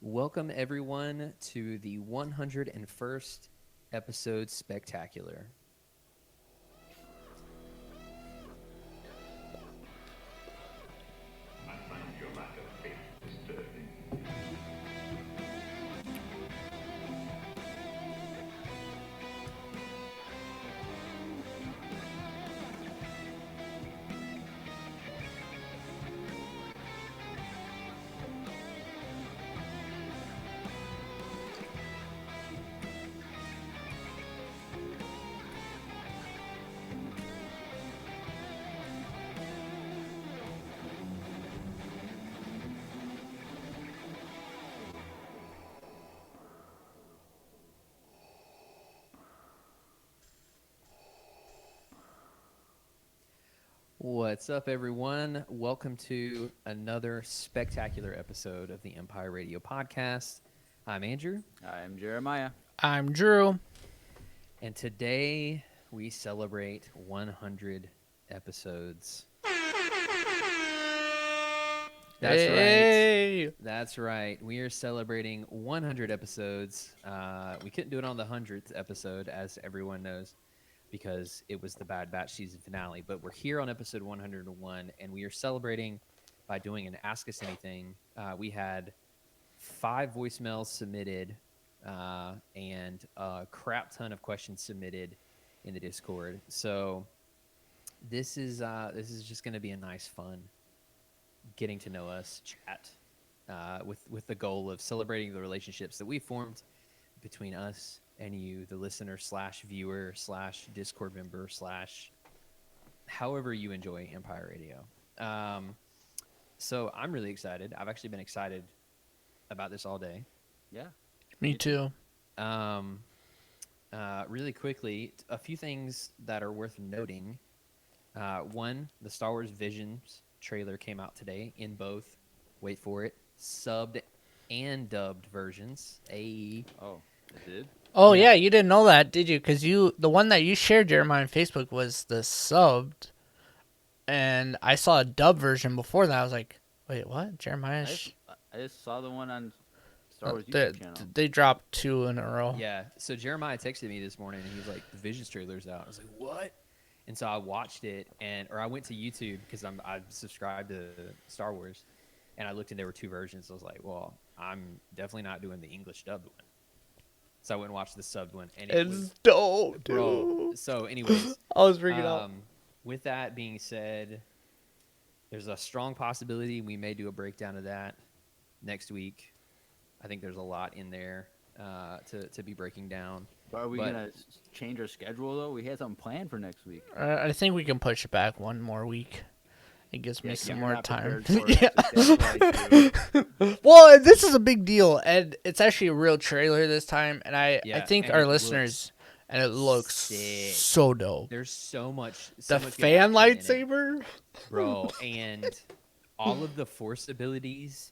Welcome, everyone, to the 101st episode spectacular. I find your lack of faith disturbing. What's up, everyone? Welcome to another spectacular episode of the Empire Radio Podcast. I'm Andrew, I'm Jeremiah. I'm Drew. and today we celebrate 100 episodes. That's right. That's right. We are celebrating 100 episodes. We couldn't do it on the 100th episode, as everyone knows, because it was the Bad Batch season finale. But we're here on episode 101, and we are celebrating by doing an Ask Us Anything. We had 5 voicemails submitted and a crap ton of questions submitted in the Discord. So this is just going to be a nice, fun getting to know us chat with the goal of celebrating the relationships that we formed between us and you, the listener / viewer / Discord member / however you enjoy Empire Radio. So I'm really excited. I've actually been excited about this all day. Yeah. Me too. Really quickly, a few things that are worth noting. One, the Star Wars Visions trailer came out today in both, wait for it, subbed and dubbed versions. Oh, it did? Oh Yeah. yeah, you didn't know that, did you? Because the one that you shared, Jeremiah, on Facebook was the subbed, and I saw a dub version before that. I was like, wait, what? Jeremiah? I just saw the one on Star Wars YouTube channel. They dropped 2 in a row. Yeah. So Jeremiah texted me this morning, and he was like, "The Visions trailer's out." I was like, "What?" And so I watched it, or I went to YouTube because I subscribed to Star Wars, and I looked and there were 2 versions. So I was like, "Well, I'm definitely not doing the English dubbed one." So I went and watched the subbed one, and it was dope, dude. bro. So, anyways, I was freaking out. with that being said, there's a strong possibility we may do a breakdown of that next week. I think there's a lot in there to be breaking down. But are we But- going to change our schedule, though? We had something planned for next week. I think we can push it back one more week. It gives me Yeah, some you're more not time. prepared for it. That's why, too. Well, this is a big deal, and it's actually a real trailer this time. And I Yeah, think and our it listeners, and it looks sick. so dope. There's so much. The much good fan action in it, lightsaber. bro, and all of the Force abilities.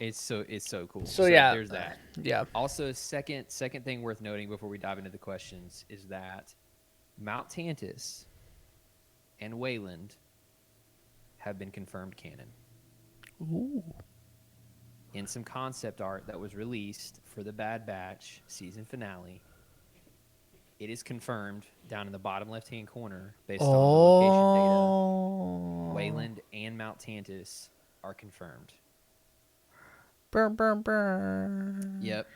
It's so cool. So yeah, there's that. Yeah. Also, second thing worth noting before we dive into the questions is that Mount Tantus and Wayland have been confirmed canon Ooh. in some concept art that was released for the Bad Batch season finale. It is confirmed down in the bottom left-hand corner based on the location data. Wayland and Mount Tantus are confirmed. Burn, burn, burn. Yep.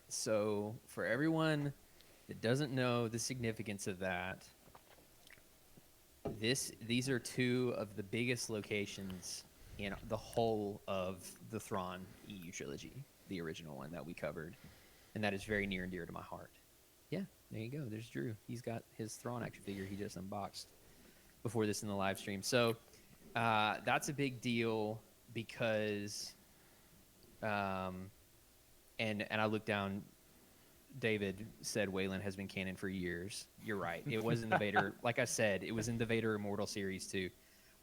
So for everyone that doesn't know the significance of that, these are 2 of the biggest locations in the whole of the Thrawn EU trilogy, the original one that we covered, and that is very near and dear to my heart. Yeah, there you go. There's Drew. He's got his Thrawn action figure he just unboxed before this in the live stream. So that's a big deal because, and I looked down. David said Wayland has been canon for years. You're right. It was in the Vader, like I said, it was in the Vader Immortal series too.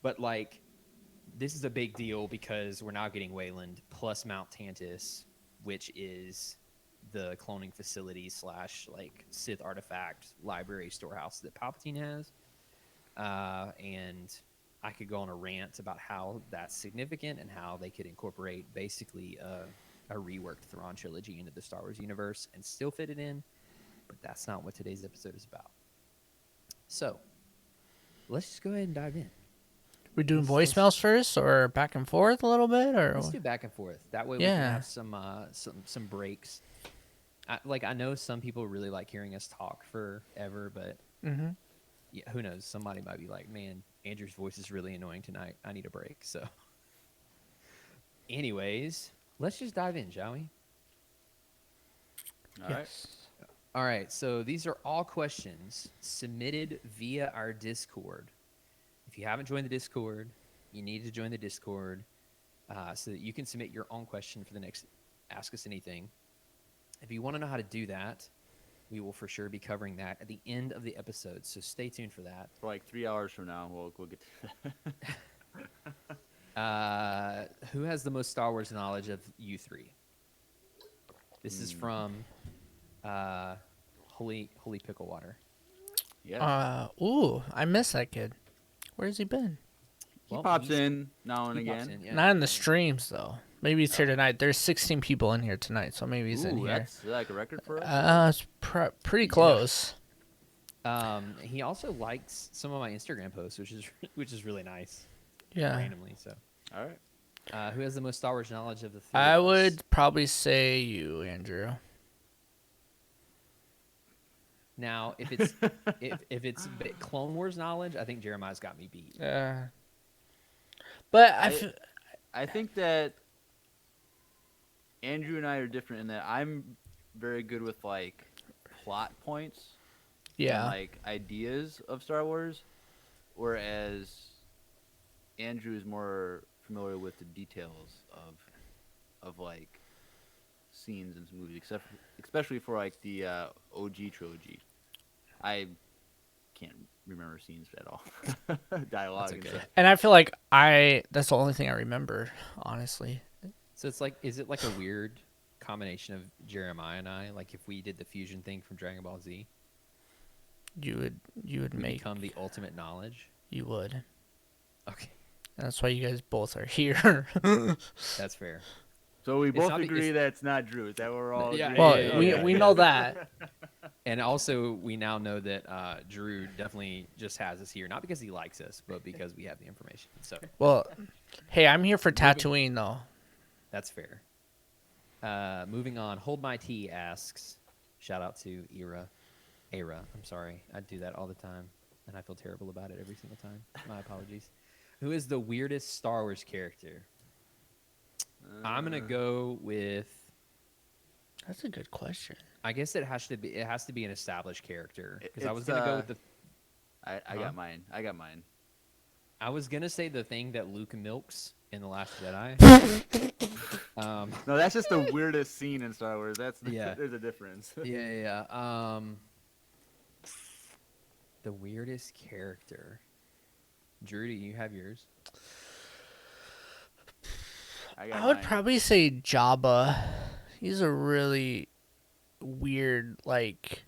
But like, this is a big deal because we're now getting Wayland plus Mount Tantus, which is the cloning facility / like Sith artifact library storehouse that Palpatine has. And I could go on a rant about how that's significant and how they could incorporate basically a reworked Thrawn trilogy into the Star Wars universe and still fit it in. But that's not what today's episode is about. So let's just go ahead and dive in. We doing voicemails first, or back and forth a little bit, or let's do back and forth. That way we can have some breaks. I know some people really like hearing us talk forever, but yeah, who knows? Somebody might be like, "Man, Andrew's voice is really annoying tonight. I need a break." So, anyways, let's just dive in, shall we? All right. All right. So these are all questions submitted via our Discord. If you haven't joined the Discord, you need to join the Discord so that you can submit your own question for the next Ask Us Anything. If you want to know how to do that, we will for sure be covering that at the end of the episode. So stay tuned for that. For like 3 hours from now, we'll get to that. Who has the most Star Wars knowledge of you three? This is from Holy Pickle Water. Yeah. Ooh, I miss that kid. Where's he been? He pops in now and again. In, yeah. Not in the streams though. Maybe he's here tonight. There's 16 people in here tonight, so maybe he's in here. That's like a record for us. It's pretty close. He also likes some of my Instagram posts, which is really nice. Yeah. Randomly, so. All right. Who has the most Star Wars knowledge of the three? I of us? would probably say you, Andrew. Now, if it's if it's Clone Wars knowledge, I think Jeremiah's got me beat. But I think that Andrew and I are different in that I'm very good with like plot points. yeah. And, like ideas of Star Wars, whereas Andrew is more familiar with the details of like scenes in movies, especially for like the OG trilogy. I can't remember scenes at all. Dialogue. That's and okay. stuff. And I feel like that's the only thing I remember, honestly. So it's like, is it like a weird combination of Jeremiah and I? Like if we did the fusion thing from Dragon Ball Z, You would we make become the ultimate knowledge. You would. Okay, That's why you guys both are here. that's fair. So we both not- agree that it's not Drew. Is that what we're all? Yeah, agreeing? Well, yeah, we yeah. know that. And also, we now know that Drew definitely just has us here, not because he likes us, but because we have the information. So Well, hey, I'm here for Tatooine though. that's fair. Moving on, Hold My Tea asks, shout out to Era. I'm sorry. I do that all the time, and I feel terrible about it every single time. My apologies. Who is the weirdest Star Wars character? I'm going to go with... That's a good question. I guess it has to be an established character, because I was It's, going to go with the... I got mine. I was going to say the thing that Luke milks in The Last Jedi. No, that's just the weirdest scene in Star Wars. Yeah. There's a difference. Yeah. The weirdest character. Drew, do you have yours? I would probably say Jabba. He's a really weird, like,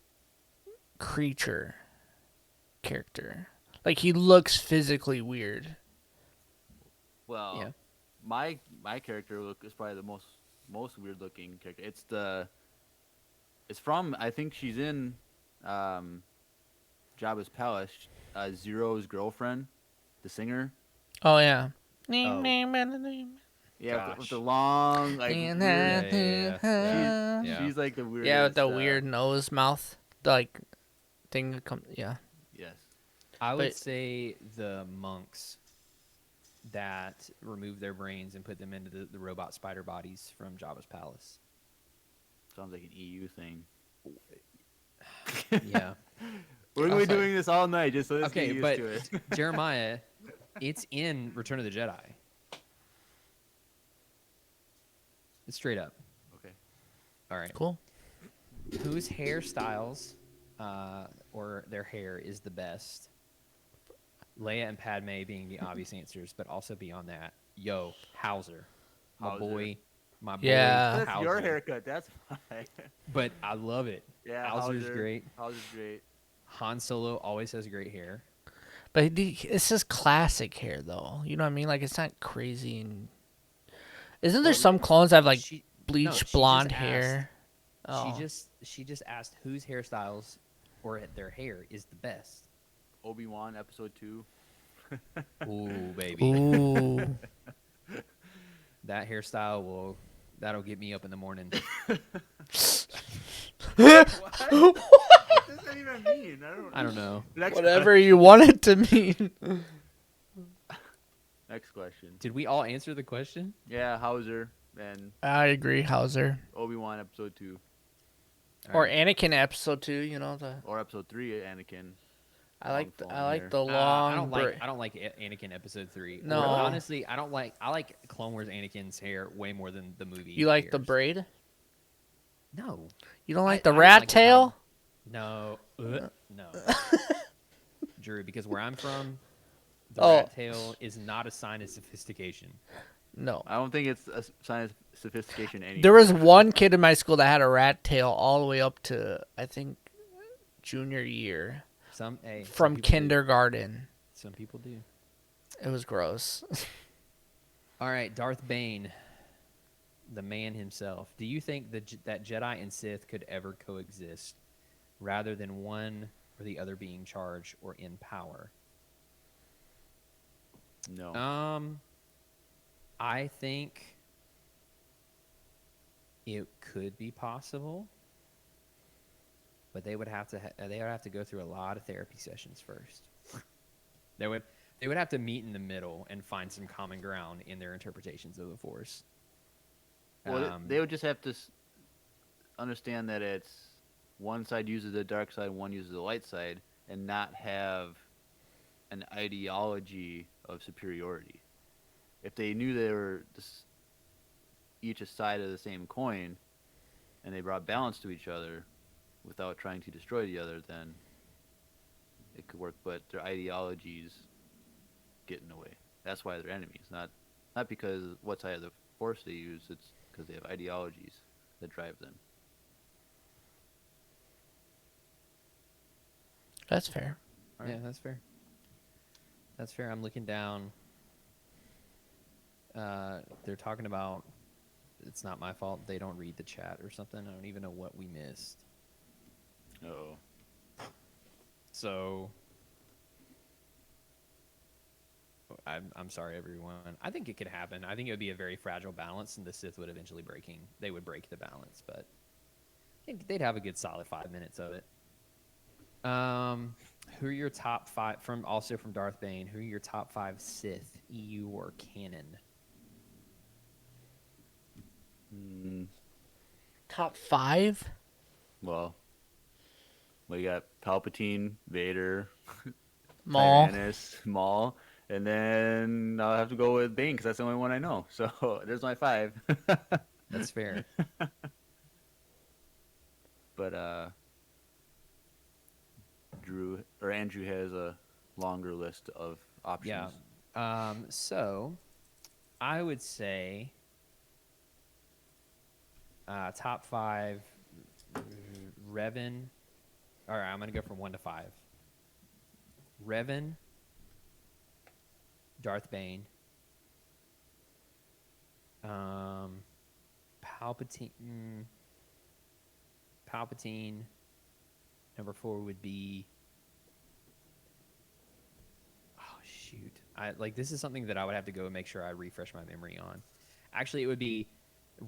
character. Like, he looks physically weird. Well, Yeah. my character look is probably the most weird looking character. It's from, I think she's in Jabba's palace. Zero's girlfriend, the singer. Oh, yeah. Yeah, with Gosh. the long like. Weird, Yeah. She's like the weirdest. Yeah, with the weird nose, mouth, like, thing that comes. Yeah. Yes. I would But- say the monks that remove their brains and put them into the robot spider bodies from Jabba's palace. Sounds like an EU thing. Yeah. We're gonna be Also- doing this all night just so let's Okay, get used but to it. Jeremiah, it's in Return of the Jedi. It's straight up. Okay. All right. Cool. Whose hairstyles or their hair is the best? Leia and Padme being the obvious answers, but also beyond that, Hauser. My Hauser. boy. Yeah. That's Hauser. your haircut. That's fine. But I love it. Yeah, Hauser's Hauser. great. Hauser's great. Han Solo always has great hair. But it's just classic hair, though. You know what I mean? Like, it's not crazy. And isn't there Well, some clones that have like she no, bleach she blonde just asked. hair? Oh, She just asked whose hairstyles or their hair is the best. Obi-Wan episode 2. Ooh, baby. ooh. That hairstyle that'll get me up in the morning. What does that even mean? I don't know. Whatever you want it to mean. Next question. Did we all answer the question? Yeah, Hauser and I agree, Hauser. Obi-Wan episode 2. Or Alright. Anakin episode 2. You know the. Or episode 3, Anakin. I like the hair. long. I don't like Anakin episode 3. No. Or, honestly, I like Clone Wars Anakin's hair way more than the movie. You like the hairs. braid? No. You don't like I the don't rat like tail? No. No. Drew, because where I'm from, the Oh. rat tail is not a sign of sophistication. No. I don't think it's a sign of sophistication anymore. There was one kid in my school that had a rat tail all the way up to, I think, junior year. Some From people do. kindergarten. Some people do. It was gross. All right, Darth Bane, the man himself. Do you think that Jedi and Sith could ever coexist, rather than one or the other being charged or in power? No. I think it could be possible, but they would have to go through a lot of therapy sessions first. They would have to meet in the middle and find some common ground in their interpretations of the Force. Well, they would just have to understand that it's one side uses the dark side, one uses the light side, and not have an ideology of superiority. If they knew they were each a side of the same coin, and they brought balance to each other without trying to destroy the other, then it could work. But their ideologies get in the way. That's why they're enemies. Not because what side of the Force they use. It's because they have ideologies that drive them. That's fair. Yeah, that's fair. That's fair. I'm looking down. They're talking about it's not my fault they don't read the chat or something. I don't even know what we missed. Oh. So I'm sorry, everyone. I think it could happen. I think it would be a very fragile balance, and the Sith would eventually break the balance, but I think they'd have a good solid 5 minutes of it. Who are your top 5 from Darth Bane? Who are your top 5 Sith, EU or canon? Top 5? Well, we got Palpatine, Vader, Maul. Tyrannus, Maul, and then I'll have to go with Bane because that's the only one I know. So there's my 5. That's fair. But Andrew has a longer list of options. Yeah. So I would say top 5 Revan. All right, I'm going to go from 1 to 5. Revan, Darth Bane, Palpatine. Number 4 would be. Oh shoot! This is something that I would have to go and make sure I refresh my memory on. Actually, it would be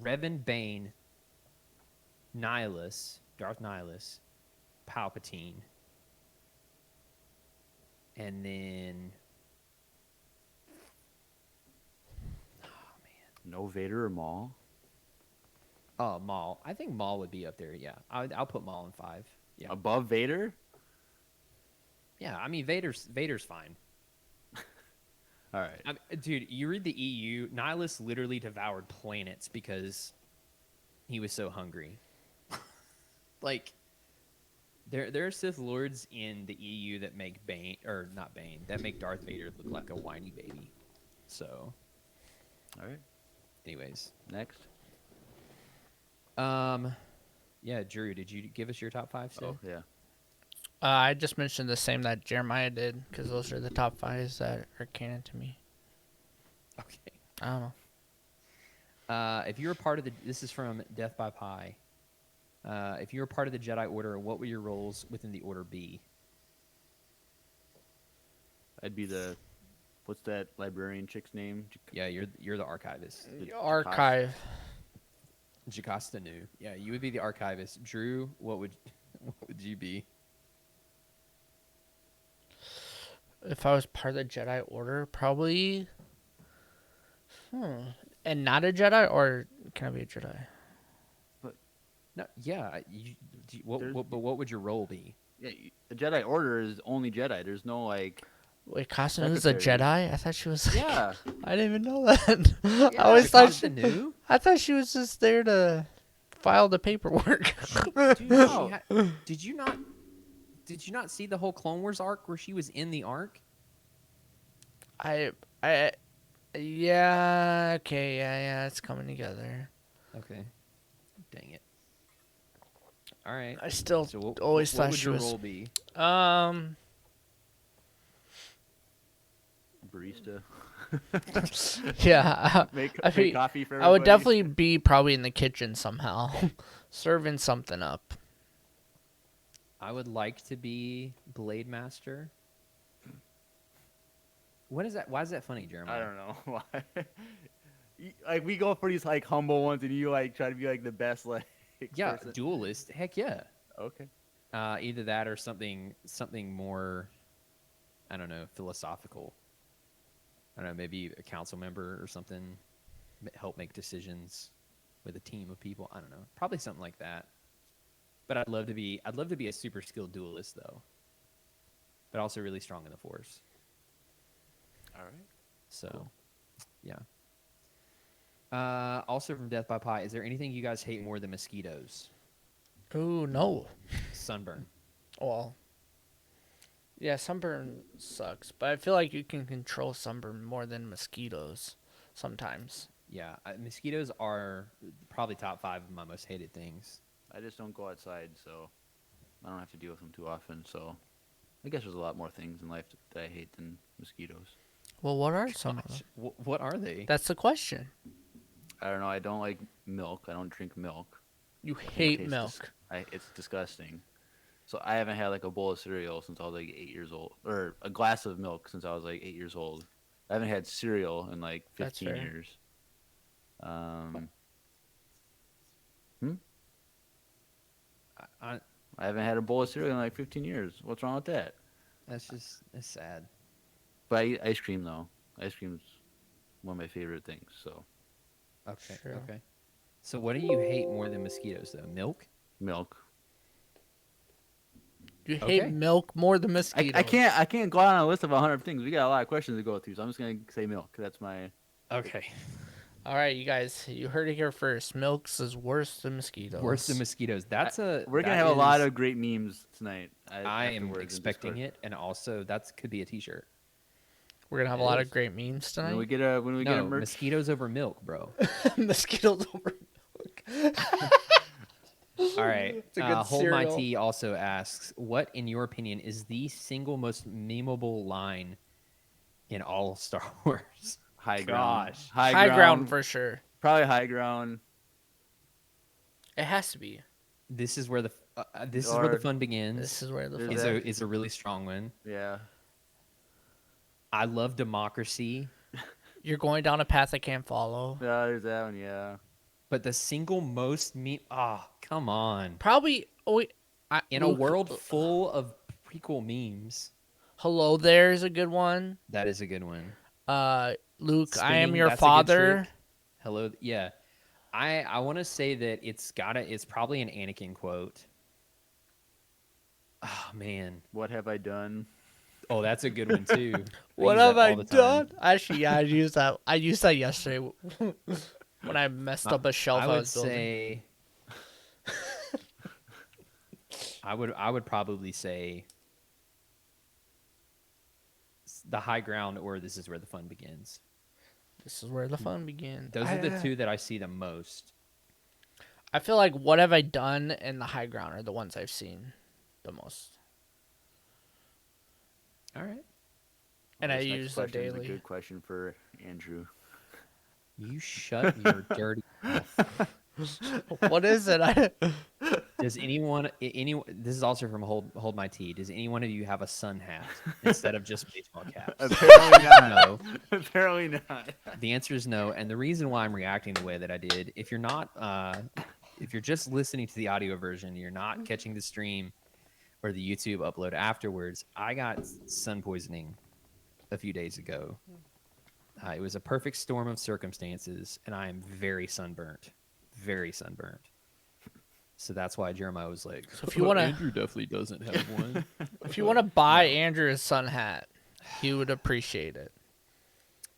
Revan, Bane, Darth Nihilus, Palpatine, and then. Oh man! No Vader or Maul? Oh, Maul. I think Maul would be up there. Yeah, I'll put Maul in 5. Yeah. Above Vader? Yeah, I mean Vader's fine. All right. Dude, you read the EU. Nihilus literally devoured planets because he was so hungry. There are Sith Lords in the EU that make that make Darth Vader look like a whiny baby. So, All right. anyways, Next. yeah, Drew, did you give us your top 5? Oh, yeah. I just mentioned the same that Jeremiah did because those are the top 5s that are canon to me. Okay. I don't know. If you were part of the, this is from Death by Pi. If you were part of the Jedi Order, what would your roles within the Order be? I'd be the, what's that librarian chick's name? Yeah, you're the archivist. Archive. Jocasta Nu. Yeah, you would be the archivist. Drew, what would you be? If I was part of the Jedi Order, probably. And not a Jedi, or can I be a Jedi? No, yeah. But what would your role be? Yeah, the Jedi Order is only Jedi. There's no like. Wait, Costa is a Secretary. Jedi? I thought she was. Yeah. I didn't even know that. I Yeah, always thought Jocasta she. Nu? I thought she was just there to file the paperwork. Dude, No. did you not see the whole Clone Wars arc where she was in the arc? Yeah. Okay. Yeah. It's coming together. Okay. Dang it. All right. I still So what, always what thought would she your was. role be? Barista. Yeah. Make mean, coffee for everybody. I would definitely be probably in the kitchen somehow, serving something up. I would like to be Blade Master. What is that? Why is that funny, Jeremiah? I don't know why. Like we go for these like humble ones, and you like try to be like the best like. Yeah, person. duelist. Heck yeah. Okay. Either that or something more, I don't know, philosophical. I don't know, maybe a council member or something. Help make decisions with a team of people. I don't know. Probably something like that. But I'd love to be a super skilled duelist though. But also really strong in the Force. All right. So, Cool. yeah. Also from Death by Pi, is there anything you guys hate more than mosquitoes? Ooh, no. Sunburn. Well, yeah, sunburn sucks, but I feel like you can control sunburn more than mosquitoes sometimes. Yeah, mosquitoes are probably top 5 of my most hated things. I just don't go outside, so I don't have to deal with them too often. So I guess there's a lot more things in life that I hate than mosquitoes. Well, what are some of them? What are they? That's the question. I don't know. I don't like milk. I don't drink milk. You It hate tastes milk. it's disgusting. So I haven't had like a bowl of cereal since I was like 8 years old, or a glass of milk since I was like 8 years old. I haven't had cereal in like That's 15 fair. years. I, I haven't had a bowl of cereal in like 15 years. What's wrong with that? that's sad. But I eat ice cream though. Ice cream's one of my favorite things. So Okay, Sure. okay. So what do you hate more than mosquitoes though? Milk? milk. You hate Okay. milk more than mosquitoes. I can't go out on a list of 100 things. We got a lot of questions to go through, so I'm just gonna say milk. That's my. Okay. All right, you guys, you heard it here first. Milk's is worse than mosquitoes. Worse than mosquitoes. That's a. We're gonna that have a lot is- of great memes tonight. I am afterwards in expecting Discord. it, and also that could be a T-shirt. We're gonna have a It lot is. of great memes When we tonight. get a No, merch. mosquitoes over milk, bro. Mosquitoes over milk. All right. It's a good Hold My cereal. Tea also asks, what, in your opinion, is the single most memeable line in all of Star Wars? High ground. Gosh. High ground for sure. Probably high ground. It has to be. This is where the fun begins. This is where the There's fun. that. is a really strong one. Yeah. I love democracy, You're going down a path I can't follow. Yeah, there's that one. Yeah. but the single most come on. Probably. Oh, wait, In a Luke, world full of prequel memes, Hello there is a good one. that is a good one. Luke, I am Spinning, your that's a good father. trick. Hello, yeah. I want to say that it's probably an Anakin quote. Oh man. What have I done? Oh, that's a good one too. What use have that I all the time. done? Actually, yeah, I used that. I used that yesterday when I messed up a shelf I, I would was building. say I would probably say the high ground or this is where the fun begins. This is where the fun begins. Those are the two that I see the most. I feel like what have I done and the high ground are the ones I've seen the most. All right. And I This next use it question is daily. a good question for Andrew. You shut your dirty mouth. What is it? Does anyone? This is also from Hold My Tea. Does any one of you have a sun hat instead of just baseball caps? Apparently not. No. Apparently not. The answer is no. And the reason why I'm reacting the way that I did, if you're not, if you're just listening to the audio version, you're not catching the stream or the YouTube upload afterwards. I got sun poisoning a few days ago. It was a perfect storm of circumstances, and I am very sunburnt. Very sunburnt. So that's why Jeremiah was like, So if you wanna- Andrew definitely doesn't have one. If you want to buy Andrew a sun hat, he would appreciate it.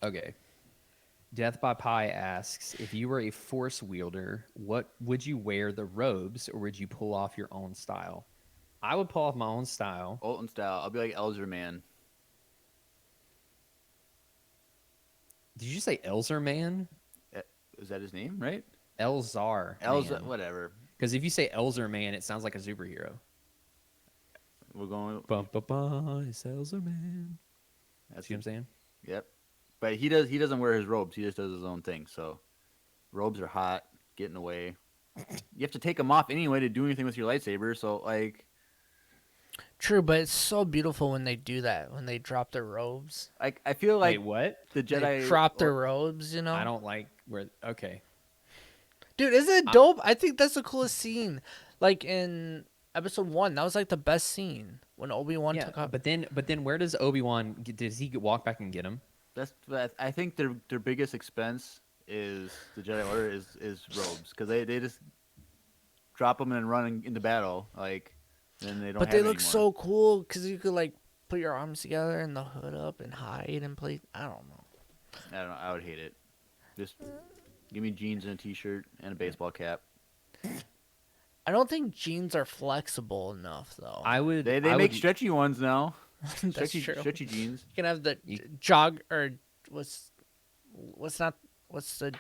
Okay. Death by Pie asks, if you were a force wielder, what would you wear, the robes, or would you pull off your own style? I would pull off my own style. Olton style. I'll be like Elzer Man. Did you say Elzer Man? Is that his name, right? Elzar. Elzer, whatever. Because if you say Elzer Man, it sounds like a superhero. We're going. Bum, bum, bum, it's Elzer Man. That's See what I'm saying? Yep. But he doesn't wear his robes. He just does his own thing. So robes are hot, get in the way. You have to take them off anyway to do anything with your lightsaber. So like, True, but it's so beautiful when they do that, when they drop their robes. I feel like Wait, what? the They Jedi drop their robes, you know? I don't like where. Okay. Dude, isn't it dope? I think that's the coolest scene. Like in episode 1, that was like the best scene when Obi-Wan Yeah, took off. but then where does Obi-Wan? Does he walk back and get him? I think their biggest expense is the Jedi Order is robes because they just drop them and run into battle like, and they don't. But have they it look anymore. so cool because you could like put your arms together and the hood up and hide and play. I don't know. I don't know. I would hate it. Just give me jeans and a t-shirt and a baseball cap. I don't think jeans are flexible enough though. I would. They I make would, stretchy ones now. That's true. Stretchy jeans. You can have the You- jog or what's the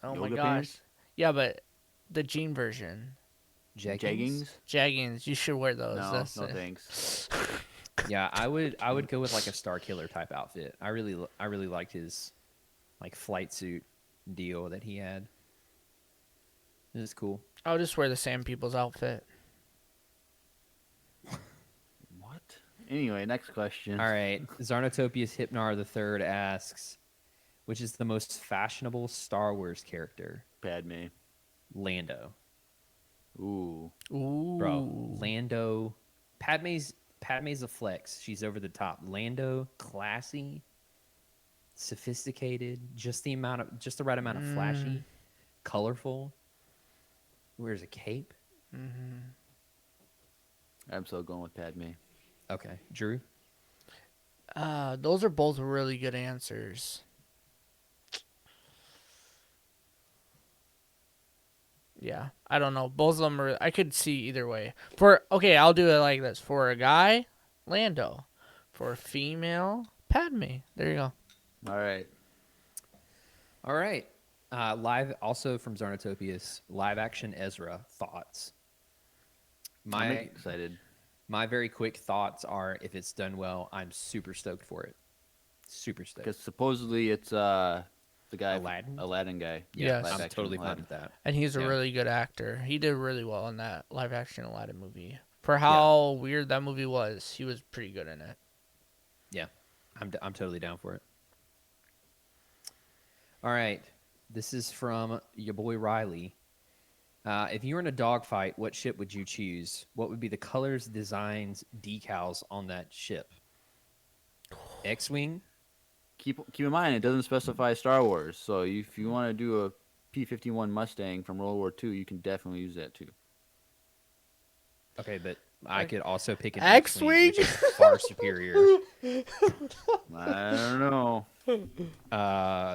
oh my Yoga gosh. pants? Yeah, but the jean version. jeggings. Jaggings, you should wear those. No, That's no it. thanks. Yeah, I would go with like a Star Killer type outfit. I really liked his like flight suit deal that he had. It was cool. I'll just wear the Sand People's outfit. What? Anyway, next question. All right, Zarnotopius Hypnar III asks, which is the most fashionable Star Wars character? Padme. Lando. Ooh. Ooh. Bro, Lando. Padme's a flex. She's over the top. Lando, classy, sophisticated, just the right amount of flashy, colorful. Wears a cape. I'm still going with Padme. Okay, Drew. Those are both really good answers. Yeah, I don't know. Both of them are. I could see either way. I'll do it like this. For a guy, Lando. For a female, Padme. There you go. All right. All right. Live, also from Zarnotopius, live action Ezra thoughts. I'm excited. My very quick thoughts are, if it's done well, I'm super stoked for it. Super stoked. Because supposedly it's the guy, Aladdin? guy. Yes. live I'm action totally fine Aladdin. with that. And he's a Yeah. really good actor. He did really well in that live action Aladdin movie. For how weird that movie was, he was pretty good in it. Yeah, I'm totally down for it. All right, this is from your boy Riley. If you were in a dogfight, what ship would you choose? What would be the colors, designs, decals on that ship? X-wing. Keep in mind, it doesn't specify Star Wars. So if you want to do a P-51 Mustang from World War II, you can definitely use that too. Okay, but I could also pick an X-wing? X-wing, which is far superior. I don't know.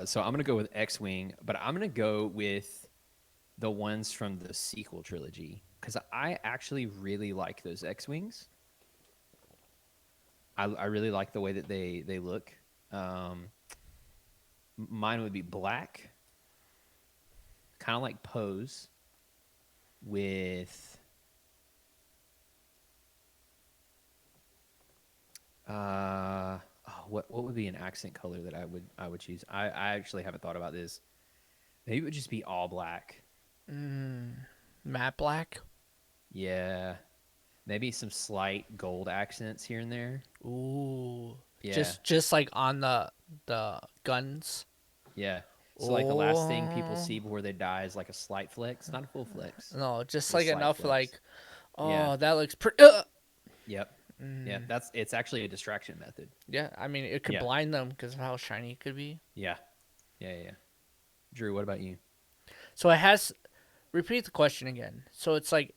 So I'm gonna go with X-wing, but I'm gonna go with the ones from the sequel trilogy because I actually really like those X-wings. I really like the way that they look. Mine would be black, kind of like Poe's, with What would be an accent color that I would choose? I actually haven't thought about this. Maybe it would just be all black. Matte black. Yeah. Maybe some slight gold accents here and there. Ooh. Yeah. Just like on the guns. Yeah. So like the last thing people see before they die is like a slight flex, not a full flex. No, just A like slight enough flex. like, oh, Yeah. that looks pretty. Yep. Yeah, it's actually a distraction method. Yeah, I mean, it could Yeah. blind them because of how shiny it could be. Yeah. Yeah. Drew, what about you? So it has. Repeat the question again. So it's like,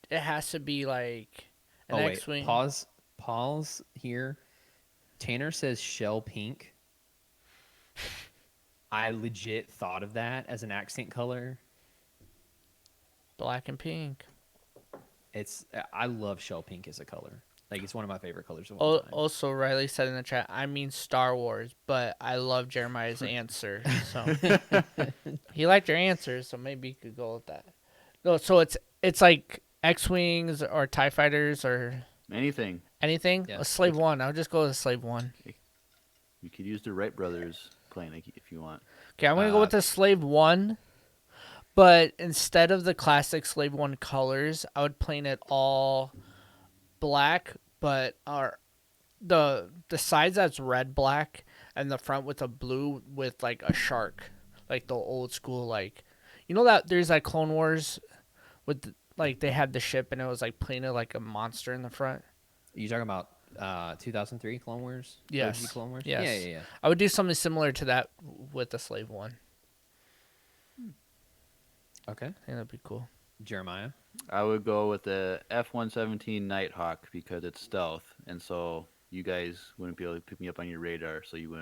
it has to be like an Oh wait, X-wing. pause here. Tanner says shell pink. I legit thought of that as an accent color. Black and pink. I love shell pink as a color. Like it's one of my favorite colors of all time. Also, Riley said in the chat, I mean Star Wars, but I love Jeremiah's answer. So he liked your answer, so maybe you could go with that. No, so it's like X-wings or TIE fighters or Anything. anything. Yeah. A Slave One. I'll just go with Slave One. You could use the Wright brothers plane if you want. Okay, I'm gonna go with the Slave One, but instead of the classic Slave One colors, I would paint it all black, but the sides that's red black and the front with a blue with like a shark, like the old school, like, you know that there's like Clone Wars with like they had the ship and it was like painted like a monster in the front. You talking about 2003 Clone Wars? Yes. OG Clone Wars? Yes. Yeah. I would do something similar to that with the Slave One. Okay. I think that'd be cool. Jeremiah? I would go with the F-117 Nighthawk because it's stealth, and so you guys wouldn't be able to pick me up on your radar, so you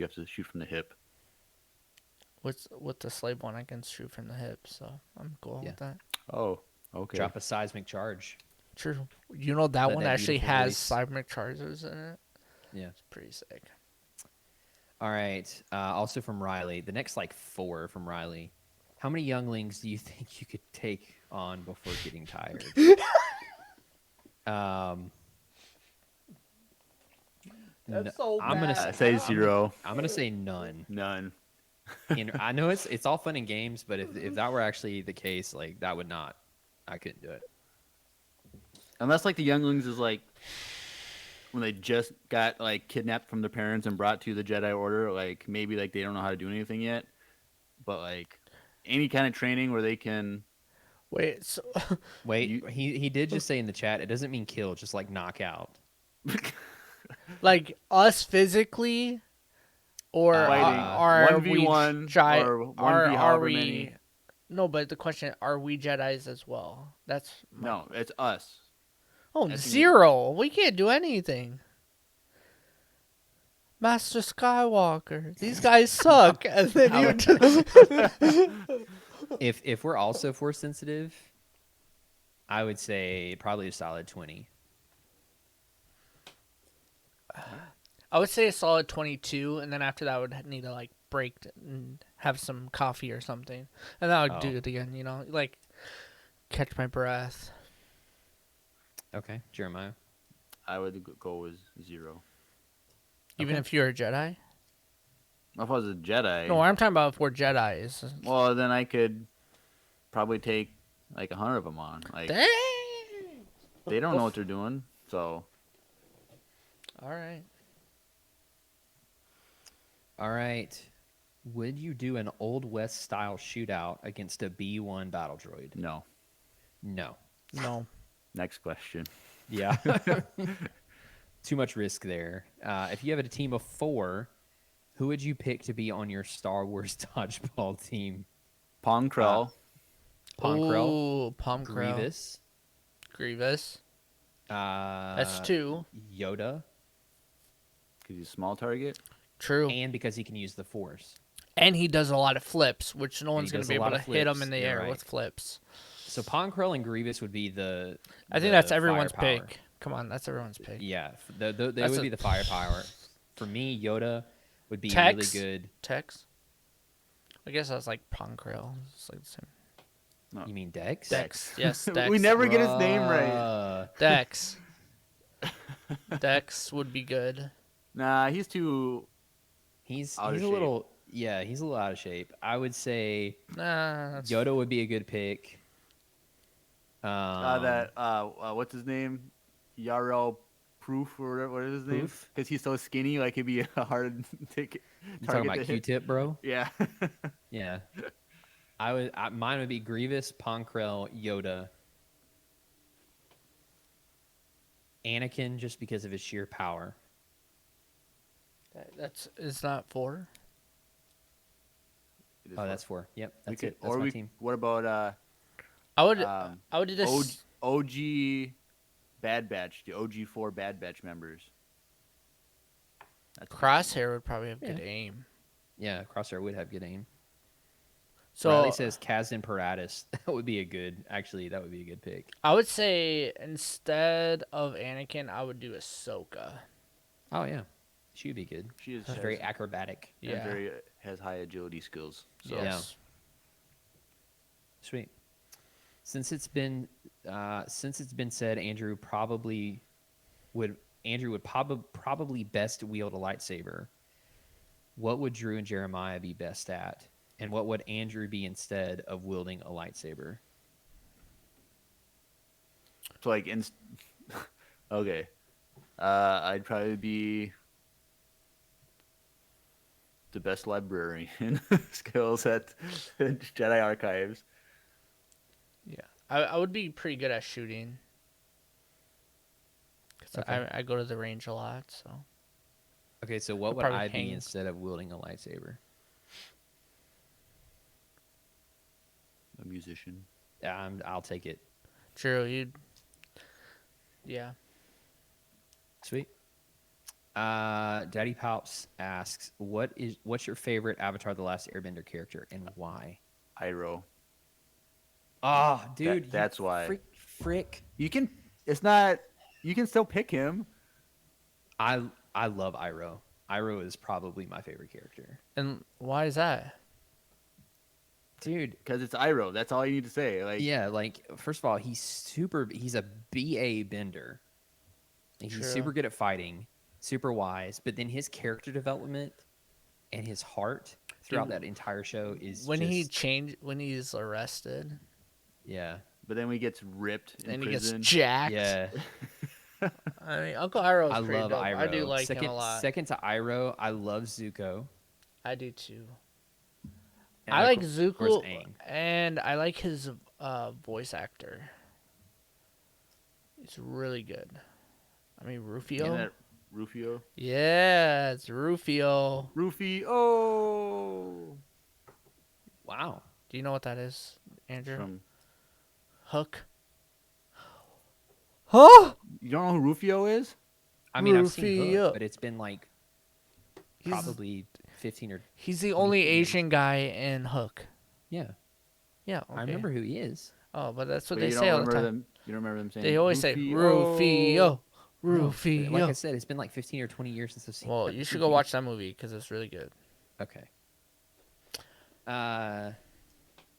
have to shoot from the hip. With the Slave One, I can shoot from the hip, so I'm cool with that. Oh, okay. Drop a seismic charge. True. You know that Let one that actually beautiful has voice. seismic charges in it. Yeah. It's pretty sick. All right. Also from Riley. The next like 4 from Riley. How many younglings do you think you could take on before getting tired? That's so I'm gonna bad. I say 0. I'm gonna say none. None. And I know it's all fun and games, but if that were actually the case, like that would not, I couldn't do it. Unless like the younglings is like when they just got like kidnapped from their parents and brought to the Jedi Order, like maybe like they don't know how to do anything yet. But like any kind of training where they can Wait, so Wait, he did just say in the chat, it doesn't mean kill, just like knock out. like us physically, or Fighting. are we 1v1 Jedi? or 1v Are however we? many. No, but the question: are we Jedi's as well? That's No, it's us. Oh, I think- 0. We can't do anything. Master Skywalker. These guys suck. And then you If we're also force sensitive, I would say probably a solid 20. I would say a solid 22, and then after that I would need to like break and have some coffee or something, and then I would do Oh. it again. You know, like catch my breath. Okay, Jeremiah. I would go with 0. Even Okay. if you're a Jedi. If I was a Jedi, No, I'm talking about if we're Jedi's. well then I could probably take like 100 of them on. Like Dang. they don't know what they're doing, so All right. All right. Would you do an Old West style shootout against a B1 battle droid? no. No. No. Next question. Yeah. Too much risk there. If you have a team of 4, who would you pick to be on your Star Wars dodgeball team? Pong Krell. Ponkrell, Ooh, Palm Grievous, Grievous. That's 2. Yoda, Because he's a small target. True. and because he can use the Force. And he does a lot of flips, which no And one's he going does to be a able lot to of hit him flips, in the you're air right. with flips. So Ponkrell and Grievous would be the. I think the that's everyone's firepower. pick. Come on, that's everyone's pick. Yeah, they That's would a- be the firepower. For me, Yoda would be Tex? really good. Tex? I guess that's like Ponkrell. It's like the same. You mean Dex? Dex. Yes, Dex. We never get his name right. Uh, Dex. Dex would be good. Nah, he's too. He's Out of he's a shape. little he's a little out of shape. I would say Nah, that's Yoda would be a good pick. What's his name? Yarrow Proof or whatever. What is his name? Proof? Because he's so skinny, like he'd be a hard You talking target about to hit. Q-Tip, bro? Yeah. Yeah. Mine would be Grievous, Ponkrell, Yoda, Anakin, just because of his sheer power. is not 4. It is Oh, fun. that's 4. Yep, We that's could, it. That's or my we. team. What about I would do OG, this. OG Bad Batch, the OG 4 Bad Batch members? That's Crosshair would probably have good Yeah. aim. Yeah, Crosshair would have good aim. So Riley says Kazdan Paratus. That would be a good pick. I would say instead of Anakin, I would do Ahsoka. Oh yeah, she would be good. She's She's very acrobatic. and Yeah. very has high agility skills. So Yes. Sweet. Since it's been said, Andrew would probably best wield a lightsaber. What would Drew and Jeremiah be best at, and what would Andrew be instead of wielding a lightsaber? So like okay. I'd probably be the best librarian skills at Jedi Archives. Yeah. I would be pretty good at shooting. 'Cause Okay. I go to the range a lot, so. Okay, so what I'd would probably I be hang. instead of wielding a lightsaber? A musician. I'll take it. True, you'd. Yeah. Sweet. Daddy Palps asks, what's your favorite Avatar: The Last Airbender character and why? Iroh. Oh, dude, that's why. Frick. You can. It's not. You can still pick him. I love Iroh. Iroh is probably my favorite character. And why is that? Dude, Because it's Iroh. That's all you need to say. Like, yeah, like first of all, he's a BA bender. And he's True. super good at fighting, super wise, but then his character development and his heart throughout that entire show is When just, when he's arrested, yeah. but then he gets ripped in and he prison. gets jacked. Yeah. I mean, Uncle Iroh is I pretty love dope. Iroh. I do like second, him a lot. Second to Iroh, I love Zuko. I do too. And I of like course Zuko, Aang. and I like his voice actor. He's really good. I mean, Rufio. Isn't that Rufio? Yeah, it's Rufio. Rufio. Wow. Do you know what that is, Andrew? From Hook. Huh? you don't know who Rufio is? I mean, I've seen Rufio. Hook, but it's been like He's- probably 15 or He's the only 20 years. Asian guy in Hook. Yeah. Yeah, okay. I remember who he is. Oh, but that's what But they you say don't all the remember time. them. You don't remember them saying. They always say Rufio, Rufio. Like I said, it's been like 15 or 20 years since I've seen Well, Hook. you should go watch that movie because it's really good. Okay.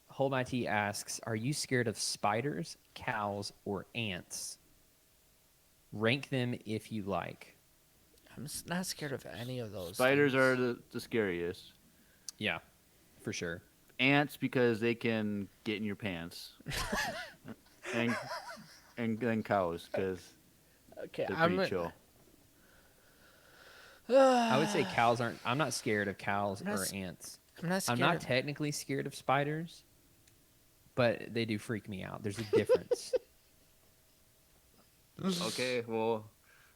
Hold My Tea asks, are you scared of spiders, cows, or ants? Rank them if you like. I'm not scared of any of those. Spiders things. are the scariest. Yeah, for sure. Ants because they can get in your pants. and then cows because Okay, they're I'm pretty chill. I would say cows aren't. I'm not scared of cows I'm not or s- ants. I'm not I'm scared. not technically scared of spiders, but they do freak me out. There's a difference. Okay, well,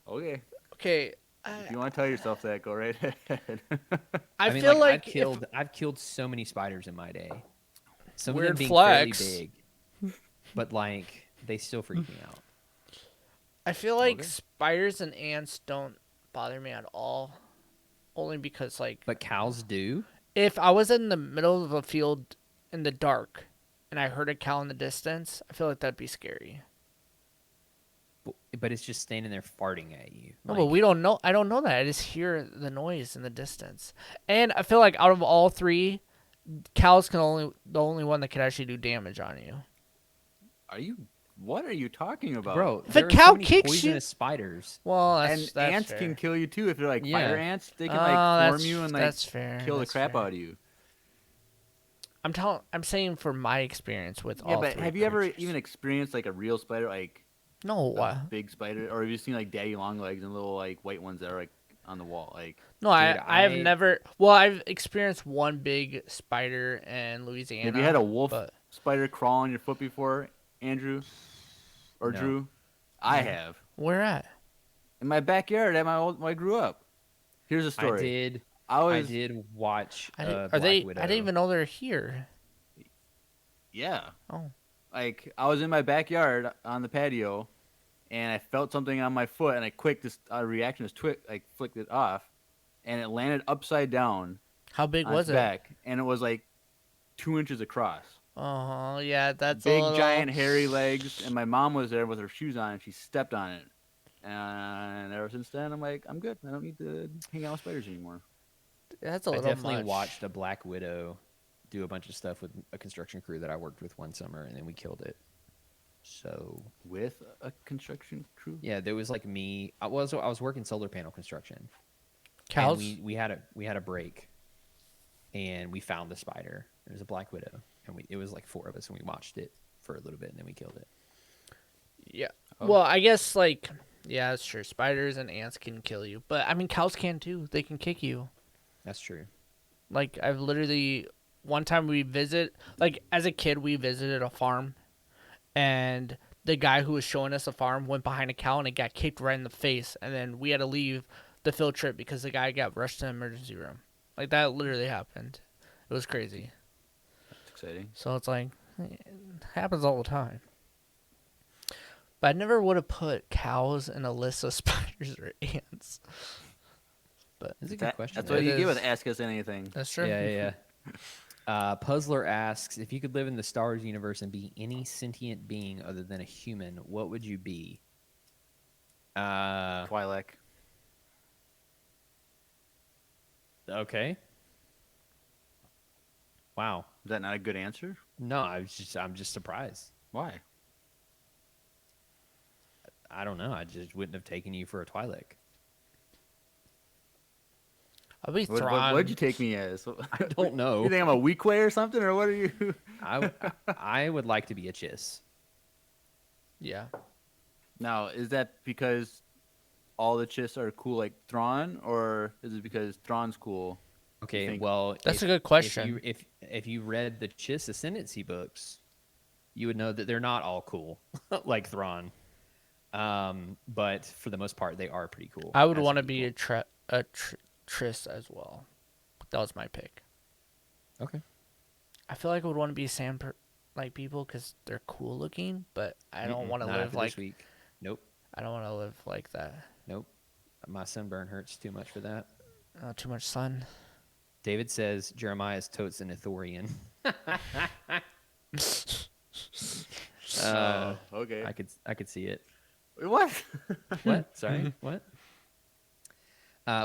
okay. Okay, If you want to tell yourself that, go right ahead. I mean, feel like I've killed so many spiders in my day. Some Weird of them being flex. fairly big, but like they still freak me out. I feel like Okay. spiders and ants don't bother me at all. Only because like But cows do. if I was in the middle of a field in the dark and I heard a cow in the distance, I feel like that'd be scary. But it's just standing there farting at you. No, but we don't know. I don't know that. I just hear the noise in the distance. And I feel like out of all three, cows the only one that can actually do damage on you. Are you What are you talking about? Bro, If a there are cow so many kicks you- poisonous spiders. Well, And that's ants fair. can kill you too if they're like Yeah. fire ants. They can Oh, like form that's- you and like that's fair. kill the That's crap fair. out of you. I'm saying from my experience with Yeah, all but three have you ever creatures. even experienced like a real spider, like No, a big spider, or have you seen like daddy long legs and little like white ones that are like on the wall? Like, no, Dude, I've I- never. Well, I've experienced one big spider in Louisiana. have you had a wolf but- spider crawl on your foot before, Andrew or No. Drew? I have Where at? in my backyard at my old where I grew up. Here's a story. I did watch Are Black they? Widow. I didn't even know they're here. Yeah. Oh. Like I was in my backyard on the patio, and I felt something on my foot, and I quick this reaction is like flicked it off, and it landed upside down How big on was its it? back, and it was like 2 inches across. Oh, yeah, that's Big a little... giant hairy legs, and my mom was there with her shoes on, and she stepped on it. And ever since then, I'm like, I'm good. I don't need to hang out with spiders anymore. That's a I little definitely much. watched a Black Widow do a bunch of stuff with a construction crew that I worked with one summer, and then we killed it. So With a construction crew? yeah, there was like me. I was working solar panel construction. Cows. And we had a break, and we found the spider. It was a Black Widow, and it was like 4 of us, and we watched it for a little bit, and then we killed it. Yeah. Oh. Well, I guess like yeah, it's true. Spiders and ants can kill you, but I mean cows can too. They can kick you. That's true. Like I've literally one time like as a kid we visited a farm, and the guy who was showing us the farm went behind a cow and it got kicked right in the face, and then we had to leave the field trip because the guy got rushed to the emergency room. Like that literally happened. It was crazy. That's exciting. So it's like it happens all the time. But I never would have put cows in a list of spiders or ants. But That's a good question. That's though. what It you get is. with Ask Us Anything. that's true. Yeah. Puzzler asks, if you could live in the Star Wars universe and be any sentient being other than a human, what would you be? Twi'lek. Okay. Wow. Is that not a good answer? No, I'm just surprised. Why? I don't know. I just wouldn't have taken you for a Twi'lek. I'll be What, Thrawn. what'd you take me as? I don't know. You think I'm a weak way or something, or what are you? I would like to be a Chiss. Yeah. Now, is that because all the Chiss are cool like Thrawn, or is it because Thrawn's cool? Okay, think- well, That's a good question. If you read the Chiss Ascendancy books, you would know that they're not all cool like Thrawn. But for the most part, they are pretty cool. I would As want to people. be a Triss as well. That was my pick. Okay. I feel like I would want to be sand like people because they're cool looking, but I don't want to Not live after like this week. Nope. I don't want to live like that. Nope. My sunburn hurts too much for that. Too much sun. David says Jeremiah is totes an Ithorian. Okay. I could see it. What? What? Sorry. What?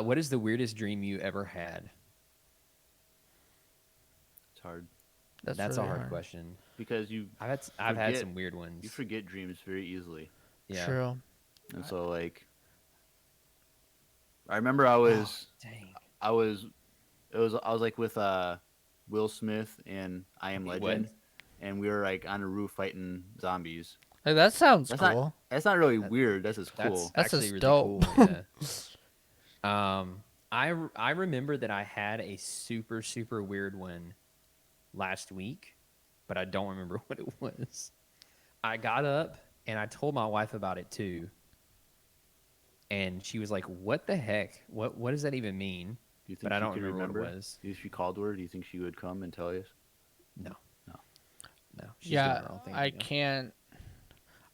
What is the weirdest dream you ever had? It's hard That's really a hard question. because you I've had Forget- some weird ones. you forget dreams very easily, Yeah. True. and so like, I remember I was Dang. I was like with Will Smith and I Am What? Legend, and we were like on a roof fighting zombies. Like, that sounds That's cool. That's not really weird. That's just That's cool. That's actually just really dope. cool. Yeah. I remember that I had a super weird one last week, but I don't remember what it was. I got up and I told my wife about it too, and she was like, "What the heck? What does that even mean?" Do you think But I she don't could remember what it was. If you called her, do you think she would come and tell us? No. She's doing Yeah, her own thing, I you know? can't.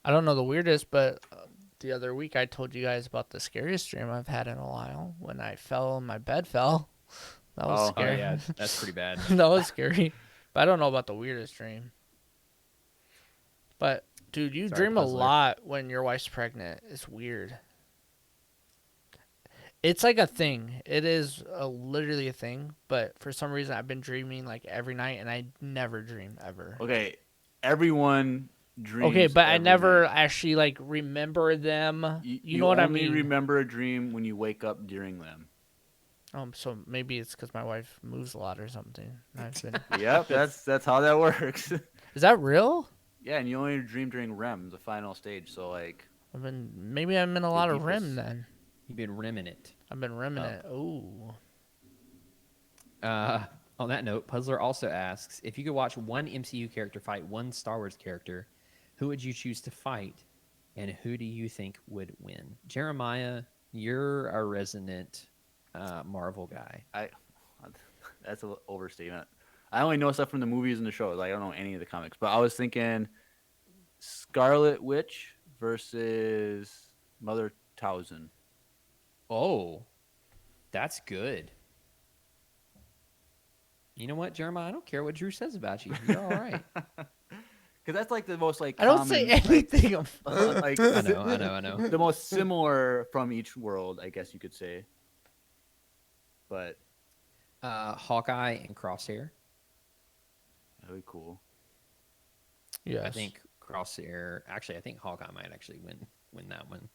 I don't know the weirdest, but the other week I told you guys about the scariest dream I've had in a while. When I fell and my bed fell. That was Oh, Oh scary. yeah, that's pretty bad. That was scary. But I don't know about the weirdest dream. But dude, you Sorry, dream a puzzler. lot when your wife's pregnant. It's weird. It's like a thing. It is literally a thing. But for some reason, I've been dreaming like every night, and I never dream ever. Okay, everyone dreams. Okay, but I every never night. actually like remember them. You, You know what I only mean? remember a dream when you wake up during them. So maybe it's because my wife moves a lot or something. I've been... Yep, that's how that works. Is that real? Yeah, and you only dream during REM, the final stage. So like, Maybe I'm in a lot of REM deepest- then. You've been rimming it. I've been REMing Up. it. Ooh. On that note, Puzzler also asks, if you could watch one MCU character fight one Star Wars character, who would you choose to fight, and who do you think would win? Jeremiah, you're a resonant Marvel guy. that's an overstatement. I only know stuff from the movies and the shows. I don't know any of the comics. But I was thinking Scarlet Witch versus Mother Towson. Oh, that's good. You know what, Jeremiah? I don't care what Drew says about you. You're all right. Because that's like the most like I don't common, say anything. like I know. the most similar from each world, I guess you could say. But Hawkeye and Crosshair. that'd be cool. Yes. I think Crosshair. Actually, I think Hawkeye might actually win that one.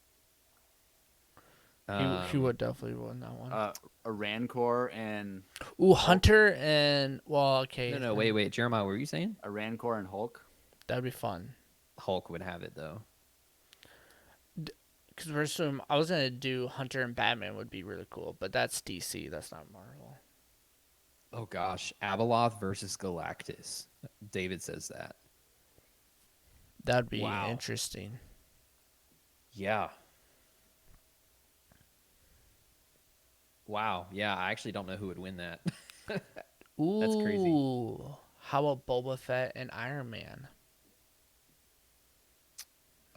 He would definitely win that one. A Rancor and Ooh, Hunter and okay. No, wait, Jeremiah, what were you saying? a Rancor and Hulk. That'd be fun. Hulk would have it though. Because first I was gonna do Hunter and Batman would be really cool, but that's DC. That's not Marvel. Oh gosh, Abeloth versus Galactus. David says that. That'd be Wow. interesting. Yeah. Wow. Yeah, I actually don't know who would win that. Ooh, That's crazy. How about Boba Fett and Iron Man?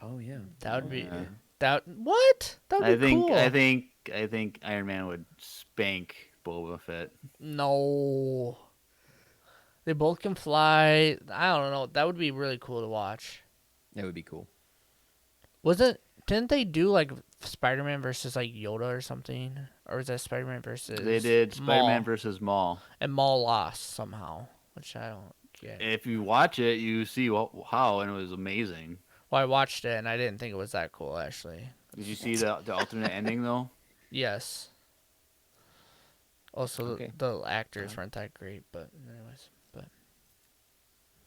Oh yeah. That would be Yeah. that. What? That would be cool. I think Iron Man would spank Boba Fett. No. They both can fly. I don't know. That would be really cool to watch. That would be cool. Didn't they do like Spider-Man versus like Yoda or something? Or was that Spider-Man versus They did Spider-Man Maul? versus Maul. And Maul lost somehow, which I don't get. If you watch it, you see how, and it was amazing. Well, I watched it and I didn't think it was that cool actually. Did you see the alternate ending though? Yes. Also, Okay. the actors weren't that great, but anyways,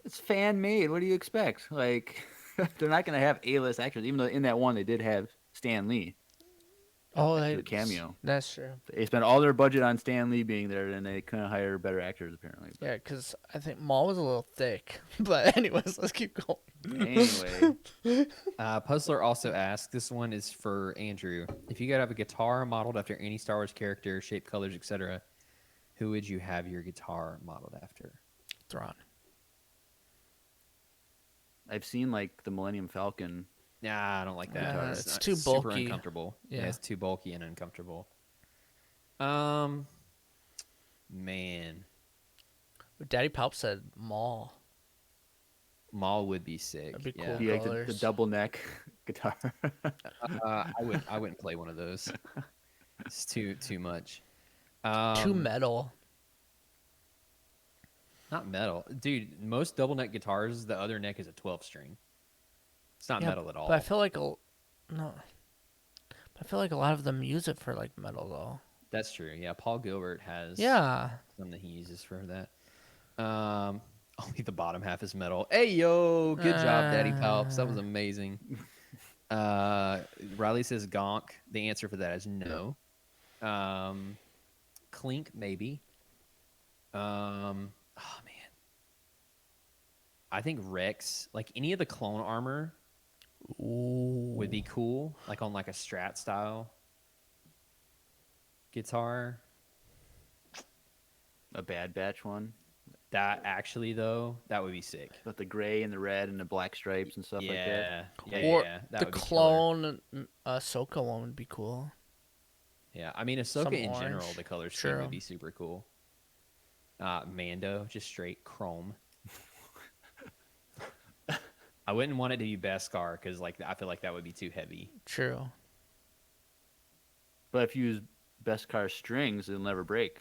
It's fan made. What do you expect? Like, they're not gonna have A-list actors, even though in that one they did have Stan Lee. The cameo. That's true. They spent all their budget on Stan Lee being there, and they couldn't hire better actors apparently. Yeah, because I think Maul was a little thick. But anyways, let's keep going. Anyway, Puzzler also asks, this one is for Andrew. If you could have a guitar modeled after any Star Wars character, shape, colors, etc., who would you have your guitar modeled after? Thrawn. I've seen like the Millennium Falcon. Nah, I don't like that. Yeah, it's not too super bulky. uncomfortable. Yeah. It's too bulky and uncomfortable. Man, Daddy Palp said Maul. Maul would be sick. That'd be yeah. cool. Be like the Colors. double neck guitar. I wouldn't play one of those. It's too much. Too metal. Not metal, dude. Most double neck guitars, the other neck is a 12 string. It's not metal at all. But I feel like I feel like a lot of them use it for like metal though. That's true. Yeah, Paul Gilbert has some that he uses for that. Only the bottom half is metal. Hey yo, good job, Daddy Palps. That was amazing. Riley says Gonk. The answer for that is no. Clink maybe. Oh man, I think Rex, like any of the clone armor, would be cool, like on like a Strat style guitar. A Bad Batch one. That actually though, that would be sick. With the gray and the red and the black stripes and stuff like that. Or that the would be killer. clone Ahsoka one would be cool. Yeah, I mean Ahsoka Some in orange. general, the color scheme True. would be super cool. Mando, just straight chrome. I wouldn't want it to be Beskar because like I feel like that would be too heavy. True. But if you use Beskar strings, it'll never break.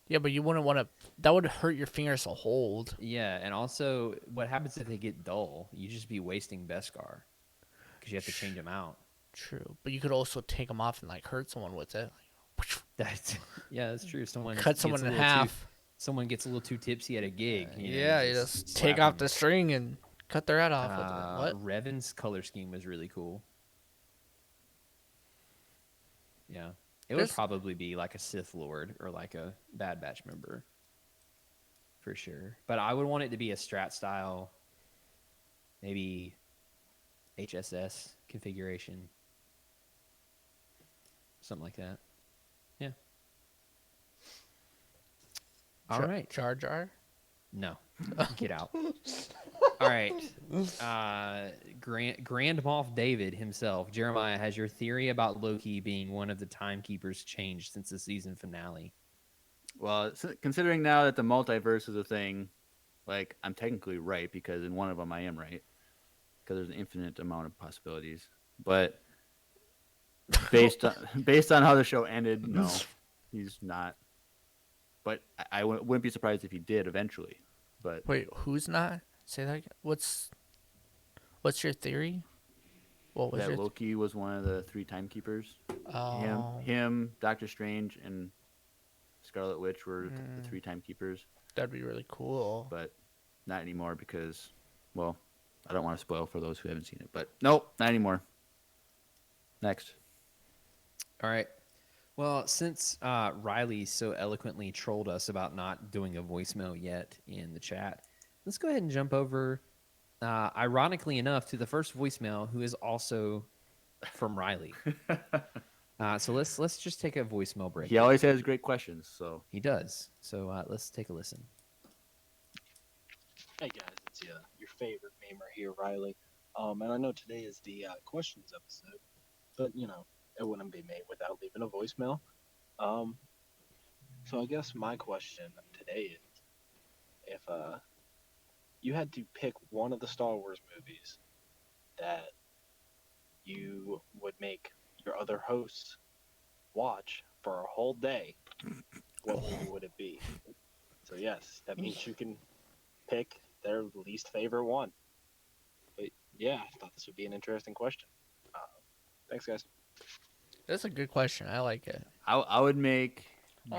Yeah, but you wouldn't want to. That would hurt your fingers to hold. Yeah, and also, what happens if they get dull? You just be wasting Beskar because you have to change them out. True, but you could also take them off and like hurt someone with it. That's that's true. Someone Cut gets someone a in little half. someone gets a little too tipsy at a gig. Yeah, you just take slap off 'em. the string and cut their head off with it. What? Revan's color scheme was really cool. Yeah, it would There's- probably be like a Sith Lord or like a Bad Batch member, for sure. But I would want it to be a strat style, maybe HSS configuration, something like that. Yeah. All right. Jar Jar. No, get out. All right. Grand Moff David himself, Jeremiah, has your theory about Loki being one of the timekeepers changed since the season finale? Well, considering now that the multiverse is a thing, like, I'm technically right because in one of them I am right because there's an infinite amount of possibilities. But based on how the show ended, no, he's not. But I wouldn't be surprised if he did eventually. But Wait, who's not? Say that again. What's your theory? What was that your Loki was one of the 3 timekeepers. Oh, Him, Doctor Strange, and Scarlet Witch were the 3 timekeepers. that'd be really cool. But not anymore because, well, I don't want to spoil for those who haven't seen it. But nope, not anymore. Next. All right. Well, since Riley so eloquently trolled us about not doing a voicemail yet in the chat, let's go ahead and jump over, ironically enough, to the first voicemail, who is also from Riley. So let's just take a voicemail break. He always has great questions, so He does. So let's take a listen. Hey guys, it's your favorite memer here, Riley. And I know today is the questions episode, but it wouldn't be made without leaving a voicemail. So I guess my question today is, if you had to pick one of the Star Wars movies that you would make your other hosts watch for a whole day, what movie would it be? So yes, that means you can pick their least favorite one. But yeah, I thought this would be an interesting question. Thanks, guys. That's a good question. I like it. I would make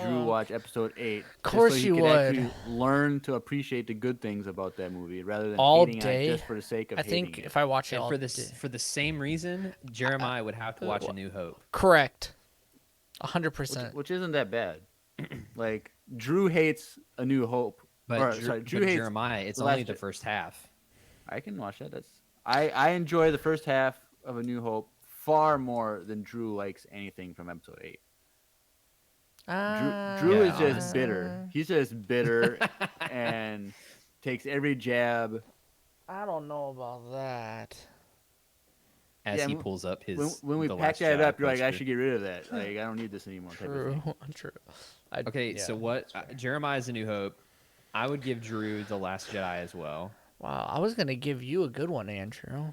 Drew watch episode 8. Of course just so you he could would. actually learn to appreciate the good things about that movie rather than All hating day? on it just for the sake of I hating think it. if I watch it And all for day. the same reason, Jeremiah would have to watch A New Hope. Correct. 100%. Which isn't that bad. Like, Drew hates A New Hope. But, Drew hates Jeremiah, it's the only last the bit. first half. I can watch that. I enjoy the first half of A New Hope far more than Drew likes anything from episode 8. Drew Yeah, is just bitter. He's just bitter and takes every jab. I don't know about that. As Yeah, he pulls up his. When we The pack Last that Jedi up, you're like, I poster. should get rid of that. Like, I don't need this anymore. Type of True. thing. True. Okay, so what? Jeremiah's A New Hope. I would give Drew The Last Jedi as well. Wow, I was gonna give you a good one, Andrew.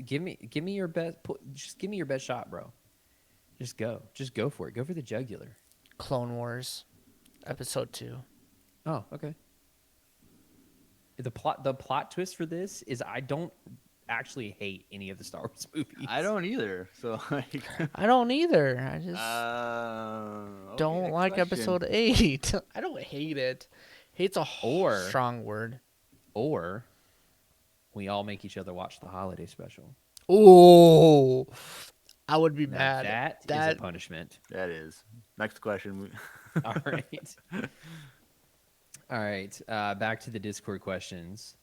Give me your best. Just give me your best shot, bro. Just go for it. Go for the jugular. Clone Wars, episode 2. Oh, okay. The plot twist for this is I don't actually hate any of the Star Wars movies. I don't either. So, like, I don't either. I just okay, don't next like question. episode 8. I don't hate it. Hate's a Or- strong word. Or we all make each other watch the holiday special. Oh, I would be Now mad. that is a punishment. That is. Next question. All right. All right. Back to the Discord questions.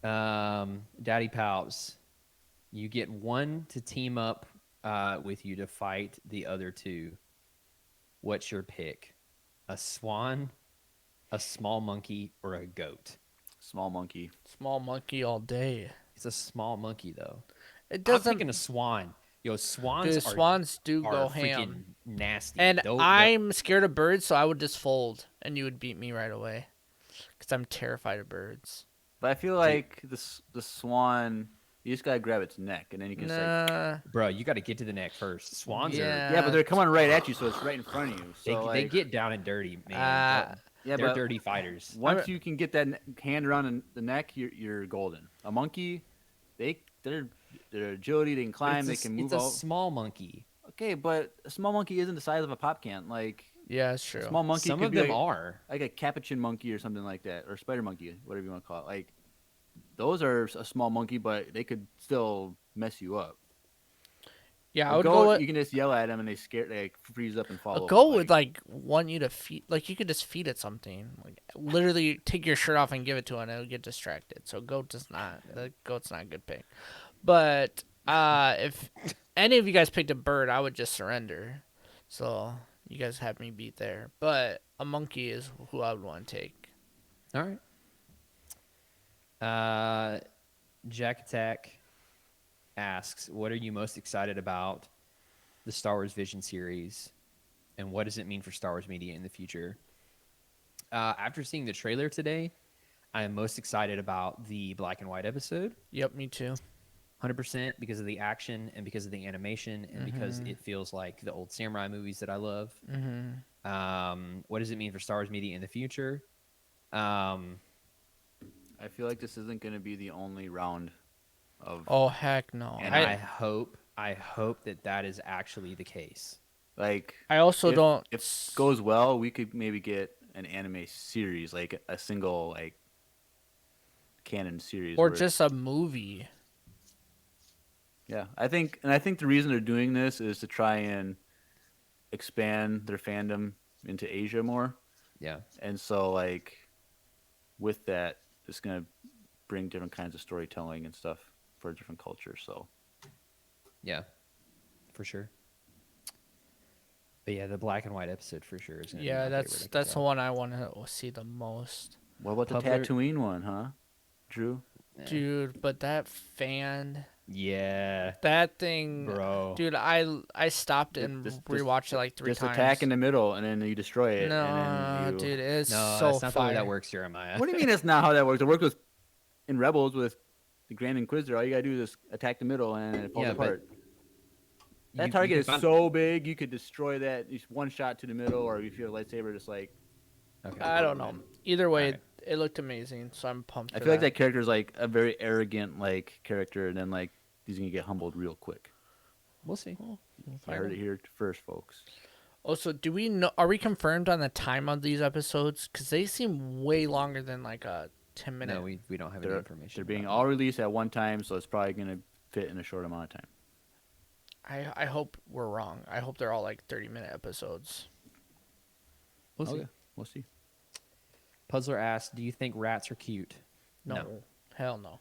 Daddy Palps, you get one to team up with you to fight the other two. What's your pick? A swan, a small monkey, or a goat? Small monkey. Small monkey all day. It's a small monkey, though. It I'm doesn't. picking a swan. Yo, swans Dude, are, swans do are go freaking ham. nasty. And They'll- I'm scared of birds, so I would just fold, and you would beat me right away. Because I'm terrified of birds. But I feel like the swan You just gotta grab its neck, and then you can just like. Nah. Bro, you got to get to the neck first. Swans Yeah. Yeah, but they're coming right at you, so it's right in front of you. So they like, get down and dirty, man. yeah, They're but dirty fighters. once you can get that hand around the neck, you're golden. A monkey, their agility, they can climb, they can move. It's a small monkey. Okay, but a small monkey isn't the size of a pop can. Like Yeah, it's true. a small monkey Some could of be them like, are. like a capuchin monkey or something like that, or spider monkey, whatever you want to call it. Like those are a small monkey, but they could still mess you up. Yeah, A I would goat, go with. you can just yell at them and they like freeze up and fall. A over, goat would like want you to feed. Like you could just feed it something. Like literally take your shirt off and give it to it, and it'll get distracted. So goat does not. The goat's not a good pick. But if any of you guys picked a bird, I would just surrender. So you guys have me beat there. But a monkey is who I would want to take. All right. Jack Attack asks, what are you most excited about the Star Wars Vision series, and what does it mean for Star Wars media in the future? After seeing the trailer today, I am most excited about the black and white episode. Yep, me too. 100% because of the action and because of the animation and because it feels like the old samurai movies that I love. What does it mean for Star Wars media in the future? I feel like this isn't going to be the only round of. Oh heck no! And I hope that is actually the case. Like I also don't. If it goes well, we could maybe get an anime series, like a single like canon series, Or just a movie. Yeah, I think the reason they're doing this is to try and expand their fandom into Asia more. Yeah. And so like with that, it's gonna bring different kinds of storytelling and stuff for different cultures. So yeah, for sure. But yeah, the black and white episode for sure is gonna be my favorite, that's the one I want to see the most. what about the Tatooine one, huh, Drew? Dude, but that fan, yeah, that thing, bro. Dude, I stopped and rewatched it like three times. Just attack in the middle and then you destroy it. No, and then you... dude, it's no, so that's not fire. the way that works, Jeremiah. What do you mean that's not how that works? It worked with in Rebels with the Grand Inquisitor. All you gotta do is attack the middle and it falls apart. That target is so big, you could destroy that. Just one shot to the middle, or if you have a lightsaber, just like. Okay. I don't know. Either way, right. it looked amazing, so I'm pumped. I feel like that character is like a very arrogant like character, and then like he's gonna get humbled real quick. We'll see. I heard it here first, folks. Also, do we know? Are we confirmed on the time of these episodes? Because they seem way longer than like a 10-minute. No, we don't have any information. They're being about all released at one time, so it's probably gonna fit in a short amount of time. I hope we're wrong. I hope they're all like 30-minute episodes. We'll see. Okay, we'll see. Puzzler asks, "Do you think rats are cute?" No. Hell no.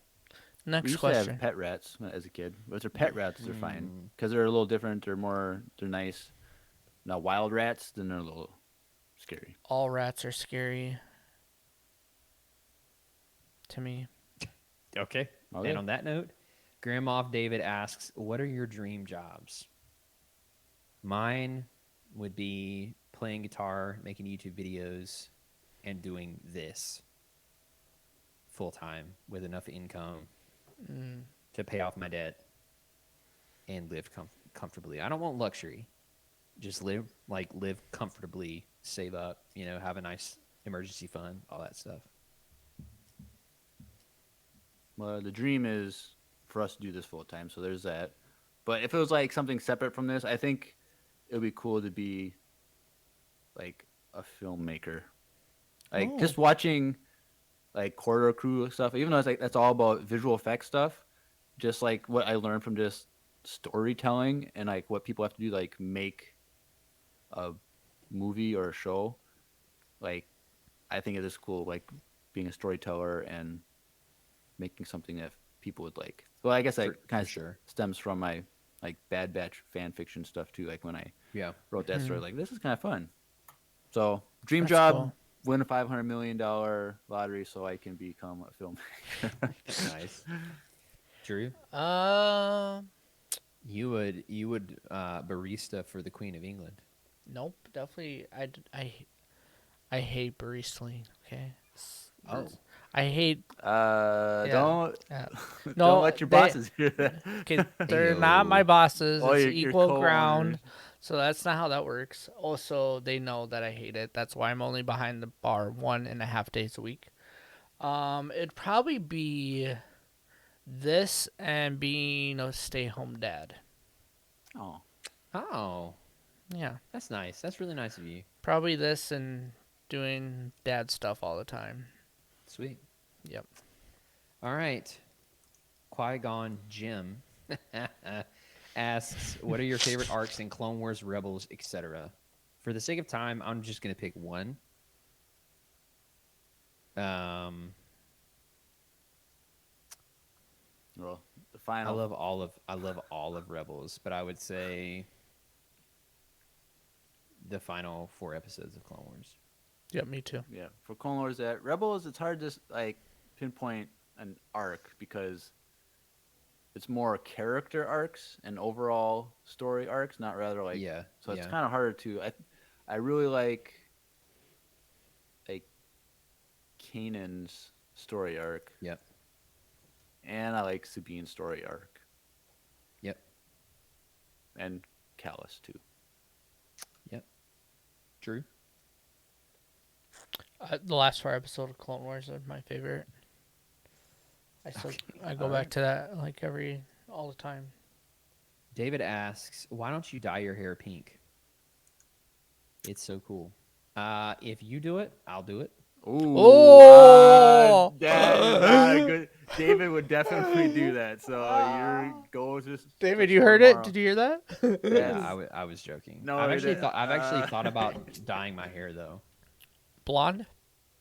We Next used to question. have pet rats as a kid, but if they're pet rats, they're fine because they're a little different. They're nice. Now wild rats, then they're a little scary. All rats are scary. To me. Okay. And on that note, Grandma David asks, "What are your dream jobs?" Mine would be playing guitar, making YouTube videos, and doing this full time with enough income to pay off my debt and live comfortably. I don't want luxury. Just live comfortably, save up, have a nice emergency fund, all that stuff. Well, the dream is for us to do this full time, so there's that. But if it was like something separate from this, I think it would be cool to be like a filmmaker. Like just watching like corridor crew stuff, even though it's like that's all about visual effects stuff, just like what I learned from just storytelling and like what people have to do to like make a movie or a show. Like I think it is cool, like being a storyteller and making something that people would like. Well, I guess that kind of stems from my like Bad Batch fan fiction stuff too. Like when I wrote that story, like this is kind of fun. So dream job, win a $500 million lottery so I can become a filmmaker. Nice. Drew? You would barista for the Queen of England. Nope, definitely. I hate baristaing. Okay. I hate. Don't Yeah. don't No, let your they- bosses hear that. Okay, they're not my Ayo. bosses. Oh, It's your equal co-owners. ground. So that's not how that works. Also, they know that I hate it. That's why I'm only behind the bar 1.5 days a week. It'd probably be this and being a stay-home dad. Oh, Oh, Yeah, that's nice. That's really nice of you. probably this and doing dad stuff all the time. Sweet. Yep. All right. Qui-Gon Jim asks, "What are your favorite arcs in Clone Wars, Rebels, etc.?" For the sake of time, I'm just gonna pick one. well, the I final. love all of Rebels, but I would say the final 4 episodes of Clone Wars. Yep, me too. Yeah, for Clone Wars, at Rebels, it's hard to like pinpoint an arc because it's more character arcs and overall story arcs, not rather like Yeah. So it's yeah. kind of harder to. I really like Kanan's story arc, Yep. and I like Sabine's story arc, Yep. and Callus too. True. The last 4 episodes of Clone Wars are my favorite. I go all back right. to that like all the time. David asks, "Why don't you dye your hair pink? It's so cool." If you do it, I'll do it. Ooh, Oh! that is not a good. David would definitely do that. So you're go to David, to you store heard it? tomorrow. Did you hear that? Yes. I was joking. No, I've it actually is- thought about dyeing my hair though. Blonde?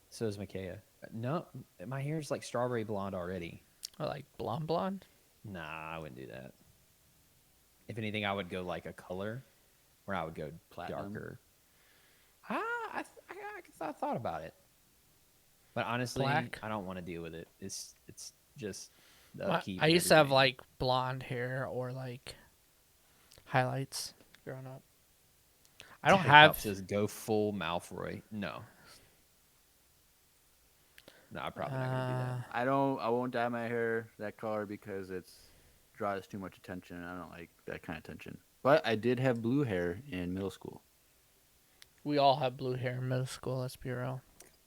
So is Micaiah. No, my hair's like strawberry blonde already. Or like blonde? Nah, I wouldn't do that. If anything, I would go like a color, where I would go Platinum? darker. I thought about it, but honestly, Black? I don't want to deal with it. It's just the Well, upkeep I and used to have everything. like blonde hair or like highlights growing up. I don't Tech have. Up says go full Malfoy. No, I'm probably not gonna do that. I won't dye my hair that color because it's draws too much attention. And I don't like that kind of attention. But I did have blue hair in middle school. We all have blue hair in middle school. Let's be real.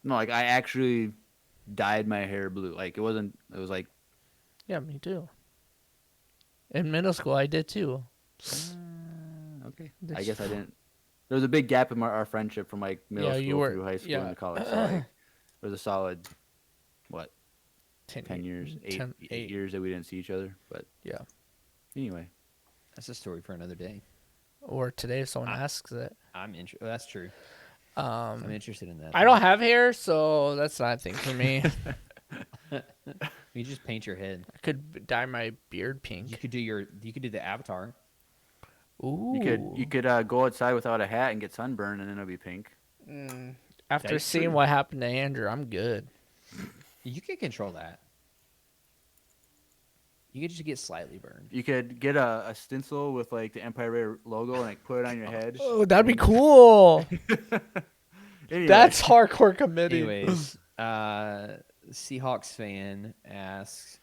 No, like I actually dyed my hair blue. Like it wasn't. It was like Yeah, me too. In middle school, I did too. okay. I That's- guess I didn't. There was a big gap in our friendship from like middle Yeah, school you were- through high school yeah. and college. So like, there was a solid, what, 10 years, 8 years that we didn't see each other. But Yeah. anyway, That's a story for another day. Or today, if someone asks it. I'm interested. That's true. I'm interested in that. I don't have hair, so that's not a thing for me. You just paint your head. I could dye my beard pink. You could do the avatar. Ooh. you could go outside without a hat and get sunburned, and then it'll be pink. After That's seeing true. what happened to Andrew, I'm good. You can control that. You could just get slightly burned. You could get a stencil with like the Empire Rare logo and like put it on your head. Oh, that'd be cool. Anyway, That's hardcore committing. Anyways, Seahawks fan asks,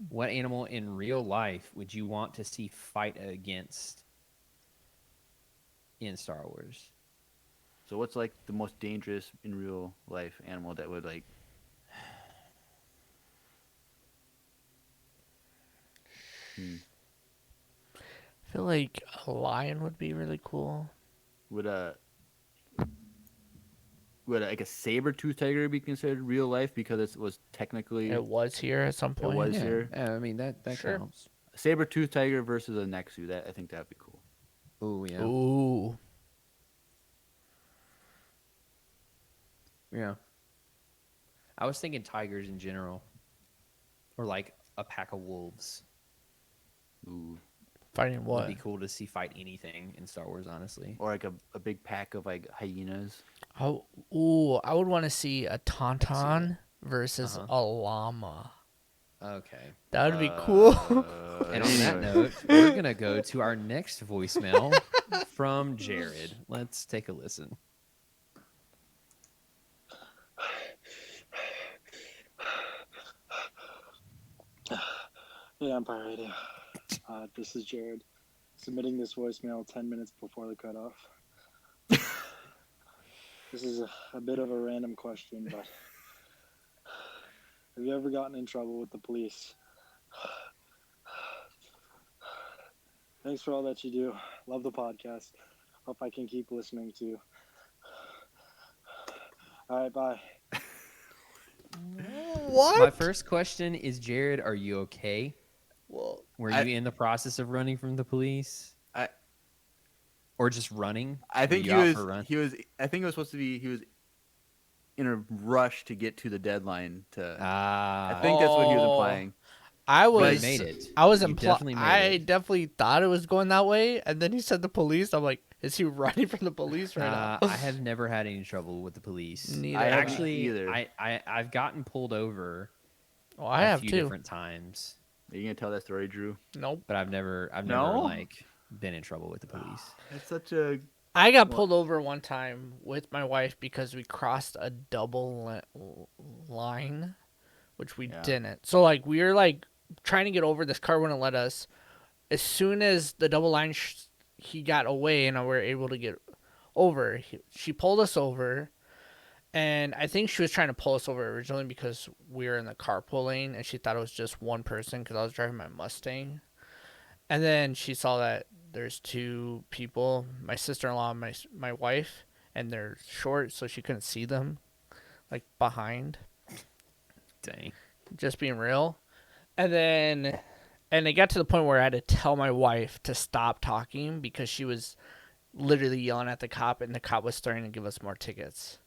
"What animal in real life would you want to see fight against in Star Wars?" so what's like the most dangerous in real life animal that would like? I feel like a lion would be really cool. Would like a saber-tooth tiger be considered real life because it was technically It was here at some point. was Yeah, here. yeah, I mean that Sure. counts. a saber-tooth tiger versus a Nexu? That I think that'd be cool. Oh yeah, Ooh. yeah. I was thinking tigers in general, or like a pack of wolves. Ooh. Fighting what? Would be cool to see fight anything in Star Wars, honestly. Or like a big pack of like hyenas. I would want to see a tauntaun versus a llama. Okay. That would be cool. And on that note, we're gonna go to our next voicemail from Jared. Let's take a listen. Hey, Empire Radio. This is Jared, submitting this voicemail 10 minutes before the cutoff. This is a bit of a random question, but have you ever gotten in trouble with the police? Thanks for all that you do. Love the podcast. Hope I can keep listening to you. All right, bye. What? My first question is, Jared, are you okay? Well, Were you in the process of running from the police? Or just running? I think Were you out for a run? I think it was supposed to be he was in a rush to get to the deadline to. I think that's what he was implying. I was. You made it. I was You definitely made I it. definitely thought it was going that way, and then he said the police. I'm like, is he running from the police right now? I have never had any trouble with the police. Neither I have haven't Actually, either. I've gotten pulled over Oh, I a have few too. different times, Are you gonna tell that story, Drew? Nope. but I've never No? like been in trouble with the police. It's such a. I got pulled over one time with my wife because we crossed a double line, which we Yeah. didn't. So like we were like trying to get over. This car wouldn't let us. As soon as the double line, he got away and we were able to get over. She pulled us over, and I think she was trying to pull us over originally because we were in the carpool lane, and she thought it was just one person because I was driving my Mustang. And then she saw that there's two people, my sister-in-law and my wife, and they're short, so she couldn't see them, like, behind. Dang. Just being real. And it got to the point where I had to tell my wife to stop talking because she was literally yelling at the cop, and the cop was starting to give us more tickets.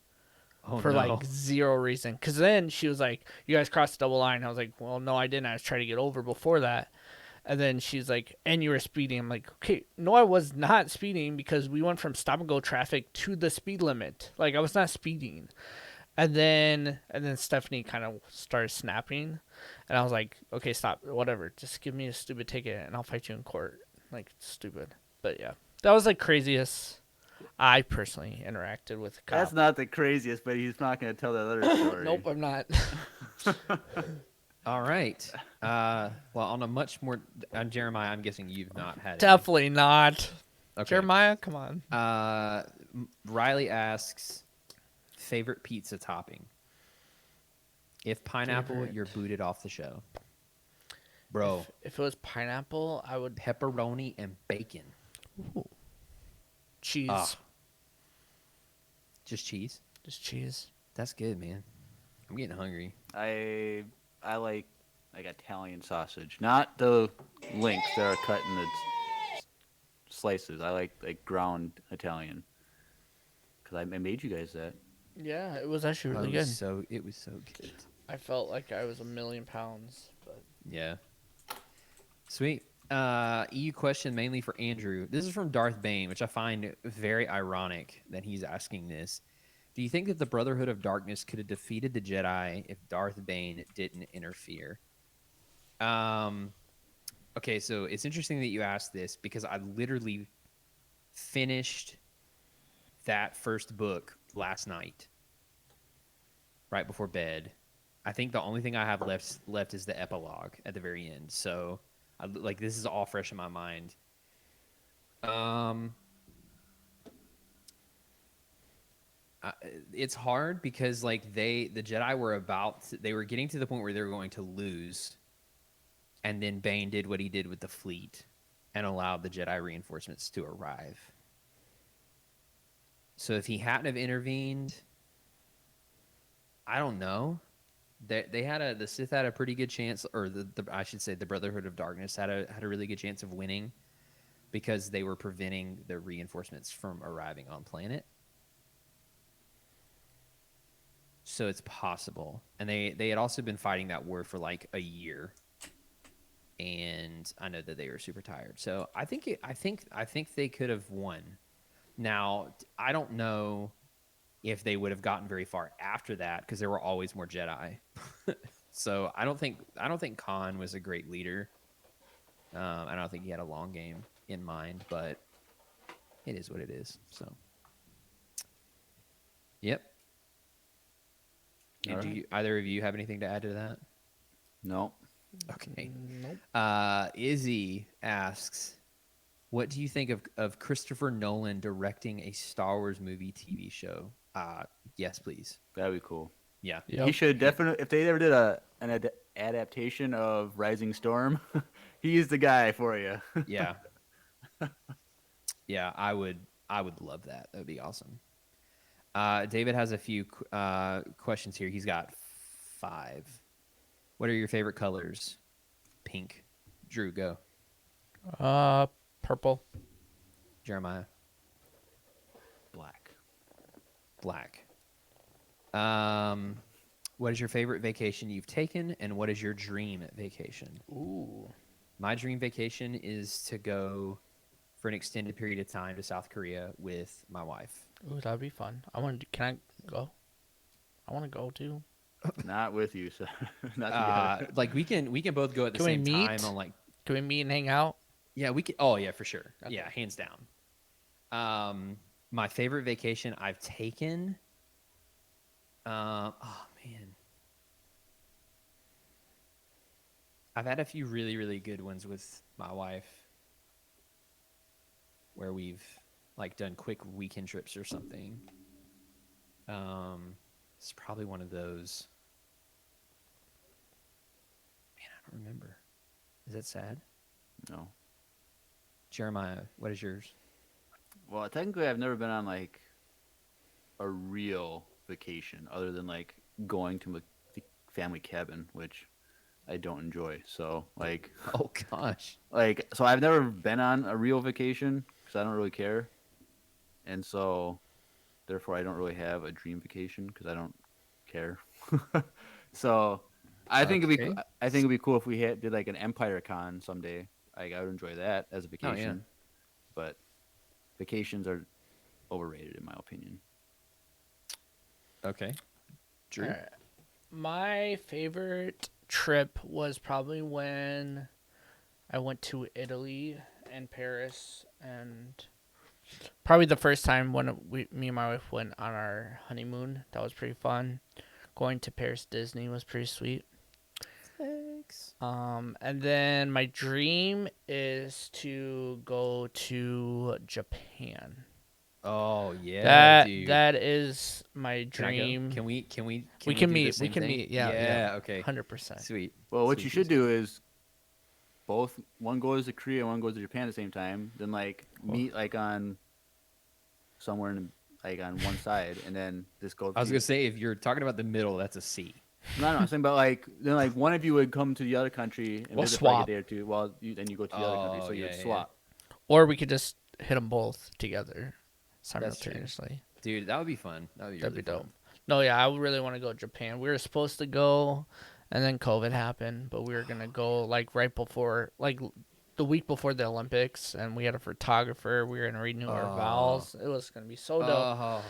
Oh, For no. like zero reason. Because then she was like, you guys crossed the double line. I was like, well, no, I didn't. I was trying to get over before that. And then she's like, and you were speeding. I'm like, okay, no, I was not speeding because we went from stop and go traffic to the speed limit. Like, I was not speeding. And then Stephanie kind of started snapping. And I was like, okay, stop, whatever. Just give me a stupid ticket and I'll fight you in court. Like, stupid. But yeah, that was like craziest I personally interacted with a cop. That's not the craziest, but he's not gonna tell that other story. Nope, I'm not. All right. Well, on a much more Jeremiah, I'm guessing you've not had it. Definitely not. Okay. Jeremiah, come on. Riley asks, favorite pizza topping? If pineapple, Favorite. you're booted off the show. Bro, If it was pineapple, I would pepperoni and bacon. cheese. Ah. Just cheese? Just cheese. That's good, man. I'm getting hungry. I like Italian sausage, not the links that are cut in the slices. I like ground Italian. Cause I made you guys that. Yeah, it was actually really it good. was so good. I felt like I was 1,000,000 pounds, but Yeah. Sweet. EU question mainly for Andrew. This is from Darth Bane, which I find very ironic that he's asking this. Do you think that the Brotherhood of Darkness could have defeated the Jedi if Darth Bane didn't interfere? Okay, so it's interesting that you asked this because I literally finished that first book last night, right before bed. I think the only thing I have left is the epilogue at the very end. So, this is all fresh in my mind. It's hard because the Jedi were they were getting to the point where they were going to lose, and then Bane did what he did with the fleet and allowed the Jedi reinforcements to arrive. So if he hadn't have intervened, I don't know. The Sith had a pretty good chance, or I should say the Brotherhood of Darkness had a really good chance of winning because they were preventing the reinforcements from arriving on planet. So it's possible. And they had also been fighting that war for like a year. And I know that they were super tired. So I think they could have won. Now, I don't know if they would have gotten very far after that because there were always more Jedi. So I don't think Khan was a great leader. I don't think he had a long game in mind, but it is what it is. So, yep. And do either of you have anything to add to that? No. Okay. Nope. Izzy asks, what do you think of Christopher Nolan directing a Star Wars movie TV show? Yes, please. That'd be cool. Yeah. Yep. He should definitely, if they ever did an adaptation of Rising Storm, he's the guy for you. Yeah. Yeah, I would love that. That would be awesome. David has a few questions here. He's got 5. What are your favorite colors? Pink. Drew, go. Purple. Jeremiah. Black. Black. What is your favorite vacation you've taken, and what is your dream vacation? Ooh. My dream vacation is to go for an extended period of time to South Korea with my wife. Ooh, that'd be fun. Can I go? I want to go too. Not with you, so not together. Like we can both go at the Can we same meet? time on like Can we meet and hang out? yeah we can. Oh yeah, for sure. Okay. Yeah, hands down. My favorite vacation I've taken. Oh man, I've had a few really really good ones with my wife, where we've like done quick weekend trips or something. It's probably one of those. Man, I don't remember. Is that sad? No. Jeremiah, what is yours? Well, technically, I've never been on like a real vacation other than like going to the family cabin, which I don't enjoy. So like, Oh gosh. so I've never been on a real vacation because I don't really care, and so therefore I don't really have a dream vacation because I don't care. So I think Okay. I think it'd be cool if we did like an Empire Con someday. Like I would enjoy that as a vacation. But vacations are overrated in my opinion. Okay. Drew. Alright. My favorite trip was probably when I went to Italy and Paris, and probably the first time when me and my wife went on our honeymoon. That was pretty fun. Going to Paris Disney was pretty sweet. Thanks. And then my dream is to go to Japan. Oh yeah, That dude. that is my Can I go? dream. Can we We we can do the meet. We same can thing? meet. Yeah. Okay. 100%. Sweet. Well, what Sweet, you sweet, should do is one goes to Korea, one goes to Japan at the same time. Then like meet like on somewhere like on one side, and then this goes. I was gonna say if you're talking about the middle, that's a C. No, I'm saying about like then like one of you would come to the other country and We'll visit for like swap. a day or two, while then you go to the other country, Oh, so you would yeah, yeah. swap. Or we could just hit them both together That's true. simultaneously. Dude, that would be fun. That'd be That'd really be fun. dope. No, yeah, I really want to go to Japan. We were supposed to go, and then COVID happened, but we were gonna go like right before, like the week before the Olympics, and we had a photographer. We were gonna renew our Oh. vows. It was gonna be so dope. Oh,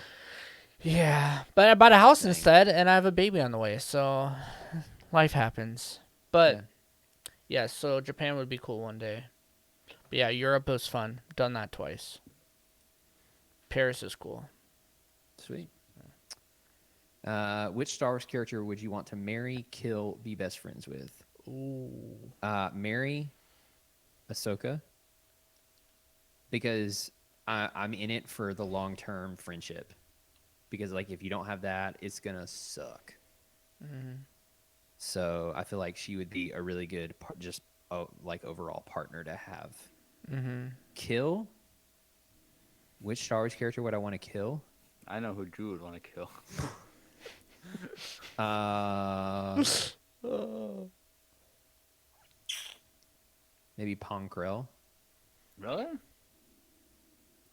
Yeah, but I bought a house Dang. instead, and I have a baby on the way, so life happens. But Yeah. yeah, so Japan would be cool one day. But yeah, Europe was fun. Done that twice. Paris is cool. sweet. Which Star Wars character would you want to marry, kill, be best friends with? Ooh. Marry Ahsoka, because I'm in it for the long-term friendship. Because like if you don't have that, it's gonna suck. So I feel like she would be a really good like overall partner to have. Kill. Which Star Wars character would I want to kill? I know who Drew would want to kill. Maybe Pong Krell. Really?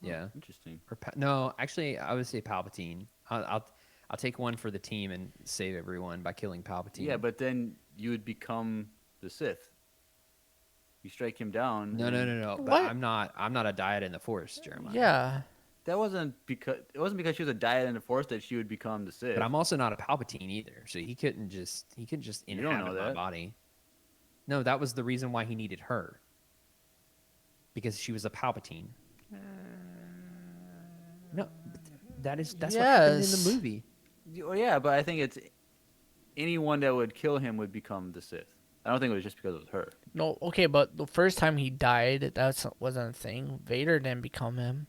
Yeah. Interesting. Or no, actually, I would say Palpatine. I'll take one for the team and save everyone by killing Palpatine. Yeah, but then you would become the Sith. You strike him down. No. But What? I'm not a dyad in the Force, Jeremiah. Yeah. That wasn't because she was a dyad in the Force that she would become the Sith. But I'm also not a Palpatine either, so he couldn't just don't know inhabit my that. body. No, that was the reason why he needed her. Because she was a Palpatine. No, that's what happened in Yes. the movie. Well, yeah, but I think it's anyone that would kill him would become the Sith. I don't think it was just because it was her. No, okay, but the first time he died, wasn't a thing. Vader didn't become him.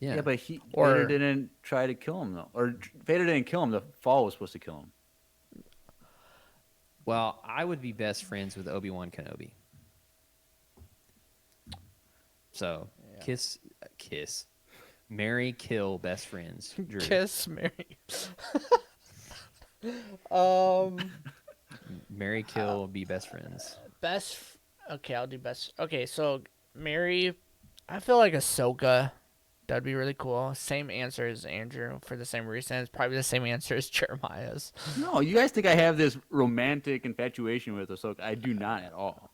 Yeah. Yeah, but Or- Vader didn't try to kill him though, or Vader didn't kill him. The fall was supposed to kill him. Well, I would be best friends with Obi-Wan Kenobi. So, kiss. Marry, kill, best friends. Drew. Kiss Mary. Marry, kill, be best friends. Okay, I'll do best. Okay, so Mary, I feel like Ahsoka. That'd be really cool. Same answer as Andrew for the same reason. It's probably the same answer as Jeremiah's. No, you guys think I have this romantic infatuation with Ahsoka? I do not at all.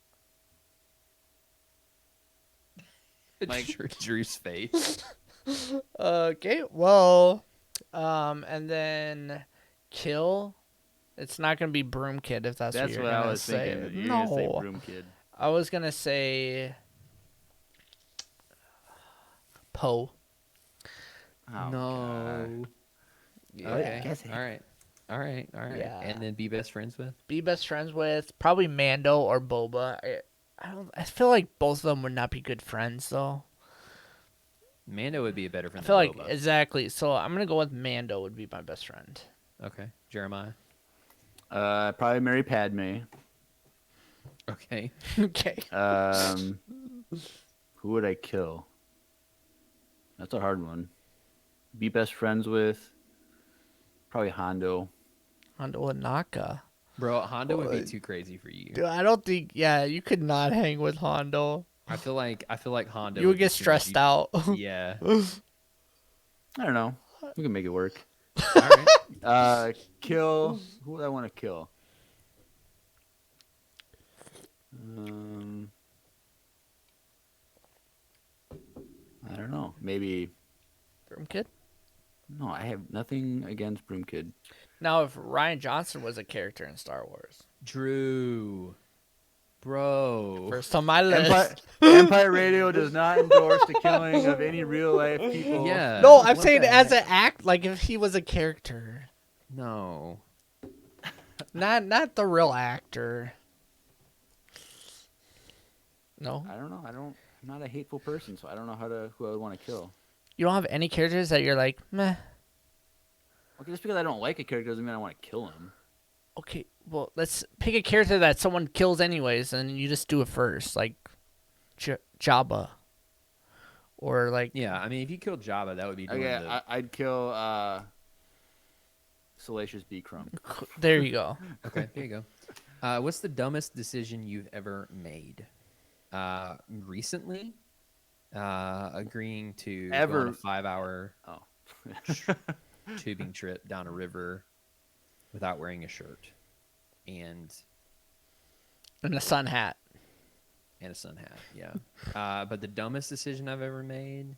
Like- Drew's face. Okay, well, and then kill. It's not gonna be Broom Kid if that's That's what you're what I gonna was say. thinking. You're No, gonna say Broom Kid. I was gonna say Poe. Oh, No. Yeah. Okay. Guess it. All right. Yeah. And then be best friends with? Be best friends with probably Mando or Boba. I feel like both of them would not be good friends though. Mando would be a better friend I feel than like Boba. exactly. So I'm gonna go with Mando would be my best friend. Okay. Jeremiah? Probably marry Padme. Okay. Okay. Who would I kill? That's a hard one. Be best friends with probably Hondo. Hondo and Naka. Bro, Hondo would be too crazy for you. Dude, I don't think. Yeah, you could not hang with Hondo. I feel like Hondo You would be get too stressed much. out. Yeah. I don't know. We can make it work. All right. Kill. Who would I want to kill? I don't know. Maybe. Broom Kid. No, I have nothing against Broom Kid. Now, if Ryan Johnson was a character in Star Wars, Drew. Bro. first on my list. Empire Radio does not endorse the killing of any real life people. Yeah. No, I'm What saying the as heck? an act, like if he was a character, No. not the real actor. No, I don't know. I'm not a hateful person, so I don't know who I would want to kill. you don't have any characters that you're like, meh. Okay, just because I don't like a character doesn't mean I want to kill him. Okay, well, let's pick a character that someone kills anyways, and you just do it first, like Jabba, or like Yeah, I mean, if you killed Jabba, that would be doing Okay, the... I'd kill Salacious B. Crumb. there you go. Okay, there you go. What's the dumbest decision you've ever made? Recently? Agreeing to go on Ever. a 5-hour Oh. tubing trip down a river without wearing a shirt and And a sun hat. a sun hat. Yeah. But the dumbest decision I've ever made.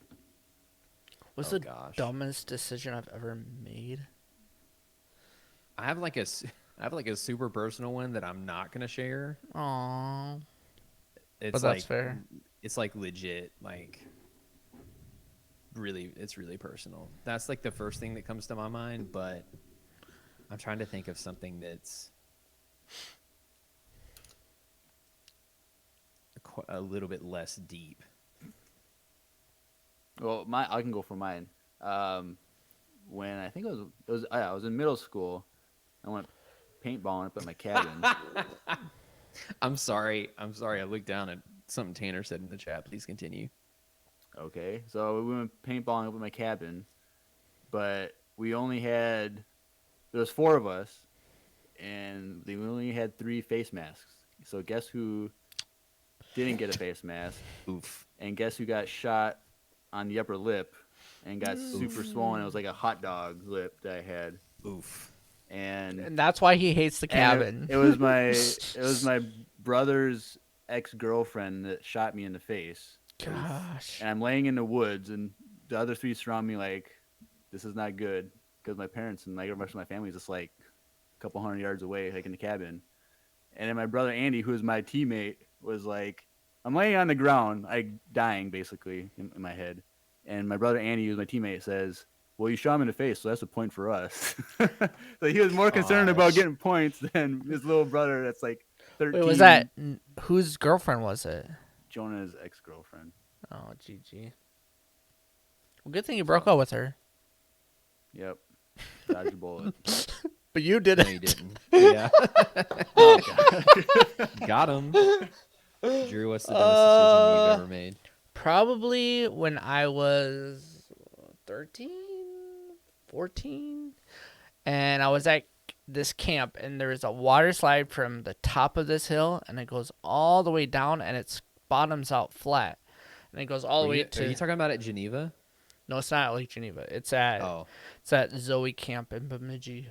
What's Oh, the gosh. dumbest decision I've ever made? I have like a super personal one that I'm not gonna share. Aww. It's But that's like fair. It's like legit, like really, it's really personal. That's like the first thing that comes to my mind, but I'm trying to think of something that's a little bit less deep. Well, I can go for mine. When I think I was in middle school, I went paintballing up at my cabin. I'm sorry. I looked down at something Tanner said in the chat. Please continue. Okay, so we went paintballing up at my cabin, but we only had there was 4 of us, and we only had 3 face masks. So guess who didn't get a face mask? Oof. And guess who got shot on the upper lip and got super swollen? It was like a hot dog lip that I had. Oof. And that's why he hates the cabin. It was my brother's ex-girlfriend that shot me in the face. Gosh. And I'm laying in the woods, and the other 3 surround me like, this is not good, because my parents and like the rest of my family is just like a couple hundred yards away, like in the cabin. And then my brother Andy, who was my teammate, was like, I'm laying on the ground, like dying basically in my head. And my brother Andy, who's my teammate, says, well, you shot him in the face, so that's a point for us. So he was more concerned about Gosh. getting points than his little brother that's like 13. Wait, was that whose girlfriend was it? Jonah's ex-girlfriend? Oh, GG. Well, good thing you broke up with her. Yep. Dodged a bullet. But you No, didn't. you didn't. Yeah. Oh, God. Got him. Drew, what's the dumbest decision you've ever made? Probably when I was 13, 14, and I was at this camp, and there is a water slide from the top of this hill, and it goes all the way down, and it bottoms out flat, and it goes all the way to. Are you talking about at Geneva? No, it's not at Lake Geneva. It's at Zoe Camp in Bemidji.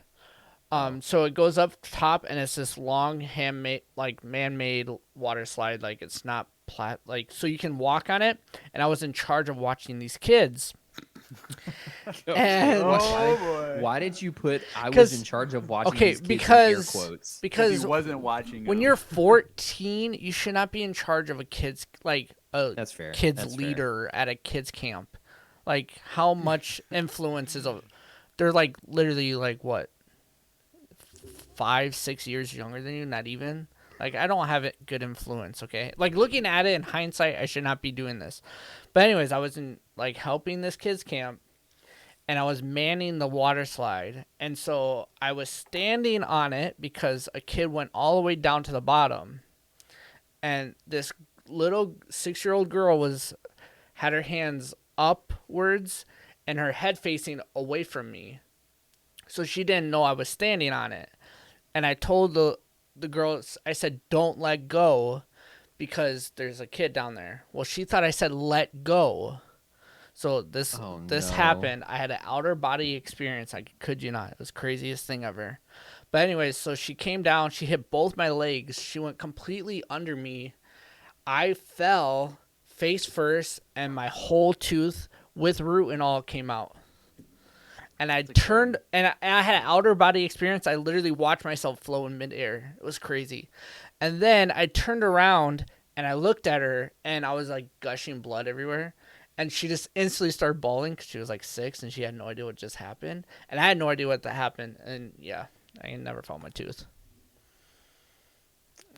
So it goes up top, and it's this long handmade, like man-made water slide. Like it's not so you can walk on it. And I was in charge of watching these kids. And Why did you put I was in charge of watching these kids in air quotes? Because he wasn't watching when them. you're 14, you should not be in charge of a kid's That's fair. Kids That's leader at a kids camp. Like how much influence is they're like literally like what 5-6 years younger than you, not even. Like I don't have good influence, okay? Like looking at it in hindsight, I should not be doing this. But anyways, I was in like helping this kids camp, and I was manning the water slide. And so I was standing on it because a kid went all the way down to the bottom. And this little 6-year-old girl had her hands upwards and her head facing away from me. So she didn't know I was standing on it. And I told the girls, I said, don't let go because there's a kid down there. Well, she thought I said let go. So this happened. I had an outer body experience. I could you not. It was the craziest thing ever. But anyways, so she came down. She hit both my legs. She went completely under me. I fell face first, and my whole tooth with root and all came out. And I turned, and I had an outer body experience. I literally watched myself flow in midair. It was crazy. And then I turned around, and I looked at her, and I was, like, gushing blood everywhere. And she just instantly started bawling because she was, like, 6, and she had no idea what just happened. And I had no idea what that happened. And, yeah, I never found my tooth.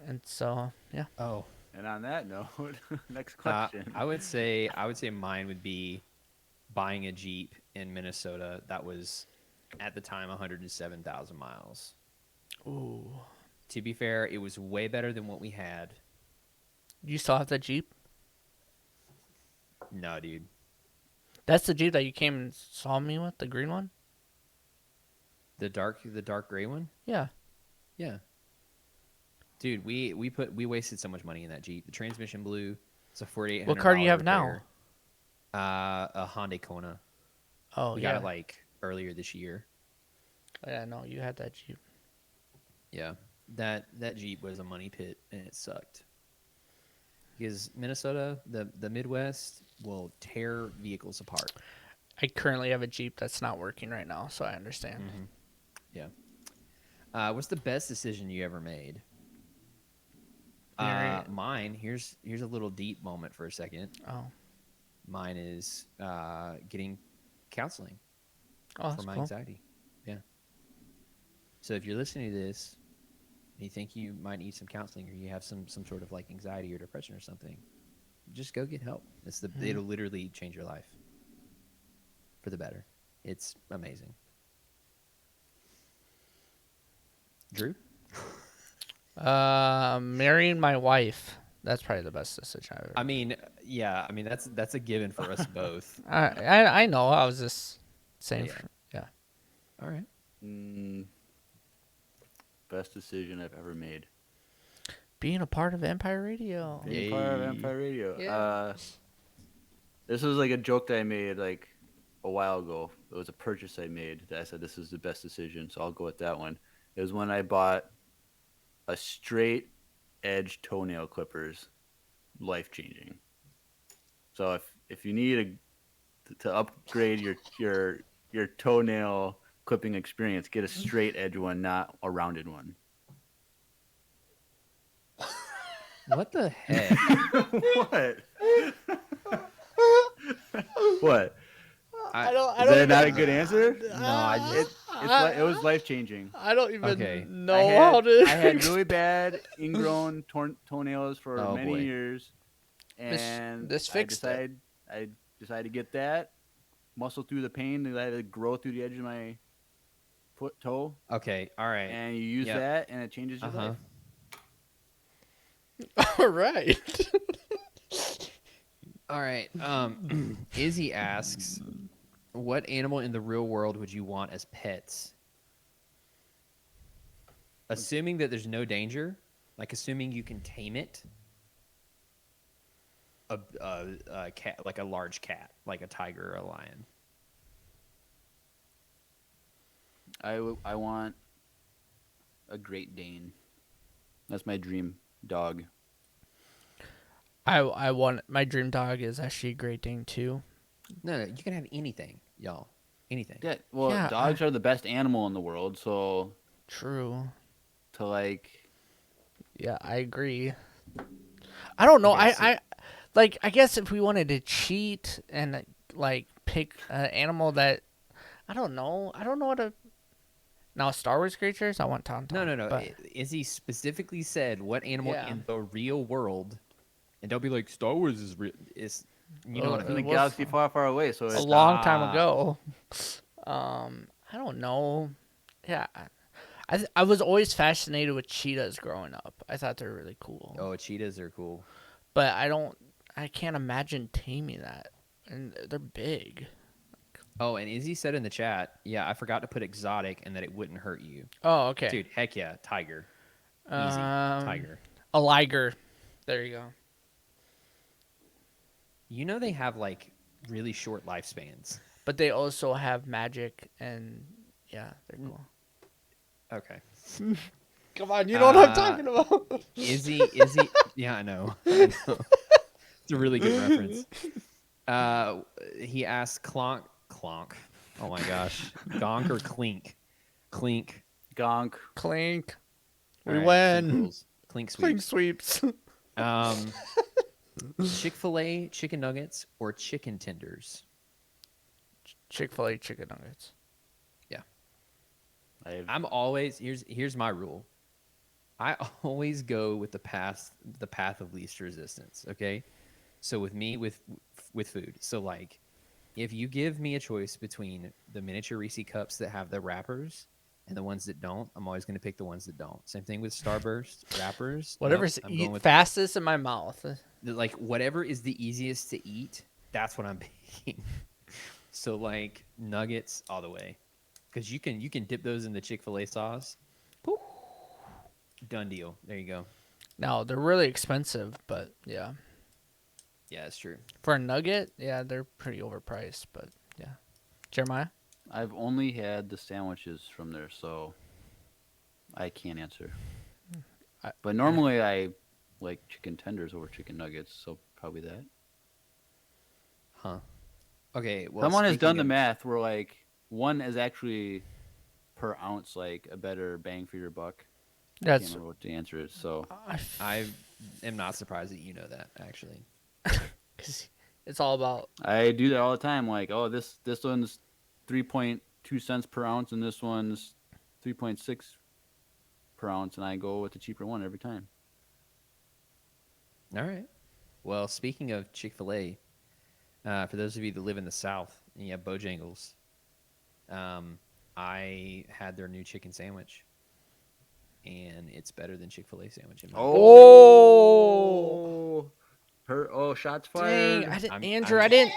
And so, yeah. Oh. And on that note, next question. I would say mine would be buying a Jeep in Minnesota that was at the time 107,000 miles. Ooh. To be fair, it was way better than what we had. You still have that Jeep? No, dude. That's the Jeep that you came and saw me with, the green one? The dark gray one? Yeah. Yeah. Dude, we wasted so much money in that Jeep. The transmission blew. It's a $4,800. What car do you have repair. A Hyundai Kona. Oh, we yeah. got it like earlier this year. Yeah, no, you had that Jeep. Yeah, that Jeep was a money pit, and it sucked. Because Minnesota, the Midwest, will tear vehicles apart. I currently have a Jeep that's not working right now, so I understand. Mm-hmm. Yeah. What's the best decision you ever made? Mine. Here's a little deep moment for a second. Oh. Mine is getting counseling for my cool. anxiety. Yeah. So if you're listening to this and you think you might need some counseling or you have some sort of like anxiety or depression or something, just go get help. It'll literally change your life for the better. It's amazing. Drew? Marrying my wife. That's probably the best decision I've ever. I mean, yeah. I mean, that's a given for us both. I know. I was just saying. Yeah. All right. Best decision I've ever made. Being a part of Empire Radio. Being part of Empire Radio. Yeah. This was like a joke that I made like a while ago. It was a purchase I made that I said this is the best decision, so I'll go with that one. It was when I bought a straight edge toenail clippers, life changing. So if you need to upgrade your toenail clipping experience, get a straight edge one, not a rounded one. What the heck? What? What? I don't. Is that not a good answer? No, it was life changing. I don't even Okay. know how to. I had really bad ingrown toenails for Oh, many boy. years, and this fixed it. I decided to get that, muscle through the pain, and let it grow through the edge of my toe, Okay. All right. and you use Yep. that, and it changes your life. All right. All right. Izzy asks, what animal in the real world would you want as pets? Assuming that there's no danger, like assuming you can tame it. A cat, like a large cat, like a tiger or a lion. I want a Great Dane. That's my dream dog. I want my dream dog is actually a Great Dane too. No, you can have anything, y'all. Anything. Yeah, well, Yeah, dogs are the best animal in the world, so True. to like, Yeah, I agree. I don't know. Okay, so- I guess if we wanted to cheat and like pick an animal that I don't know what to. Now Star Wars creatures, I want Tauntaun. No. But Izzy specifically said what animal Yeah. in the real world, and don't be like Star Wars is you know what I in the mean? was- galaxy far, far away. So a it's, long time Stop. ago. I don't know. Yeah, I was always fascinated with cheetahs growing up. I thought they were really cool. Oh, cheetahs are cool. But I can't imagine taming that. And they're big. Oh, and Izzy said in the chat, yeah, I forgot to put exotic and that it wouldn't hurt you. Oh, okay. Dude, heck yeah, tiger. Easy, tiger. A liger. There you go. You know they have like really short lifespans. But they also have magic and yeah, they're cool. Okay. Come on, you know what I'm Uh, talking about. Izzy, yeah, I know. It's a really good reference. He asked Clonk. Oh my gosh, Gonk or Clink? Clink. gonk. Clink. We All right, win. Clink rules. Clink Clink sweeps. sweeps. Chick-fil-A chicken nuggets or chicken tenders? Chick-fil-A chicken nuggets. I'm always here's my rule. I always go with the path of least resistance. Okay, so with me with food, so like if you give me a choice between the miniature Reese cups that have the wrappers and the ones that don't, I'm always going to pick the ones that don't. Same thing with Starburst wrappers. Whatever's I'm going with fastest in my mouth. like whatever is the easiest to eat. That's what I'm picking. So like nuggets all the way. Because you can dip those in the Chick-fil-A sauce. Woo. Done deal. There you go. No, they're really expensive, but yeah. Yeah, it's true. For a nugget, yeah, they're pretty overpriced, but yeah. Jeremiah? I've only had the sandwiches from there, so I can't answer. But normally I like chicken tenders over chicken nuggets, so probably that. Huh. Okay. Well, Someone has done speaking the of- math where like one is actually per ounce like a better bang for your buck. I can't That's remember what the answer is. So I am not surprised that you know that actually. 'cause it's all about I do that all the time. Like, oh, this one's 3.2 cents per ounce, and this one's 3.6 per ounce, and I go with the cheaper one every time. All right. Well, speaking of Chick-fil-A, for those of you that live in the South and you have Bojangles, I had their new chicken sandwich, and it's better than Chick-fil-A sandwich. In my opinion. Shots Dang, fired. Andrew, I'm-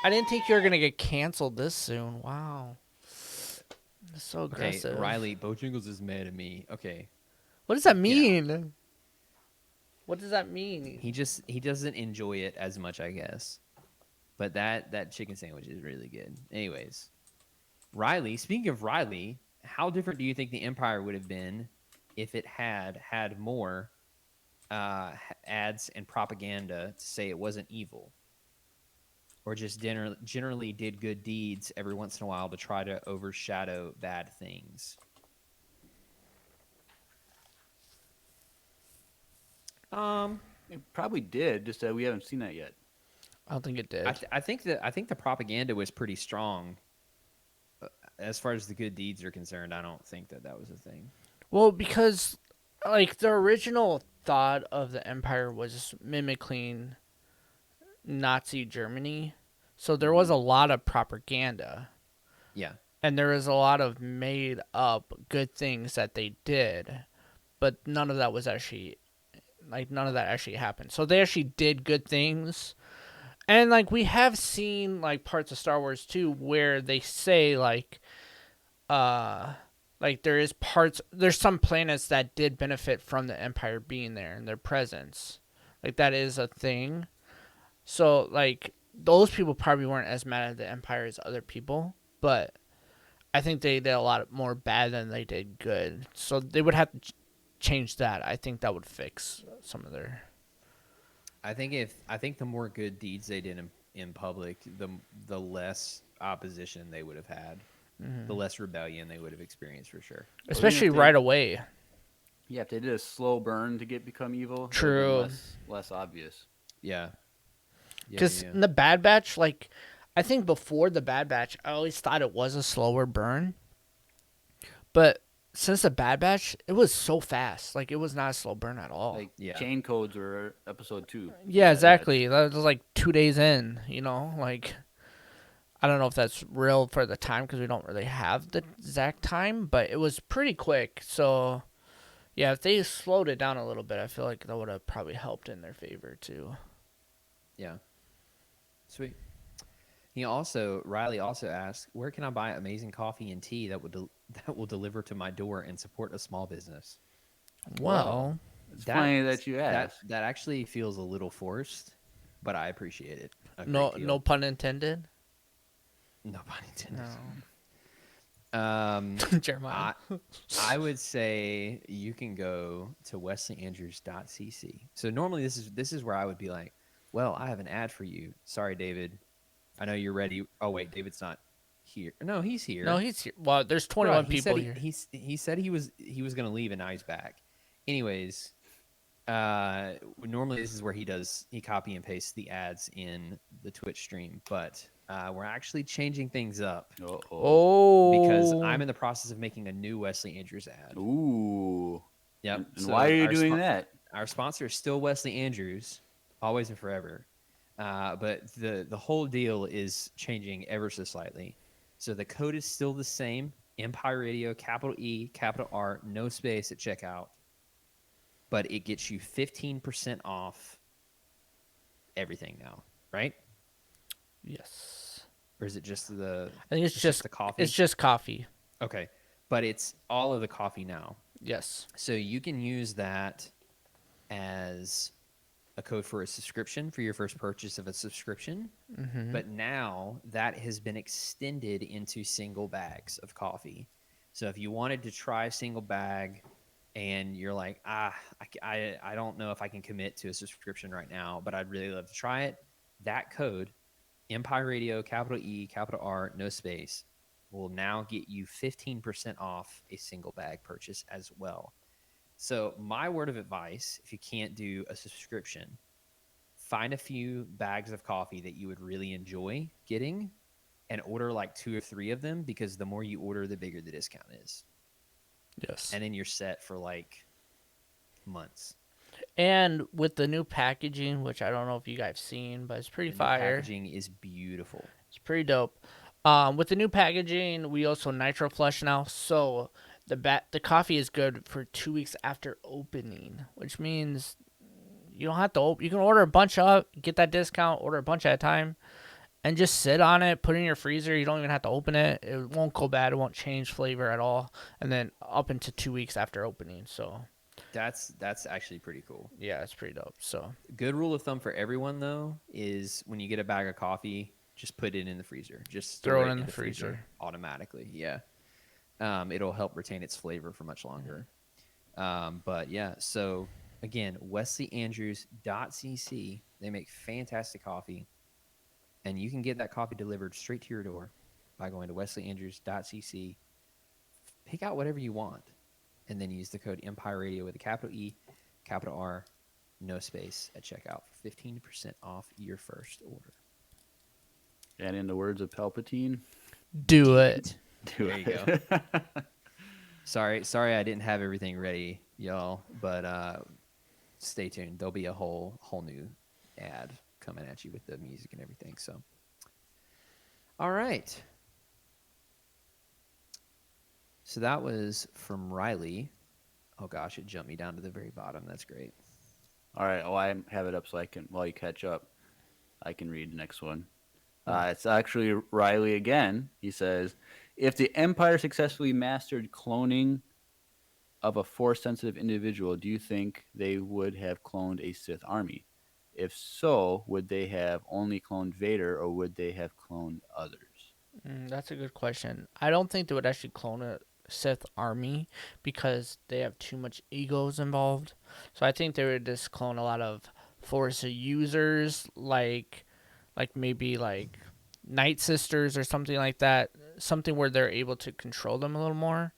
I didn't think you were gonna get canceled this soon. Wow. That's so Okay, aggressive. Riley, Bojangles is mad at me. Okay, What does that mean? What does that mean? he doesn't enjoy it as much, I guess. But that chicken sandwich is really good. Anyways, Riley, speaking of Riley, how different do you think the Empire would have been if it had more ads and propaganda to say it wasn't evil, or just generally did good deeds every once in a while to try to overshadow bad things? It probably did, just that we haven't seen that yet. I don't think it did. I think the propaganda was pretty strong. as far as the good deeds are concerned, I don't think that was a thing. Well, because like the original thought of the Empire was mimicking Nazi Germany, so there was a lot of propaganda. Yeah. And there was a lot of made up good things that they did, but none of that actually happened. So they actually did good things. And like we have seen like parts of Star Wars too where they say like there's some planets that did benefit from the Empire being there and their presence. Like that is a thing. So like those people probably weren't as mad at the Empire as other people, but I think they did a lot more bad than they did good. So they would have to change that. I think that would fix some of their. I think the more good deeds they did in public, the less opposition they would have had, the less rebellion they would have experienced for sure. Especially right away. Yeah, if they did a slow burn to become evil, True. less obvious. Yeah. Because in the Bad Batch, like, I think before the Bad Batch, I always thought it was a slower burn. But since the Bad Batch, it was so fast. Like, it was not a slow burn at all. Like, chain codes were episode 2. Yeah, exactly. That was like 2 days in, you know? Like, I don't know if that's real for the time because we don't really have the exact time, but it was pretty quick. So, yeah, if they slowed it down a little bit, I feel like that would have probably helped in their favor, too. Yeah. Sweet. Riley also asked, where can I buy amazing coffee and tea that will deliver to my door and support a small business? Well, it's funny that you asked. That actually feels a little forced, but I appreciate it. No pun intended. No pun intended. No. Jeremiah. I would say you can go to wesleyandrews.cc. So normally this is where I would be like, well, I have an ad for you. Sorry, David. I know you're ready. Oh wait, David's not here. No, he's here. No, he's here. Well, there's 21 people here. He said he was going to leave and now he's back. Anyways, normally this is where he copy and pastes the ads in the Twitch stream, but we're actually changing things up. Oh. Because I'm in the process of making a new Wesley Andrews ad. Ooh. Yep. And why are you doing that? Our sponsor is still Wesley Andrews, always and forever. But the whole deal is changing ever so slightly. So the code is still the same. Empire Radio, capital E, capital R, no space at checkout. But it gets you 15% off everything now, right? Yes. Or is it just I think it's just the coffee? It's just coffee. Okay. But it's all of the coffee now. Yes. So you can use that as a code for a subscription for your first purchase of a subscription. Mm-hmm. But now that has been extended into single bags of coffee. So if you wanted to try a single bag and you're like, I don't know if I can commit to a subscription right now, but I'd really love to try it, that code, Empire Radio, capital E, capital R, no space, will now get you 15% off a single bag purchase as well. So my word of advice, if you can't do a subscription, find a few bags of coffee that you would really enjoy getting and order like 2 or 3 of them, because the more you order, the bigger the discount is. Yes. And then you're set for like months. And with the new packaging, which I don't know if you guys have seen, but it's pretty fire. The packaging is beautiful. It's pretty dope. With the new packaging, we also nitro flush now, so the coffee is good for 2 weeks after opening, which means you don't have to you can order a bunch up, get that discount, order a bunch at a time, and just sit on it, put it in your freezer. You don't even have to open it. It won't go bad. It won't change flavor at all. And then up into 2 weeks after opening. So that's actually pretty cool. Yeah, it's pretty dope. So good rule of thumb for everyone though is when you get a bag of coffee, just put it in the freezer. Just throw it in the freezer automatically. Yeah. It'll help retain its flavor for much longer. But yeah, so again, wesleyandrews.cc. They make fantastic coffee. And you can get that coffee delivered straight to your door by going to wesleyandrews.cc. Pick out whatever you want, and then use the code Empire Radio with a capital E, capital R, no space at checkout for 15% off your first order. And in the words of Palpatine, do it. There you go. Sorry, I didn't have everything ready, y'all. But stay tuned. There'll be a whole new ad coming at you with the music and everything. So, all right. So that was from Riley. Oh gosh, it jumped me down to the very bottom. That's great. All right. Oh, I have it up so I can, while you catch up, I can read the next one. It's actually Riley again. He says, if the Empire successfully mastered cloning of a Force-sensitive individual, do you think they would have cloned a Sith army? If so, would they have only cloned Vader, or would they have cloned others? That's a good question. I don't think they would actually clone a Sith army because they have too much egos involved. So I think they would just clone a lot of Force users, like maybe like Night Sisters or something like that. Something where they're able to control them a little more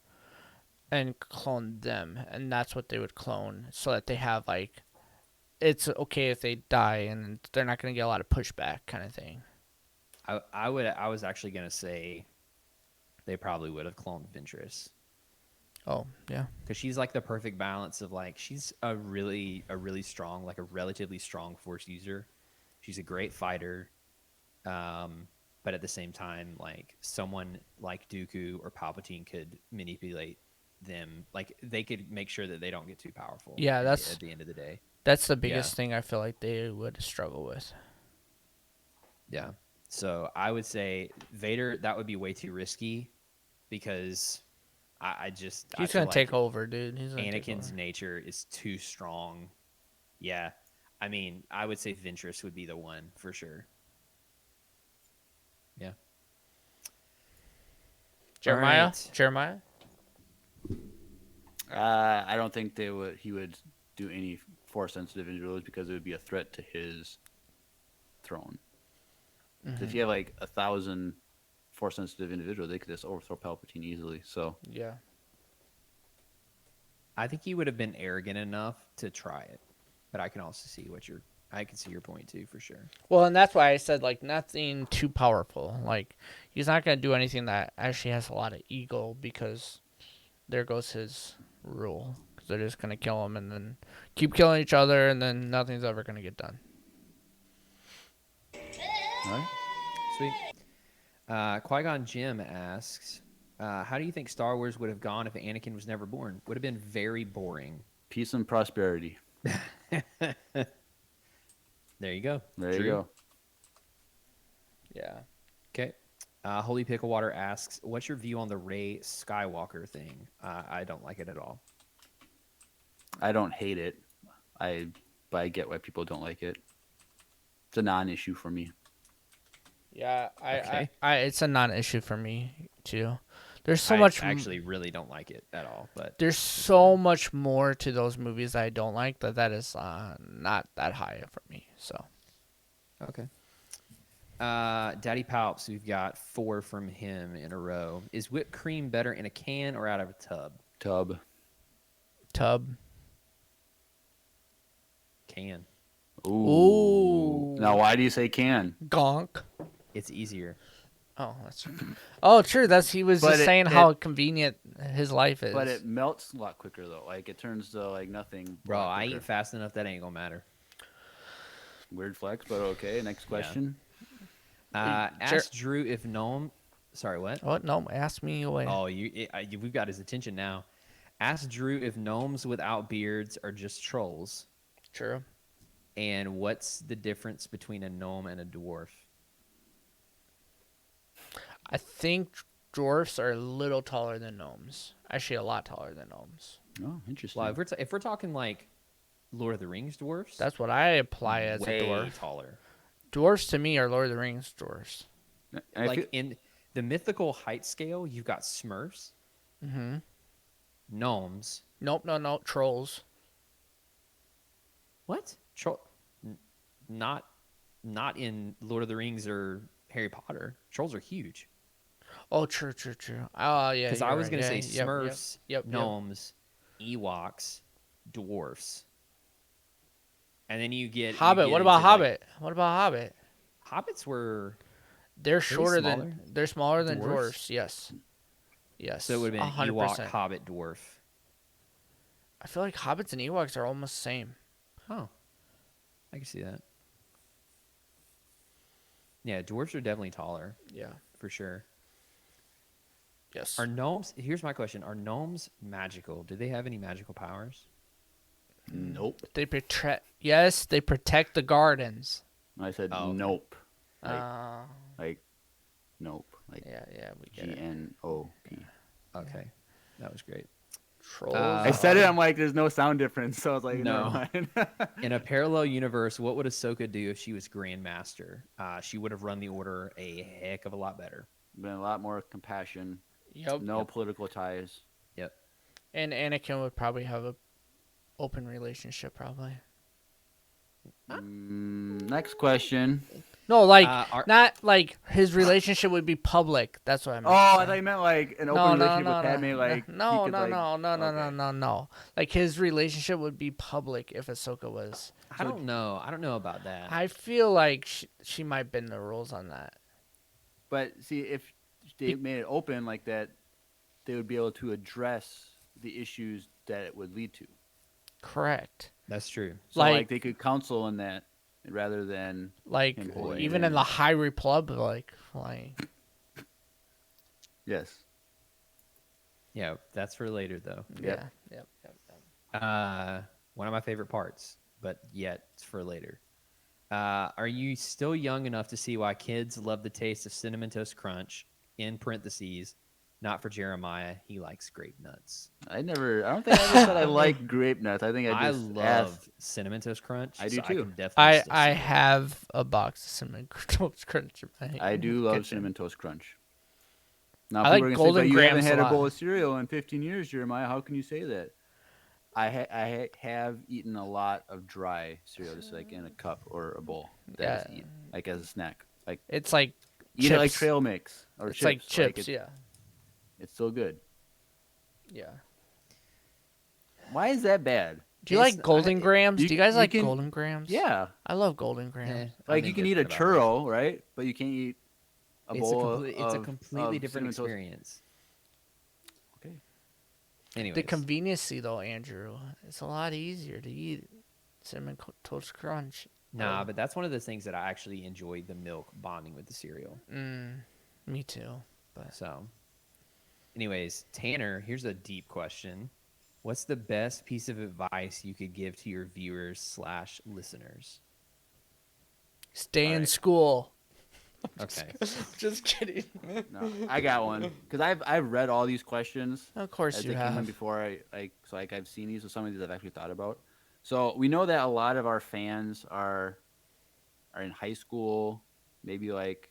and clone them. And that's what they would clone so that they have like, it's okay if they die and they're not going to get a lot of pushback kind of thing. I was actually gonna say they probably would have cloned Ventress. Oh, yeah. Because she's like the perfect balance of like she's a really strong, like a relatively strong Force user. She's a great fighter, but at the same time, like someone like Dooku or Palpatine could manipulate them. Like they could make sure that they don't get too powerful. Yeah, at the end of the day. That's the biggest thing I feel like they would struggle with. Yeah. So I would say Vader. That would be way too risky because He's feel gonna like take over, dude. He's gonna Anakin's nature is too strong. Yeah. I mean, I would say Ventress would be the one for sure. Yeah. Jeremiah. Right. Jeremiah. I don't think he would do any Force-sensitive individuals because it would be a threat to his throne. If you have like 1,000 Force-sensitive individuals, they could just overthrow Palpatine easily. So Yeah. I think he would have been arrogant enough to try it, but I can also see I can see your point too for sure. Well, and that's why I said like nothing too powerful. Like he's not gonna do anything that actually has a lot of ego because there goes his rule. Because they're just gonna kill him and then keep killing each other, and then nothing's ever gonna get done. all right. Sweet. Qui-Gon Jim asks, how do you think Star Wars would have gone if Anakin was never born? Would have been very boring. Peace and prosperity. There you go. There you go. Yeah. Okay. Holy Picklewater asks, what's your view on the Rey Skywalker thing? I don't like it at all. I don't hate it. But I get why people don't like it. It's a non-issue for me. Yeah. Okay. It's a non-issue for me too. There's so I much. actually really don't like it at all. But There's so much more to those movies that I don't like that is not that high for me. So. okay. Daddy Palps, we've got 4 from him in a row. Is whipped cream better in a can or out of a tub? Tub. Can. Ooh. Now, why do you say can? Gonk. It's easier. Oh, that's. Oh, true. He was But just saying how convenient his life is. But it melts a lot quicker, though. Like, it turns to, like, nothing. Bro, I eat fast enough that ain't gonna matter. Weird flex, but okay. Next question. Ask Drew if Gnome... Sorry, what? What? No, ask me away. Oh, we've got his attention now. Ask Drew if gnomes without beards are just trolls. True. And what's the difference between a gnome and a dwarf? I think dwarfs are a little taller than gnomes. Actually, a lot taller than gnomes. Oh, interesting. Well, if we're talking like Lord of the Rings dwarfs, That's what I apply as way a dwarf. taller. Dwarfs to me are Lord of the Rings dwarfs. Like in the mythical height scale, you've got Smurfs, gnomes. Nope, no, trolls. What? Not in Lord of the Rings or Harry Potter. Trolls are huge. Oh, true. Oh, yeah. Because you're I was right. going to Yeah, say yep, Smurfs, yep, gnomes, Ewoks, dwarfs. And then you get... Hobbit. What about Hobbit? What about Hobbit? Hobbits were... They're smaller they're smaller than dwarfs? dwarfs. Yes. Yes. So it would have been 100%. Ewok, Hobbit, Dwarf. I feel like hobbits and Ewoks are almost the same. Oh, I can see that. Yeah, dwarves are definitely taller Yeah. for sure. Yes. Are gnomes? Here's my question: are gnomes magical? Do they have any magical powers? Nope. They protect. Yes, they protect the gardens. I said Oh, okay. nope. Uh, Like nope. Like yeah, we get it. GNOP. Okay, that was great. Trolls. I said it. I'm like, there's no sound difference, so I was like, No. never mind. In a parallel universe, what would Ahsoka do if she was Grandmaster? She would have run the Order a heck of a lot better. Been a lot more compassion. Yep. No political ties. Yep. And Anakin would probably have a open relationship, probably. Next question. No, like Are- like his relationship would be public. That's what I meant. Oh, I thought you meant like an open relationship with Padme. Like no, he could, like, no. Like his relationship would be public if Ahsoka was. I don't know. I don't know about that. I feel like she might bend the rules on that. But see, if they made it open like that, they would be able to address the issues that it would lead to. Correct. That's true. So like they could counsel in that rather than like him holding even it in the High Republic, like yes. Yeah, that's for later though. Yep. Yep. One of my favorite parts, but yet it's for later. Are you still young enough to see why kids love the taste of Cinnamon Toast Crunch? In parentheses, not for Jeremiah. He likes grape nuts. I don't think I ever said I like grape nuts. I think I just love asked. Cinnamon Toast Crunch. I do so too. I can definitely still I see it. have a box of Cinnamon Toast Crunch in my I do love kitchen. Cinnamon Toast Crunch. Now, I people like are gonna Golden say, but you haven't Grahams had a a lot. bowl of cereal in 15 years, Jeremiah. How can you say that? I have eaten a lot of dry cereal, just like in a cup or a bowl. That is eat, like as a snack. Like It's like eat it like chips. trail mix or It's chips. like chips, it's, yeah. It's still good. Yeah. Why is that bad? Do you like Golden Grahams? you- Do you guys you like can- Golden Grams? Yeah. I love Golden Grams. Like you can eat a churro, right? But you can't eat a bowl It's a of completely different Cinnamon Toast- experience. Okay. Anyways, The conveniency, though, Andrew, it's a lot easier to eat Cinnamon Toast Crunch. nah, but that's one of those things that I actually enjoy the milk bonding with the cereal. Me too. But So, anyways, Tanner, here's a deep question. What's the best piece of advice you could give to your viewers / listeners? stay in Alright. school. Okay. Just kidding. No, I got one because I've read all these questions. Of course as you they came in have. before I've seen these, so some of these I've actually thought about. So we know that a lot of our fans are in high school, maybe like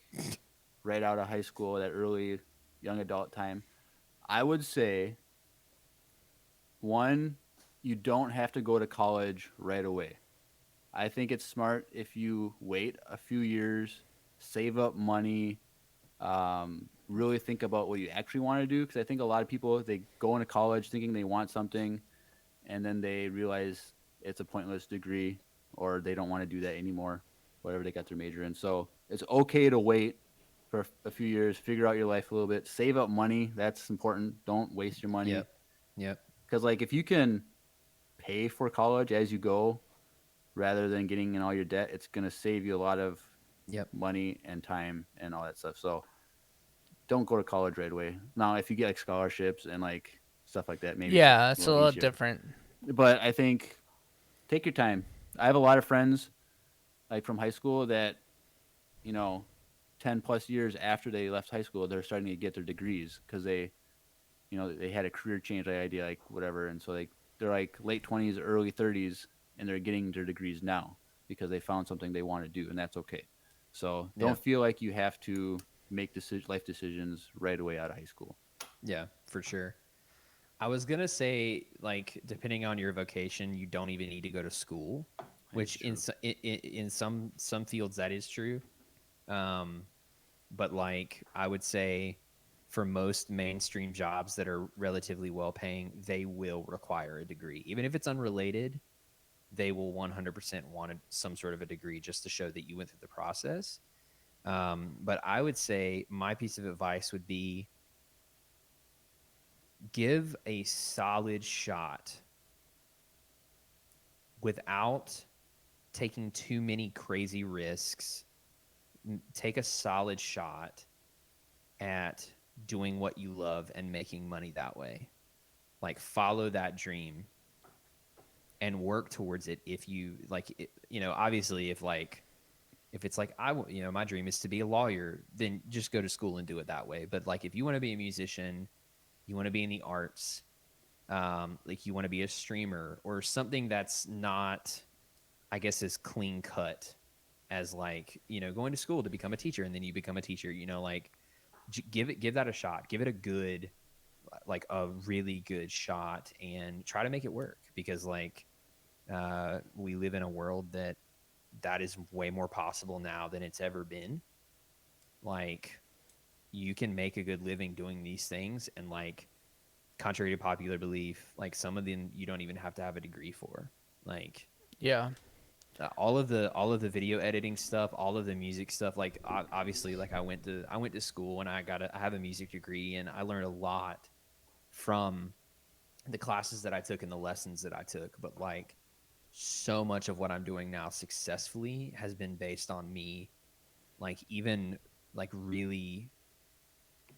right out of high school, that early young adult time. I would say, one, you don't have to go to college right away. I think it's smart if you wait a few years, save up money, really think about what you actually want to do. Because I think a lot of people, they go into college thinking they want something, and then they realize it's a pointless degree, or they don't want to do that anymore, whatever they got their major in. So it's okay to wait for a few years, figure out your life a little bit, save up money. That's important. Don't waste your money. Yep. Because like if you can pay for college as you go, rather than getting in all your debt, it's going to save you a lot of money and time and all that stuff. So don't go to college right away. Now, if you get like scholarships and like stuff like that, maybe Yeah, it's a little little easier. different. But I think take your time. I have a lot of friends like from high school that, 10 plus years after they left high school, they're starting to get their degrees because they had a career change idea, like whatever. And so they're like late 20s, early 30s, and they're getting their degrees now because they found something they want to do, and that's okay. So don't feel like you have to make life decisions right away out of high school. Yeah, for sure. I was going to say, like, depending on your vocation, you don't even need to go to school, which in some fields that is true. But like, I would say for most mainstream jobs that are relatively well paying, they will require a degree. Even if it's unrelated, they will 100% want some sort of a degree just to show that you went through the process. But I would say my piece of advice would be give a solid shot without taking too many crazy risks. Take a solid shot at doing what you love and making money that way. Like, follow that dream and work towards it. If you like it, obviously if it's like my dream is to be a lawyer, then just go to school and do it that way. But like, if you want to be a musician, you want to be in the arts, like you want to be a streamer or something that's not, I guess, as clean cut as like, going to school to become a teacher and then you become a teacher, like give that a shot, give it a really good shot and try to make it work, because like, we live in a world that is way more possible now than it's ever been. Like, you can make a good living doing these things, and like, contrary to popular belief, like some of them you don't even have to have a degree for. Like, Yeah. all of the video editing stuff, all of the music stuff, like obviously, like I went to school and I have a music degree, and I learned a lot from the classes that I took and the lessons that I took. But like, so much of what I'm doing now successfully has been based on me, like even like really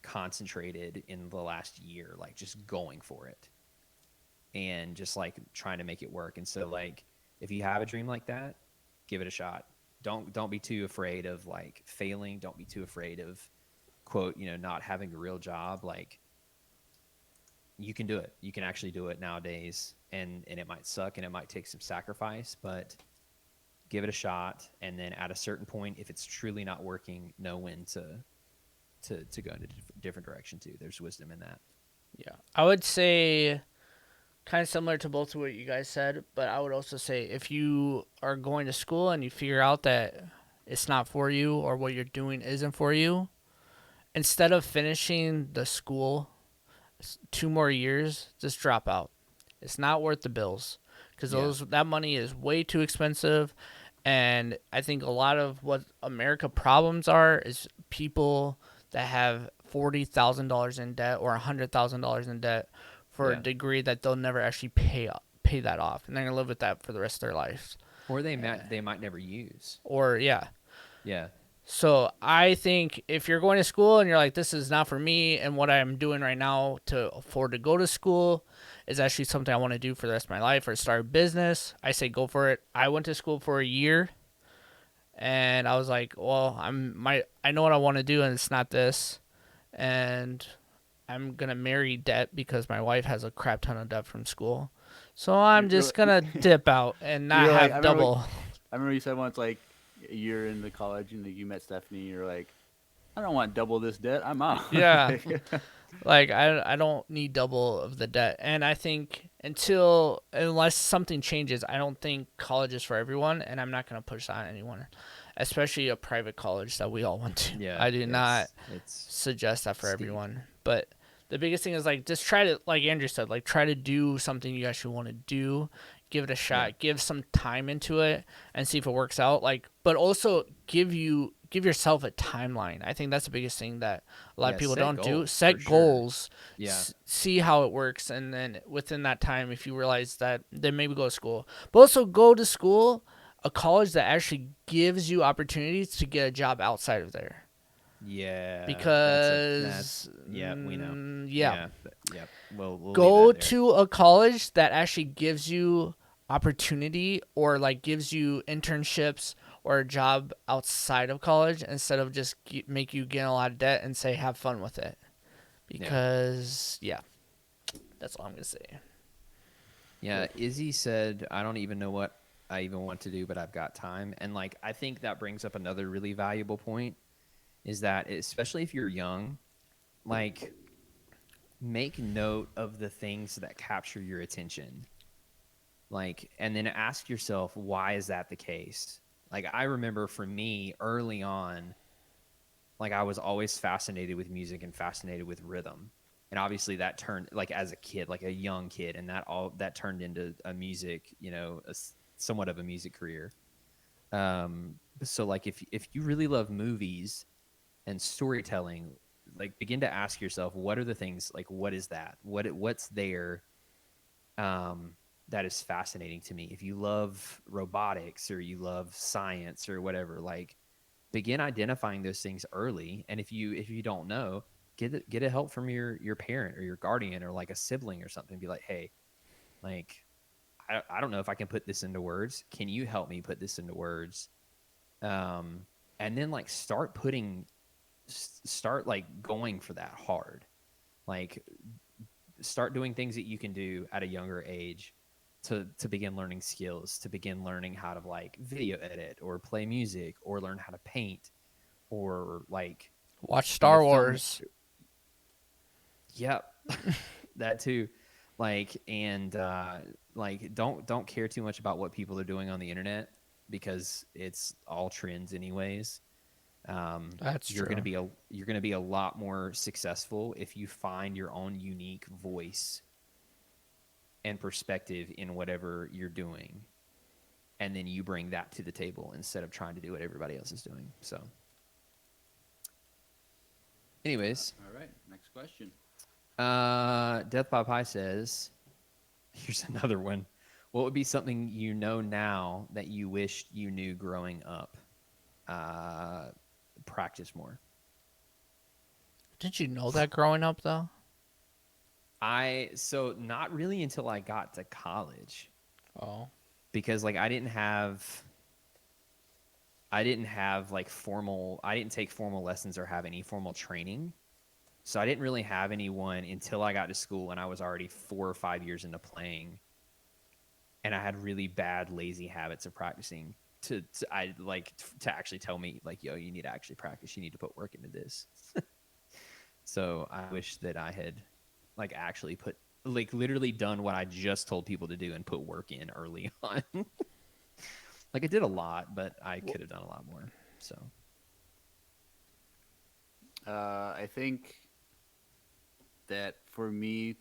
concentrated in the last year, like just going for it and just like trying to make it work. And so like, if you have a dream like that, give it a shot. Don't be too afraid of like failing. Don't be too afraid of, quote, not having a real job. Like, you can do it. You can actually do it nowadays, and it might suck and it might take some sacrifice, but give it a shot. And then at a certain point, if it's truly not working, know when to go in a different direction too. There's wisdom in that. Yeah. I would say kind of similar to both of what you guys said, but I would also say if you are going to school and you figure out that it's not for you or what you're doing isn't for you, instead of finishing the school 2 more years, just drop out. It's not worth the bills, because that money is way too expensive. And I think a lot of what America problems are is people that have $40,000 in debt or $100,000 in debt for a degree that they'll never actually pay that off, and they're gonna live with that for the rest of their lives. Or they might never use. Or yeah. So I think if you're going to school and you're like, this is not for me, and what I'm doing right now to afford to go to school is actually something I want to do for the rest of my life, or start a business, I say go for it. I went to school for a year, and I was like, well, I know what I want to do, and it's not this, and I'm gonna marry debt because my wife has a crap ton of debt from school. So I'm just gonna dip out and not have double. I remember you said once, like, a year into college and you met Stephanie, you're like, I don't want double this debt, I'm out. Yeah. Like, I don't need double of the debt. And I think unless something changes, I don't think college is for everyone, and I'm not going to push that on anyone, especially a private college that we all went to. Yeah, I do not suggest that for everyone. But the biggest thing is, like, just try to, like Andrew said, like, try to do something you actually want to do. Give it a shot. Give some time into it and see if it works out. Like, but also give yourself a timeline. I think that's the biggest thing that a lot of people don't do. Set goals. Yeah. See how it works, and then within that time, if you realize that, then maybe go to school. But also go to school, a college that actually gives you opportunities to get a job outside of there. Yeah. Because we know. Yeah. We'll go to a college that actually gives you opportunity, or like gives you internships or a job outside of college, instead of just make you get in a lot of debt and say have fun with it. Because that's all I'm gonna say. Yeah, Izzy said, I don't even know what I even want to do, but I've got time. And like, I think that brings up another really valuable point, is that especially if you're young, like, make note of the things that capture your attention. Like, and then ask yourself, why is that the case? Like, I remember for me early on, like, I was always fascinated with music and fascinated with rhythm. And obviously that turned, like, as a kid, like a young kid, and that turned into a music, somewhat of a music career. So like, if you really love movies and storytelling, like begin to ask yourself, what are the things, like what is that? What's there that is fascinating to me? If you love robotics or you love science or whatever, like begin identifying those things early. And if you don't know, get a help from your parent or your guardian or like a sibling or something. Be like, hey, like I don't know if I can put this into words. Can you help me put this into words? And then like start like going for that hard. Like start doing things that you can do at a younger age to begin learning skills, to begin learning how to like video edit or play music or learn how to paint or like Watch Star Wars. Yep. That too. Like, and like don't care too much about what people are doing on the internet because it's all trends anyways. That's you're true. You're gonna be a lot more successful if you find your own unique voice and perspective in whatever you're doing, and then you bring that to the table instead of trying to do what everybody else is doing. So, anyways, All right, next question. Death by Pie says, here's another one. What would be something you know now that you wished you knew growing up? Practice more. Did you know that growing up though? So not really until I got to college, Oh. because like I didn't have like I didn't take formal lessons or have any formal training. So I didn't really have anyone until I got to school and I was already 4 or 5 years into playing. And I had really bad, lazy habits of practicing to actually tell me like, yo, you need to actually practice. You need to put work into this. So I wish that I had like actually put like literally done what I just told people to do and put work in early on. Like I did a lot, but I could have done a lot more. So I think that for me,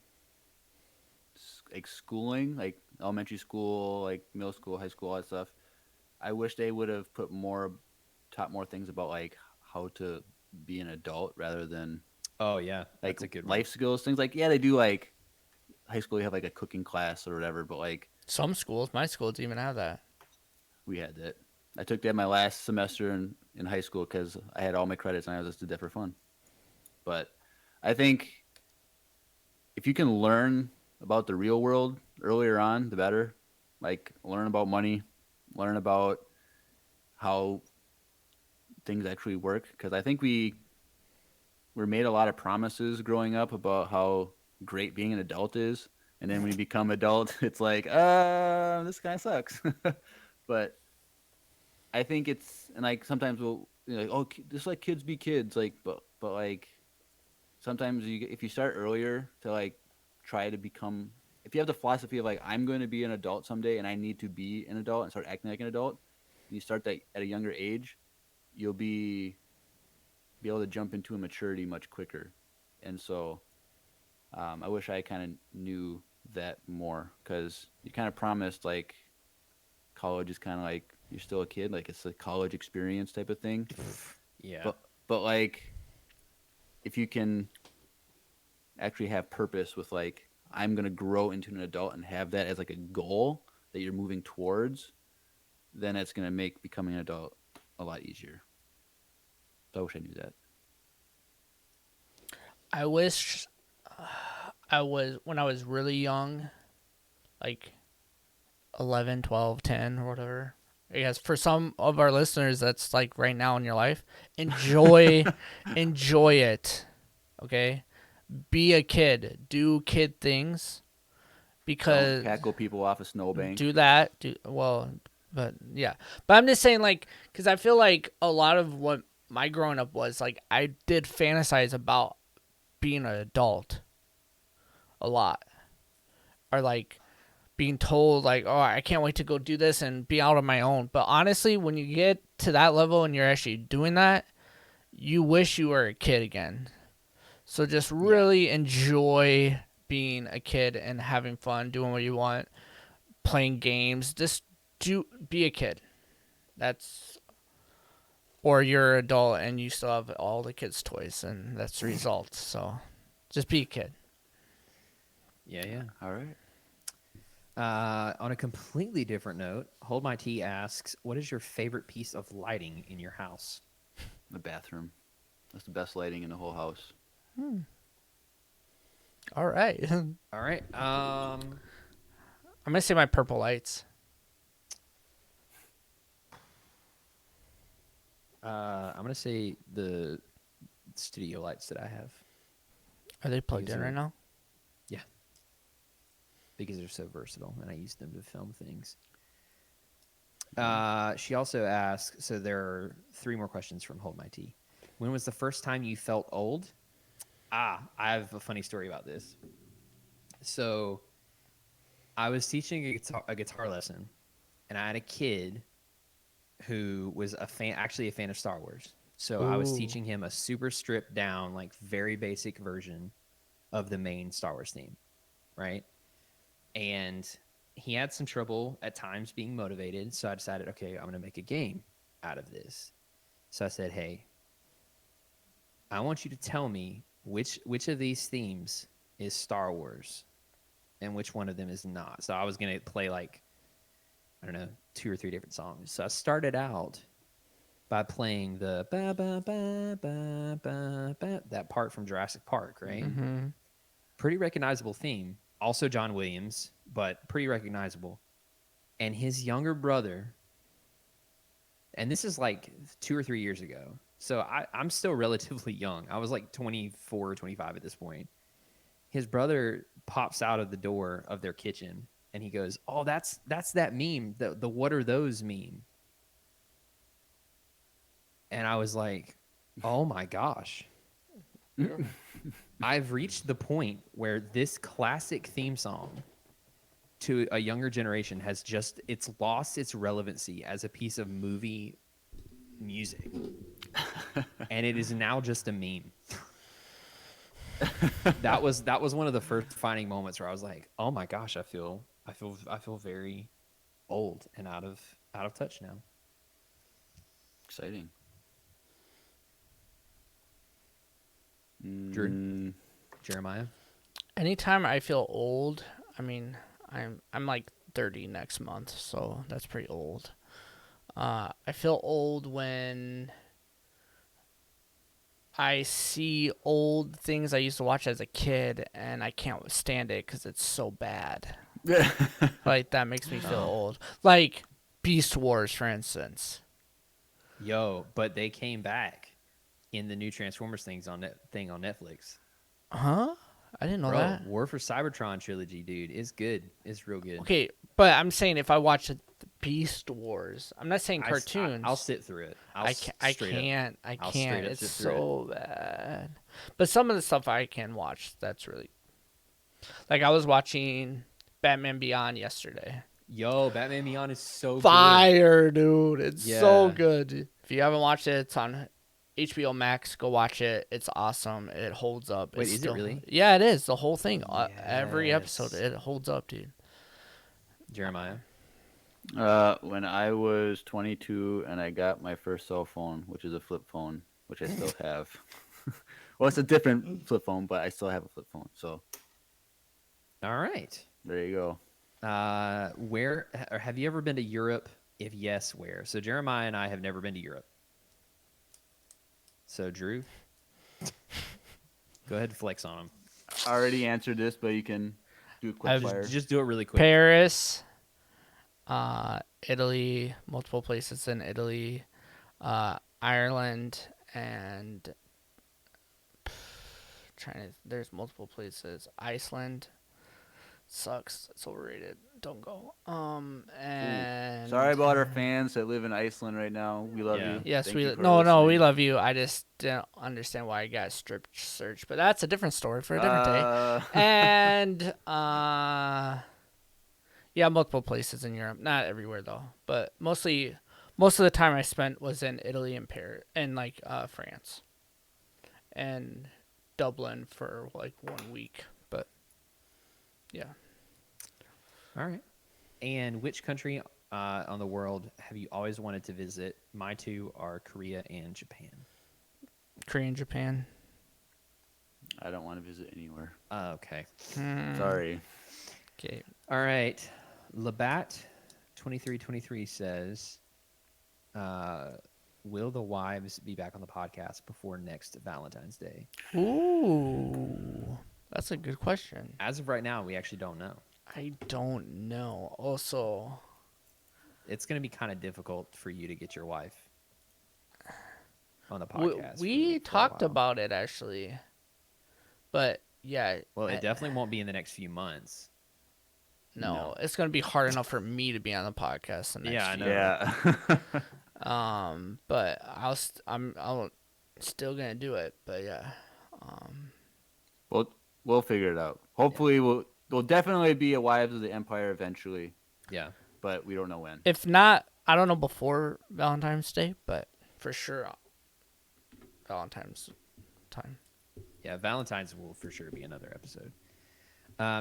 like schooling, like elementary school, like middle school, high school, all that stuff, I wish they would have taught more things about like how to be an adult rather than oh yeah, like that's a good life skills, things like, yeah, they do like high school, you have like a cooking class or whatever, but like Some schools, my school didn't even have that. we had that. I took that my last semester in high school because I had all my credits and I just did that for fun. But I think if you can learn about the real world earlier on, the better. Like learn about money, learn about how things actually work. Because I think we were made a lot of promises growing up about how great being an adult is, and then when you become adult, it's like, this kind of sucks. But I think it's, and like sometimes we'll like, oh, just let kids be kids, like, but like sometimes if you start earlier to like try to become, if you have the philosophy of like I'm going to be an adult someday and I need to be an adult and start acting like an adult, and you start that at a younger age, you'll be able to jump into a maturity much quicker. And so I wish I kind of knew that more, because you kind of promised like college is kind of like you're still a kid, like it's a college experience type of thing. Yeah. But like if you can actually have purpose with like I'm going to grow into an adult and have that as like a goal that you're moving towards, then it's going to make becoming an adult a lot easier. So I wish I knew that. I wish I was, when I was really young, like 11, 12, 10 or whatever. I guess for some of our listeners, that's like right now in your life. Enjoy it. Okay? Be a kid. Do kid things. Because Don't tackle people off a snowbank. do that. But yeah. But I'm just saying, like, because I feel like a lot of what my growing up was, like, I did fantasize about being an adult a lot. Or, like, being told, like, oh, I can't wait to go do this and be out on my own. But honestly, when you get to that level and you're actually doing that, you wish you were a kid again. So just really enjoy being a kid and having fun, doing what you want, playing games. Just be a kid. That's or you're an adult and you still have all the kids' toys, and that's the result. So just be a kid. Yeah. All right. On a completely different note, Hold My Tea asks, what is your favorite piece of lighting in your house? The bathroom. That's the best lighting in the whole house. All right. All right. I'm going to say my purple lights. I'm going to say the studio lights that I have. Are they plugged These in are- right now? Yeah. Because they're so versatile, and I use them to film things. She also asks, so there are 3 more questions from Hold My Tea. When was the first time you felt old? I have a funny story about this. So I was teaching a guitar lesson, and I had a kid who was actually a fan of Star Wars. So I was Ooh. teaching him a super stripped down, like very basic version of the main Star Wars theme, right? And he had some trouble at times being motivated. So I decided, okay, I'm going to make a game out of this. So I said, hey, I want you to tell me which of these themes is Star Wars and which one of them is not. So I was going to play like, I don't know, 2 or 3 different songs. So I started out by playing the ba ba ba ba ba ba, that part from Jurassic Park, right? Mm-hmm. Pretty recognizable theme. Also John Williams, but pretty recognizable. And his younger brother, and this is like 2 or 3 years ago. So I'm still relatively young. I was like 24 or 25 at this point. His brother pops out of the door of their kitchen and he goes, "Oh, that's that meme, the what are those meme." And I was like, "Oh my gosh." I've reached the point where this classic theme song to a younger generation it's lost its relevancy as a piece of movie music. And it is now just a meme. That was one of the first defining moments where I was like, "Oh my gosh, I feel very old and out of touch now." Exciting. Drew? Jeremiah? Anytime I feel old, I mean, I'm like 30 next month, so that's pretty old. I feel old when I see old things I used to watch as a kid, and I can't stand it because it's so bad. Like, that makes me feel old. Like Beast Wars, for instance. Yo, but they came back in the new Transformers thing on Netflix. Huh? I didn't know Bro, that. War for Cybertron trilogy, dude. It's good. It's real good. Okay, but I'm saying if I watch the Beast Wars, I'm not saying I- cartoons. I'll sit through it. I can't. I'll straight It's up sit through so bad. But some of the stuff I can watch, that's really like I was watching Batman Beyond yesterday. Yo, Batman Beyond is so good. Fire, dude! It's so Yeah. good. If you haven't watched it, it's on HBO Max. Go watch it. It's awesome. It holds up. Wait, It's is it really? Yeah, it is. The whole thing. Every episode, Yes. it holds up, dude. Jeremiah? When I was 22 and I got my first cell phone, which is a flip phone, which I still have. Well, it's a different flip phone, but I still have a flip phone. So All right. there you go. Where or have you ever been to Europe? If yes, where? So Jeremiah and I have never been to Europe. So Drew, go ahead and flex on him. I already answered this, but you can do a quick I've fire. Just do it really quick. Paris, Italy, multiple places in Italy, Ireland, and there's multiple places. Iceland sucks. It's overrated. Don't go. And Sorry about our fans that live in Iceland right now. We love Yeah. you. Yes, Thank we you for we listening. love you. I just don't understand why I got strip search, but that's a different story for a different day. And yeah, multiple places in Europe. Not everywhere though, but most of the time I spent was in Italy and Paris and like France and Dublin for like 1 week. But yeah, All right. And which country on the world have you always wanted to visit? My two are Korea and Japan. Korea and Japan. I don't want to visit anywhere. Okay. Sorry. Okay. All right. Labat2323 says, will the wives be back on the podcast before next Valentine's Day? Ooh, that's a good question. As of right now, we actually don't know. I don't know. Also, It's going to be kind of difficult for you to get your wife on the podcast. we for a talked while. about it actually, but yeah. Well, it definitely won't be in the next few months. No, it's gonna be hard enough for me to be on the podcast the next Yeah, I know. year. But I'm still gonna do it. But yeah. We'll figure it out. Hopefully, we'll definitely be a Wives of the Empire eventually, Yeah. but we don't know when. If not, I don't know before Valentine's Day, but for sure Valentine's time. Yeah, Valentine's will for sure be another episode.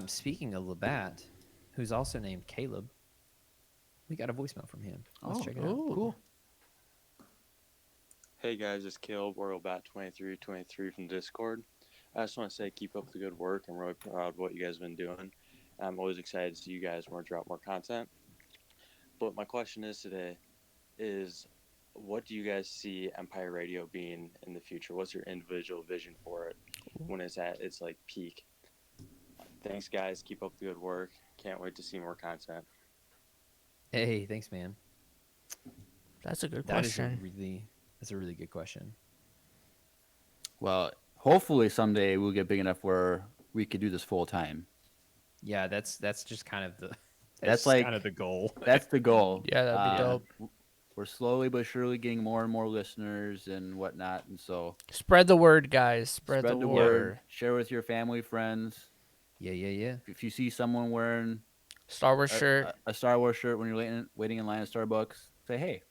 Speaking of Labat, who's also named Caleb, we got a voicemail from him. Let's check it out. Cool. Hey guys, it's Caleb Oralbat2323 from Discord. I just want to say keep up the good work. I'm really proud of what you guys have been doing. I'm always excited to see you guys more drop more content. But my question is today is what do you guys see Empire Radio being in the future? What's your individual vision for it when it's at its like peak? Thanks guys, keep up the good work. Can't wait to see more content. Hey, thanks, man. That's a good That's a question. really good question. Well, hopefully someday we'll get big enough where we could do this full time. Yeah, that's just kind of the That's like kind of the goal. That's the goal. Yeah, that'd be dope. We're slowly but surely getting more and more listeners and whatnot, and so Spread the word, guys. Spread the word. Share with your family, friends. Yeah. If you see someone wearing Star Wars shirt. a Star Wars shirt when you're waiting in line at Starbucks, say, "Hey,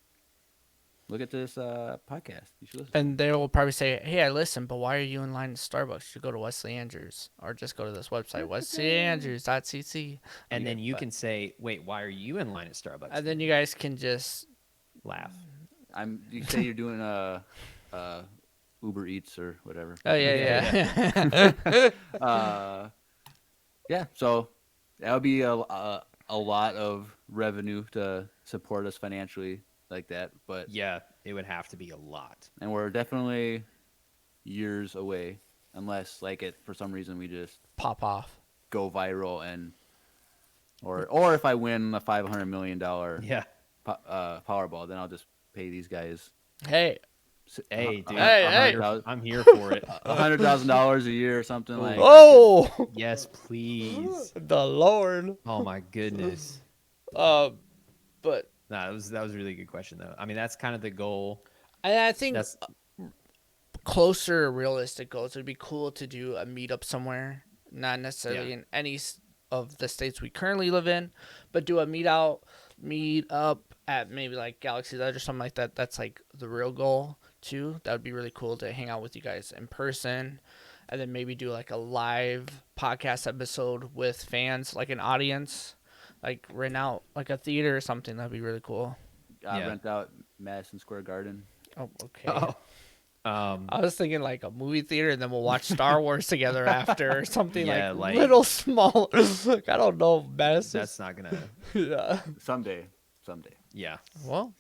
look at this podcast. You should listen." And they will probably say, "Hey, I listen, but why are you in line at Starbucks? You should go to Wesley Andrews, or just go to this website, wesleyandrews.cc." And then you can say, "Wait, why are you in line at Starbucks?" And then you guys can just laugh. You say you're doing Uber Eats or whatever. Oh yeah. Yeah. So that would be a lot of revenue to support us financially like that, but Yeah, it would have to be a lot. and we're definitely years away unless for some reason we just Pop off. go viral or if I win a $500 million Yeah. Powerball, then I'll just pay these guys Hey, Hey, dude. Hey. I'm here for it. $100,000 a year or something like. oh, Yes, please. the Lord. Oh my goodness. But No, that was a really good question though. I mean, that's kind of the goal. I think That's closer realistic goals. It'd be cool to do a meetup somewhere, not necessarily in any of the states we currently live in, but do a meet up at maybe like Galaxy's Edge or something like that. That's like the real goal too. That would be really cool to hang out with you guys in person, and then maybe do like a live podcast episode with fans, like an audience, like rent out like a theater or something. That'd be really cool. Yeah. Rent out Madison Square Garden. Oh, okay. oh. I was thinking like a movie theater, and then we'll watch Star Wars together after, or something Yeah, like like- little small. Like, I don't know, Madison. That's not gonna. Yeah. Someday. Yeah. Well,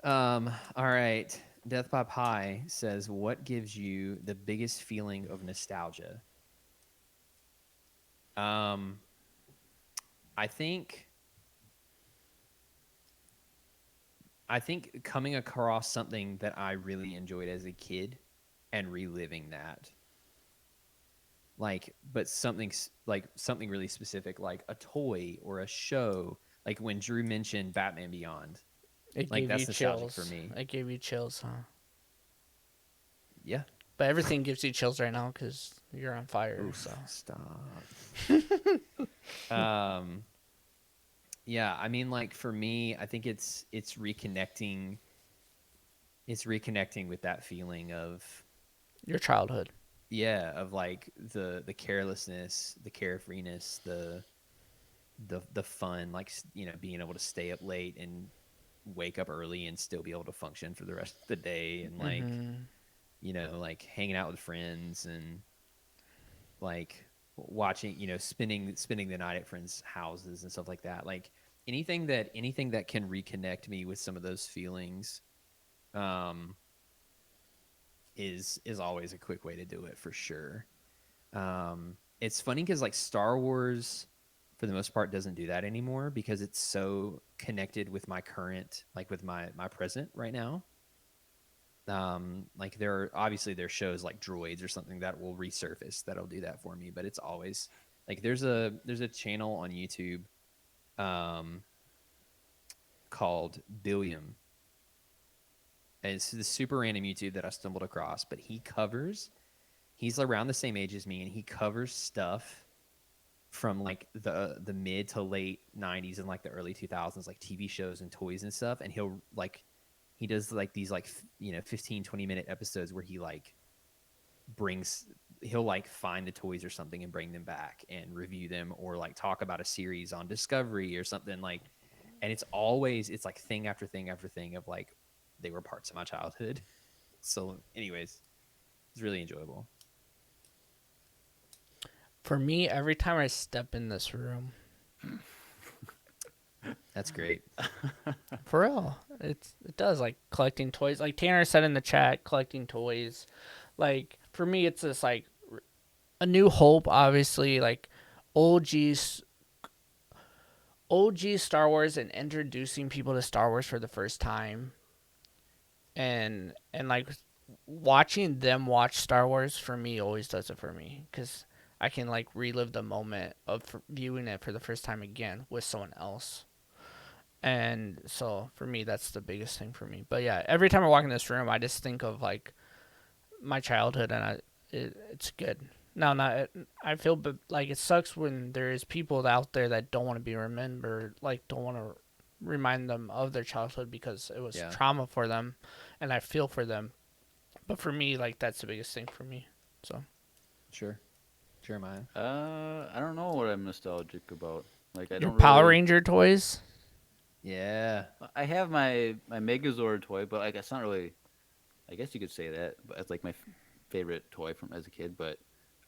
All right. Death by Pie says, "What gives you the biggest feeling of nostalgia?" I think coming across something that I really enjoyed as a kid and reliving that. But something really specific, like a toy or a show. Like when Drew mentioned Batman Beyond. it Like, gave that's you nostalgic chills. for me. It gave you chills, huh? Yeah. But everything gives you chills right now because you're on fire. So Stop. Yeah, I mean, like for me, I think it's reconnecting. It's reconnecting with that feeling of your childhood. of like the carelessness, the carefreeness, the fun, like being able to stay up late and wake up early and still be able to function for the rest of the day, and like like hanging out with friends and like watching, spending the night at friends' houses and stuff like that. Like anything that can reconnect me with some of those feelings, is always a quick way to do it for sure. It's funny because like Star Wars, for the most part, doesn't do that anymore because it's so connected with my current, like with my present right now. Like there are shows like Droids or something that will resurface that'll do that for me, but it's always like there's a channel on YouTube called Billiam, and it's the super random YouTube that I stumbled across, but he's around the same age as me, and he covers stuff from like the mid to late 90s and like the early 2000s, like TV shows and toys and stuff, and he does like these like 15-20 minute episodes where he'll like find the toys or something and bring them back and review them, or like talk about a series on Discovery or something, like, and it's like thing after thing after thing of like they were parts of my childhood. So anyways, it's really enjoyable. For me, every time I step in this room, That's great. for real, it does, like collecting toys. Like Tanner said in the chat, collecting toys. Like for me, it's just like a new hope. Obviously, like OG Star Wars and introducing people to Star Wars for the first time, and like watching them watch Star Wars for me always does it for me, because I can like relive the moment of viewing it for the first time again with someone else. And so for me, that's the biggest thing for me. But yeah, every time I walk in this room, I just think of like my childhood, and it's good. Now, I feel like it sucks when there is people out there that don't want to be remembered, like don't want to remind them of their childhood because it was trauma for them, and I feel for them. But for me, like that's the biggest thing for me. So, Sure, Jeremiah. I don't know what I'm nostalgic about. Like I your don't Power really... Ranger toys. Yeah, I have my Megazord toy, but like it's not really. I guess you could say that, but it's like my favorite toy from as a kid. But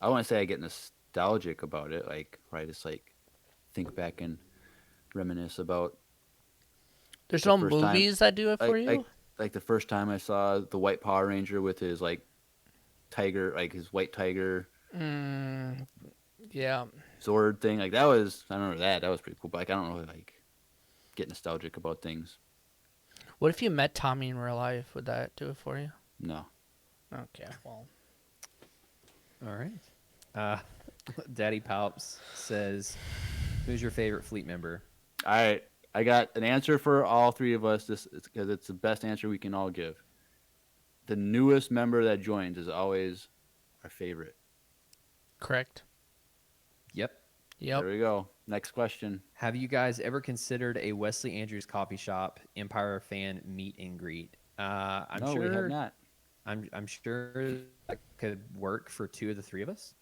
I want to say I get nostalgic about it, like where I just like think back and reminisce about. There's no movies that do it for you. Like the first time I saw the White Power Ranger with his like tiger, like his white tiger. Yeah. Sword thing, like that was. I remember that. That was pretty cool. But like I don't really like get nostalgic about things. What if you met Tommy in real life? Would that do it for you? No. Okay, well. All right. Daddy Palps says, who's your favorite fleet member? All right. I got an answer for all three of us, because it's the best answer we can all give. The newest member that joins is always our favorite. Correct. Yep. There we go. Next question. Have you guys ever considered a Wesley Andrews coffee shop Empire fan meet and greet? I'm no, sure we have not. I'm sure that could work for two of the three of us.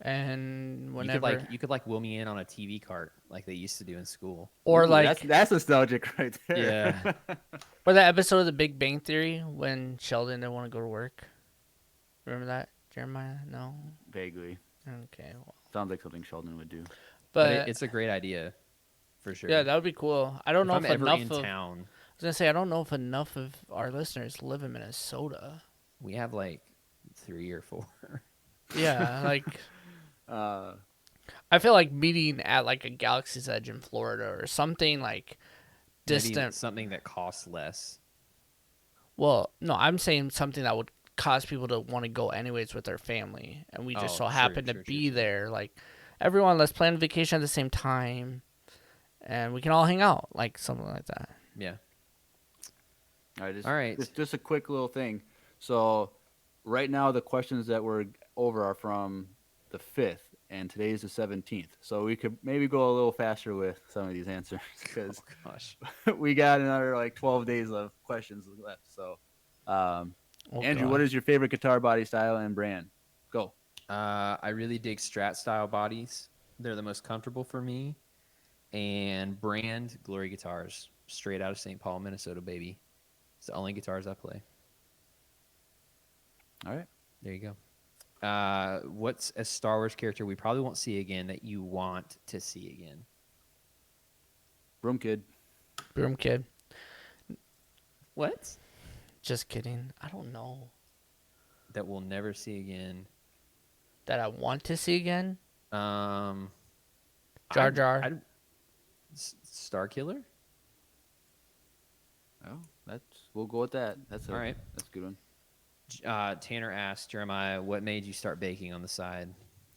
And whenever you could wheel me in on a TV cart like they used to do in school. Or Ooh, like that's nostalgic right there. Yeah. Or that episode of The Big Bang Theory when Sheldon didn't want to go to work. Remember that, Jeremiah? No. Vaguely. Okay. Well. Sounds like something Sheldon would do. But it's a great idea, for sure. Yeah, that would be cool. I don't know if ever enough in of town. I was gonna say I don't know if enough of our listeners live in Minnesota. We have like 3 or 4. Yeah, like I feel like meeting at like a Galaxy's Edge in Florida or something like distant. Maybe something that costs less. Well, no, I'm saying something that would cause people to want to go anyways with their family, and we just happen to be there. Like everyone, let's plan a vacation at the same time, and we can all hang out, like something like that. Yeah. All right. Just a quick little thing. So right now the questions that we're over are from the 5th, and today's the 17th. So we could maybe go a little faster with some of these answers because we got another like 12 days of questions left. So, Andrew, what is your favorite guitar body style and brand? Go. I really dig Strat style bodies. They're the most comfortable for me. And brand, Glory Guitars, straight out of St. Paul, Minnesota, baby. It's the only guitars I play. All right. There you go. What's a Star Wars character we probably won't see again that you want to see again? Broom Kid. Broom Kid. What? Just kidding. I don't know. That we'll never see again. That I want to see again? Jar Jar. Star Killer? Oh, we'll go with that. That's All right. That's a good one. Tanner asked Jeremiah, what made you start baking on the side?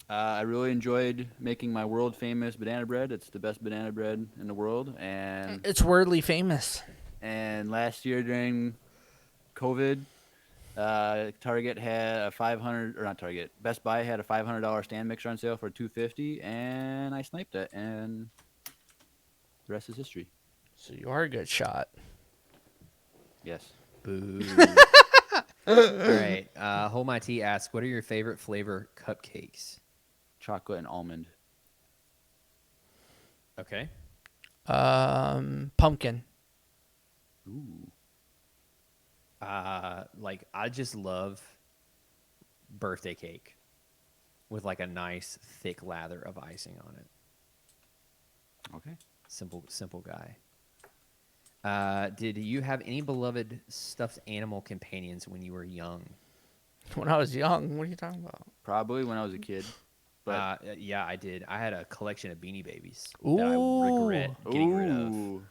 I really enjoyed making my world famous banana bread. It's the best banana bread in the world, and It's worldly famous. last year during COVID, Target had a Best Buy had a $500 stand mixer on sale for $250, and I sniped it, and the rest is history. So you are a good shot. Yes. Boo. All right. Hold My Tea asks, what are your favorite flavor cupcakes? Chocolate and almond. Okay. Pumpkin. Ooh. I just love birthday cake with like a nice thick lather of icing on it. Okay. Simple guy. Did you have any beloved stuffed animal companions when you were young? When I was young, what are you talking about? Probably when I was a kid. But Yeah, I did. I had a collection of Beanie Babies Ooh. that I regret getting rid of. Ooh.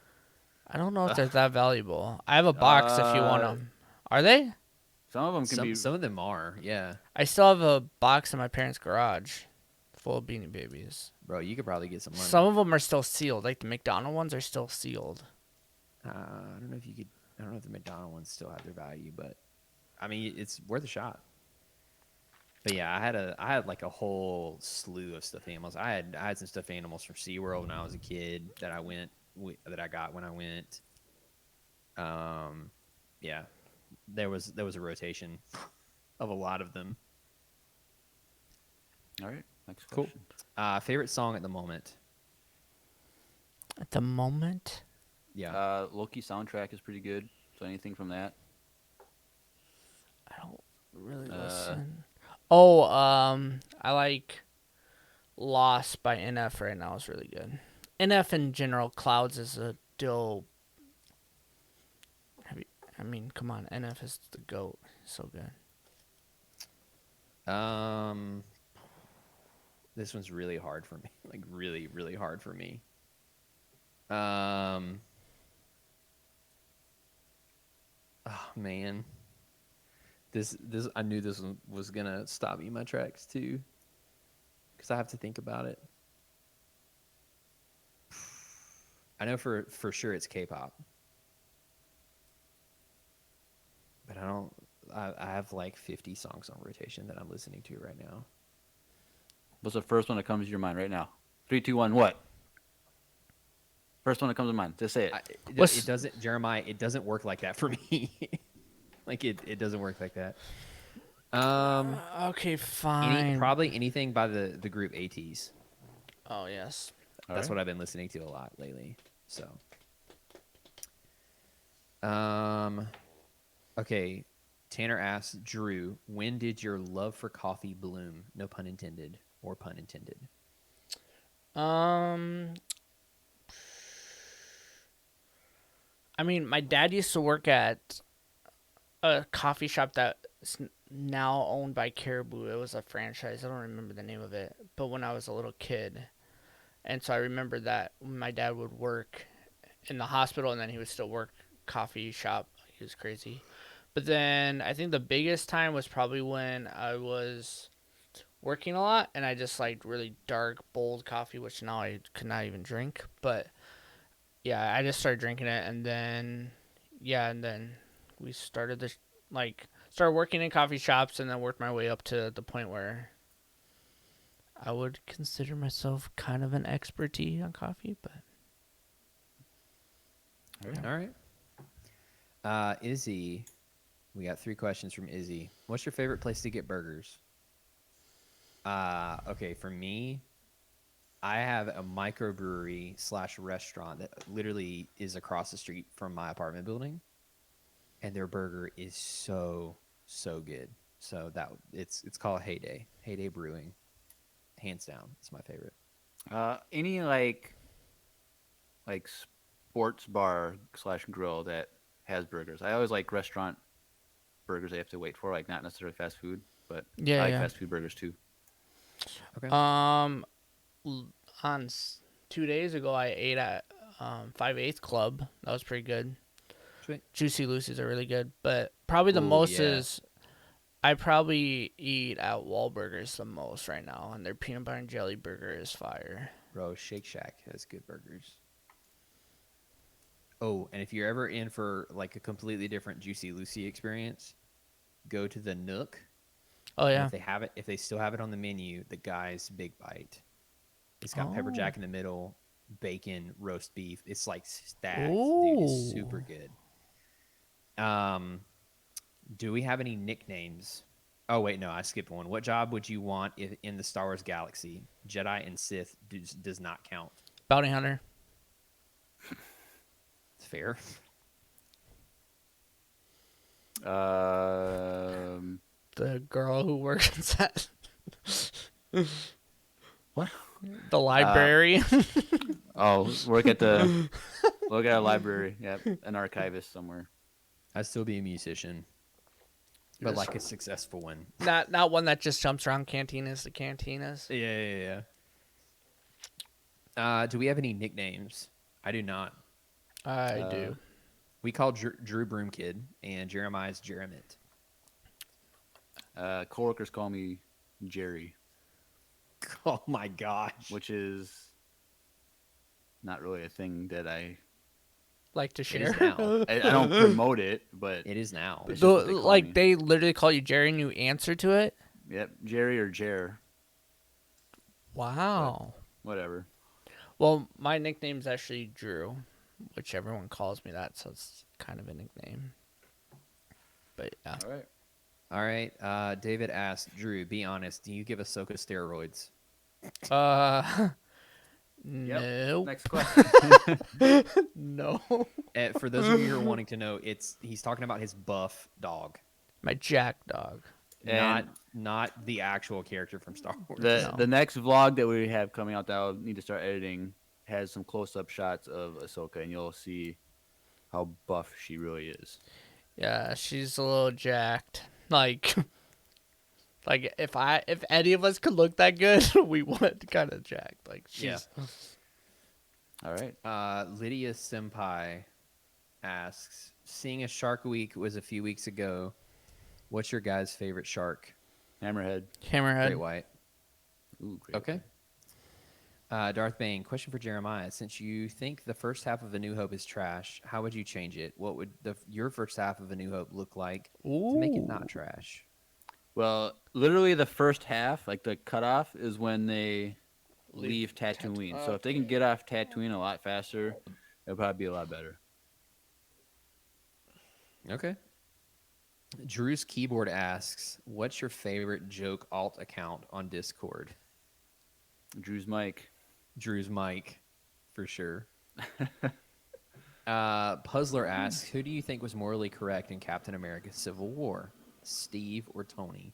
I don't know if they're that valuable. I have a box if you want them. Are they? Some of them can be. Some of them are, yeah. I still have a box in my parents' garage full of Beanie Babies. Bro, you could probably get some money. Some of them are still sealed. Like the McDonald ones are still sealed. I don't know if you could. I don't know if the McDonald ones still have their value, but I mean, it's worth a shot. But yeah, I had like a whole slew of stuffed animals. I had some stuffed animals from SeaWorld when I was a kid that I got when I went. Yeah, there was a rotation of a lot of them. All right. Next Cool. question. Favorite song at the moment? At the moment, Yeah. Loki soundtrack is pretty good. So anything from that. I don't really listen. Oh, I like Lost by NF right now is really good. NF in general, Clouds is a dope. I mean, come on, NF is the GOAT. So good. This one's really hard for me. Like really, really hard for me. Oh man. This I knew this one was gonna stop me in my tracks too, because I have to think about it. I know for sure it's K-pop, but I don't. I have like 50 songs on rotation that I'm listening to right now. What's the first one that comes to your mind right now? 3, 2, 1. What? First one that comes to mind. Just say it. It doesn't, Jeremiah. It doesn't work like that for me. Like it doesn't work like that. Okay, fine. Probably anything by the group ATs. Oh yes. That's what I've been listening to a lot lately. So, okay. Tanner asks Drew, when did your love for coffee bloom? No pun intended, or pun intended. I mean, my dad used to work at a coffee shop that's now owned by Caribou. It was a franchise. I don't remember the name of it, but when I was a little kid. And so I remember that my dad would work in the hospital and then he would still work coffee shop. He was crazy. But then I think the biggest time was probably when I was working a lot and I just liked really dark, bold coffee, which now I could not even drink. But yeah, I just started drinking it and then we started started working in coffee shops and then worked my way up to the point where I would consider myself kind of an expertise on coffee, but All right. Izzy, we got 3 questions from Izzy. What's your favorite place to get burgers? Okay, for me, I have a microbrewery / restaurant that literally is across the street from my apartment building, and their burger is so good. So that it's called Heyday Brewing, hands down. It's my favorite. Any like sports bar / grill that has burgers. I always like restaurant burgers I have to wait for, like not necessarily fast food, but Yeah, I like yeah. fast food burgers too. Okay. On 2 days ago, I ate at 5/8 Club. That was pretty good. Sweet. Juicy Lucy's are really good, but probably the Ooh, most yeah. is I probably eat at Wahlburgers the most right now, and their peanut butter and jelly burger is fire. Bro, Shake Shack has good burgers. Oh, and if you're ever in for like a completely different Juicy Lucy experience, go to the Nook. Oh And yeah. if they still have it on the menu, the guy's Big Bite. It's got pepper Oh. jack in the middle, bacon, roast beef. It's like stacked, dude. It's super Ooh. good. Do we have any nicknames? Oh wait, no, I skipped one. What job would you want in the Star Wars galaxy? Jedi and Sith does not count. Bounty hunter. It's fair. The girl who works at What? the library. Oh, work at a library. Yep, an archivist somewhere. I'd still be a musician, but like a successful one. not one that just jumps around cantinas to cantinas. Yeah. Do we have any nicknames? I do not. I do. We call Drew Broom Kid and Jeremiah's Jeremit. Coworkers call me Jerry, Oh my gosh. which is not really a thing that I Like to It share. is now. I don't promote it, but It is now. It's just what they call me. They literally call you Jerry and you answer to it. Yep, Jerry or Jer, Wow. whatever. Well, my nickname's actually Drew, which everyone calls me that, so it's kind of a nickname. But yeah. All right. All right. David asked, Drew, be honest. Do you give Ahsoka steroids? No. Next question. No. For those of you who are wanting to know, he's talking about his buff dog, My Jack dog. And not the actual character from Star Wars. the next vlog that we have coming out that I'll need to start editing has some close-up shots of Ahsoka, and you'll see how buff she really is. Yeah, she's a little jacked. Like if any of us could look that good, we would kind of jacked. Like she's All right. Lydia Senpai asks, seeing as Shark Week was a few weeks ago, what's your guys' favorite shark? Hammerhead. Hammerhead. Great white. Ooh, great. Okay. Darth Bane, question for Jeremiah. Since you think the first half of A New Hope is trash, how would you change it? What would your first half of A New Hope look like to make it not trash? Well, literally the first half, like the cutoff, is when they leave Tatooine. So if they can get off Tatooine a lot faster, it'll probably be a lot better. Okay. Drew's Keyboard asks, what's your favorite joke alt account on Discord? Drew's mic. Drew's mic, for sure. Puzzler asks, who do you think was morally correct in Captain America Civil War? Steve or Tony?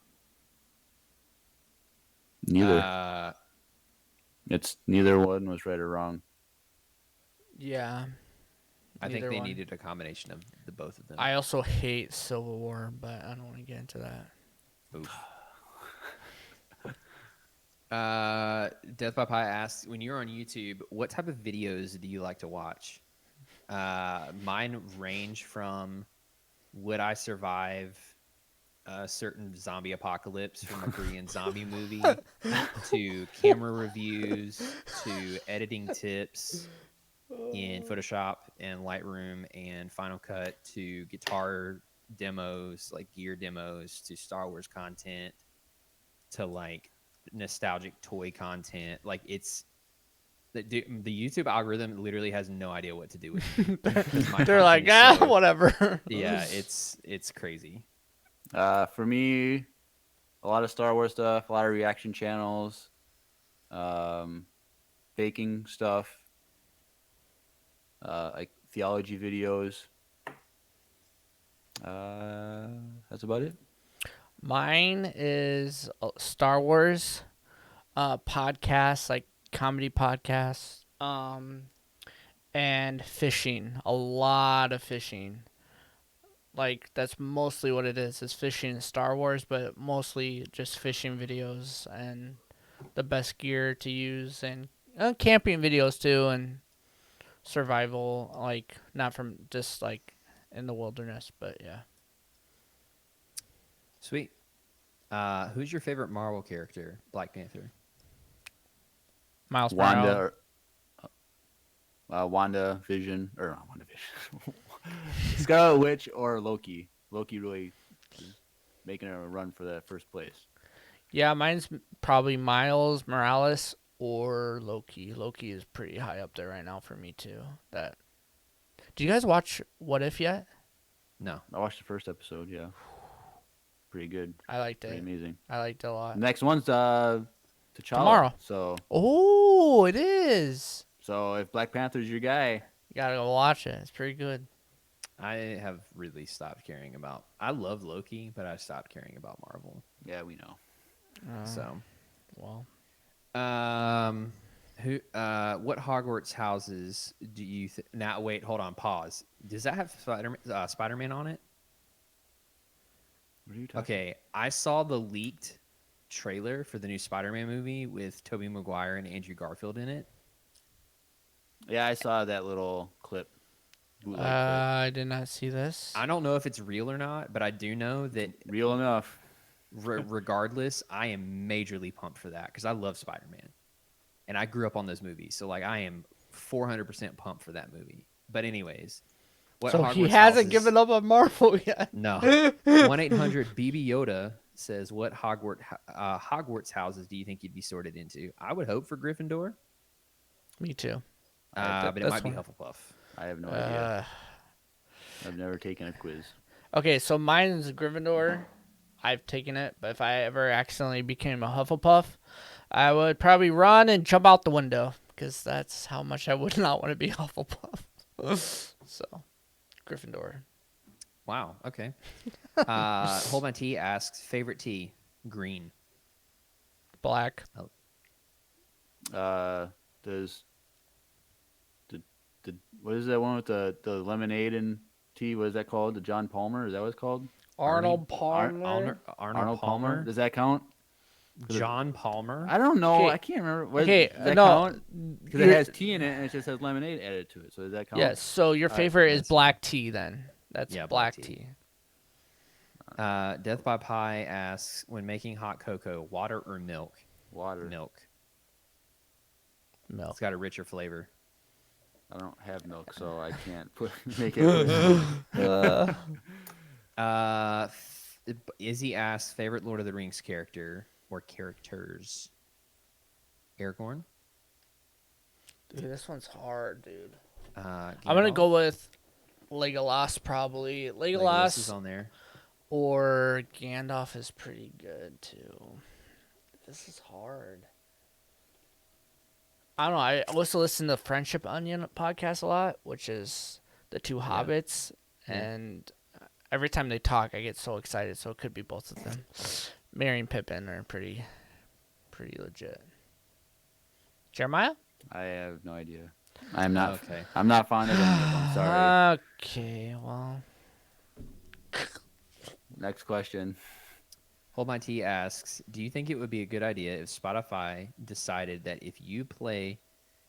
Neither. It's neither one was right or wrong. Yeah. I think Neither they one. needed a combination of the both of them. I also hate Civil War, but I don't want to get into that. Oof. Death by Pie asks, when you're on YouTube, what type of videos do you like to watch? Mine range from would I survive a certain zombie apocalypse from a Korean zombie movie to camera reviews to editing tips in Photoshop and Lightroom and Final Cut to guitar demos, like gear demos, to Star Wars content, to like nostalgic toy content. Like it's the YouTube algorithm literally has no idea what to do with it. They're like, whatever. Yeah, it's crazy. For me, a lot of Star Wars stuff, a lot of reaction channels. faking stuff, like theology videos. That's about it. Mine is Star Wars podcasts, like comedy podcasts, and fishing. A lot of fishing. Like that's mostly what it is fishing and Star Wars, but mostly just fishing videos and the best gear to use, and camping videos too, and survival, like not from just like in the wilderness, but yeah. Sweet. Who's your favorite Marvel character? Black Panther. Miles Morales. Wanda Vision, or not Wanda Vision, Scarlet Witch or Loki. Loki really making a run for that first place. Yeah, mine's probably Miles Morales or Loki. Loki is pretty high up there right now for me too. That. Did you guys watch What If yet? No. I watched the first episode. Yeah, pretty good. I liked it. Pretty amazing. I liked it a lot. Next one's T'Challa. Tomorrow. So. Oh, it is. So if Black Panther's your guy, You gotta go watch it. It's pretty good. I have really stopped caring about. I love Loki, but I stopped caring about Marvel. yeah, we know. So, Well, what Hogwarts houses do you now? Wait, hold on, pause. Does that have Spider-Man on it? What are you talking? Okay, I saw the leaked trailer for the new Spider-Man movie with Tobey Maguire and Andrew Garfield in it. Yeah, I saw that little clip. bootleg clip. I did not see this. I don't know if it's real or not, but I do know that Real enough. regardless, I am majorly pumped for that because I love Spider-Man, and I grew up on those movies. So like, I am 400% pumped for that movie. But anyways, So he hasn't given up on Marvel yet. No. 1-800-BB Yoda says, "What Hogwarts houses do you think you'd be sorted into?" I would hope for Gryffindor, Me too. but it might be Hufflepuff. I have no idea. I've never taken a quiz. Okay, so mine's Gryffindor. I've taken it, but if I ever accidentally became a Hufflepuff, I would probably run and jump out the window because that's how much I would not want to be Hufflepuff. So, Gryffindor. Wow. Okay. Hold My Tea asks, favorite tea? Green. Black. Does the what is that one with the lemonade and tea? What is that called? The John Palmer? Is that what it's called? Arnold Palmer. Arnold Palmer. Does that count? John Palmer. I don't know. Okay. I can't remember. Does that no. count? Because it has tea in it and it just has lemonade added to it. So does that count? Yes, so your favorite is black tea then. That's Yeah, black black tea. Death by Pie asks, when making hot cocoa, water or milk? Water. Milk. Milk. It's got a richer flavor. I don't have milk, so I can't make it. Izzy asks, favorite Lord of the Rings character or characters? Aragorn. Dude, this one's hard, dude. Gandalf. I'm gonna go with Legolas probably. Legolas is on there. Or Gandalf is pretty good too. This is hard. I don't know. I also listen to Friendship Onion podcast a lot, which is the two hobbits, and every time they talk, I get so excited. So it could be both of them. Merry and Pippin are pretty legit. Jeremiah? I have no idea. I'm not. Okay. I'm not fond of any of them. Sorry. Okay, well. Next question. Hold My Tea asks, do you think it would be a good idea if Spotify decided that if you play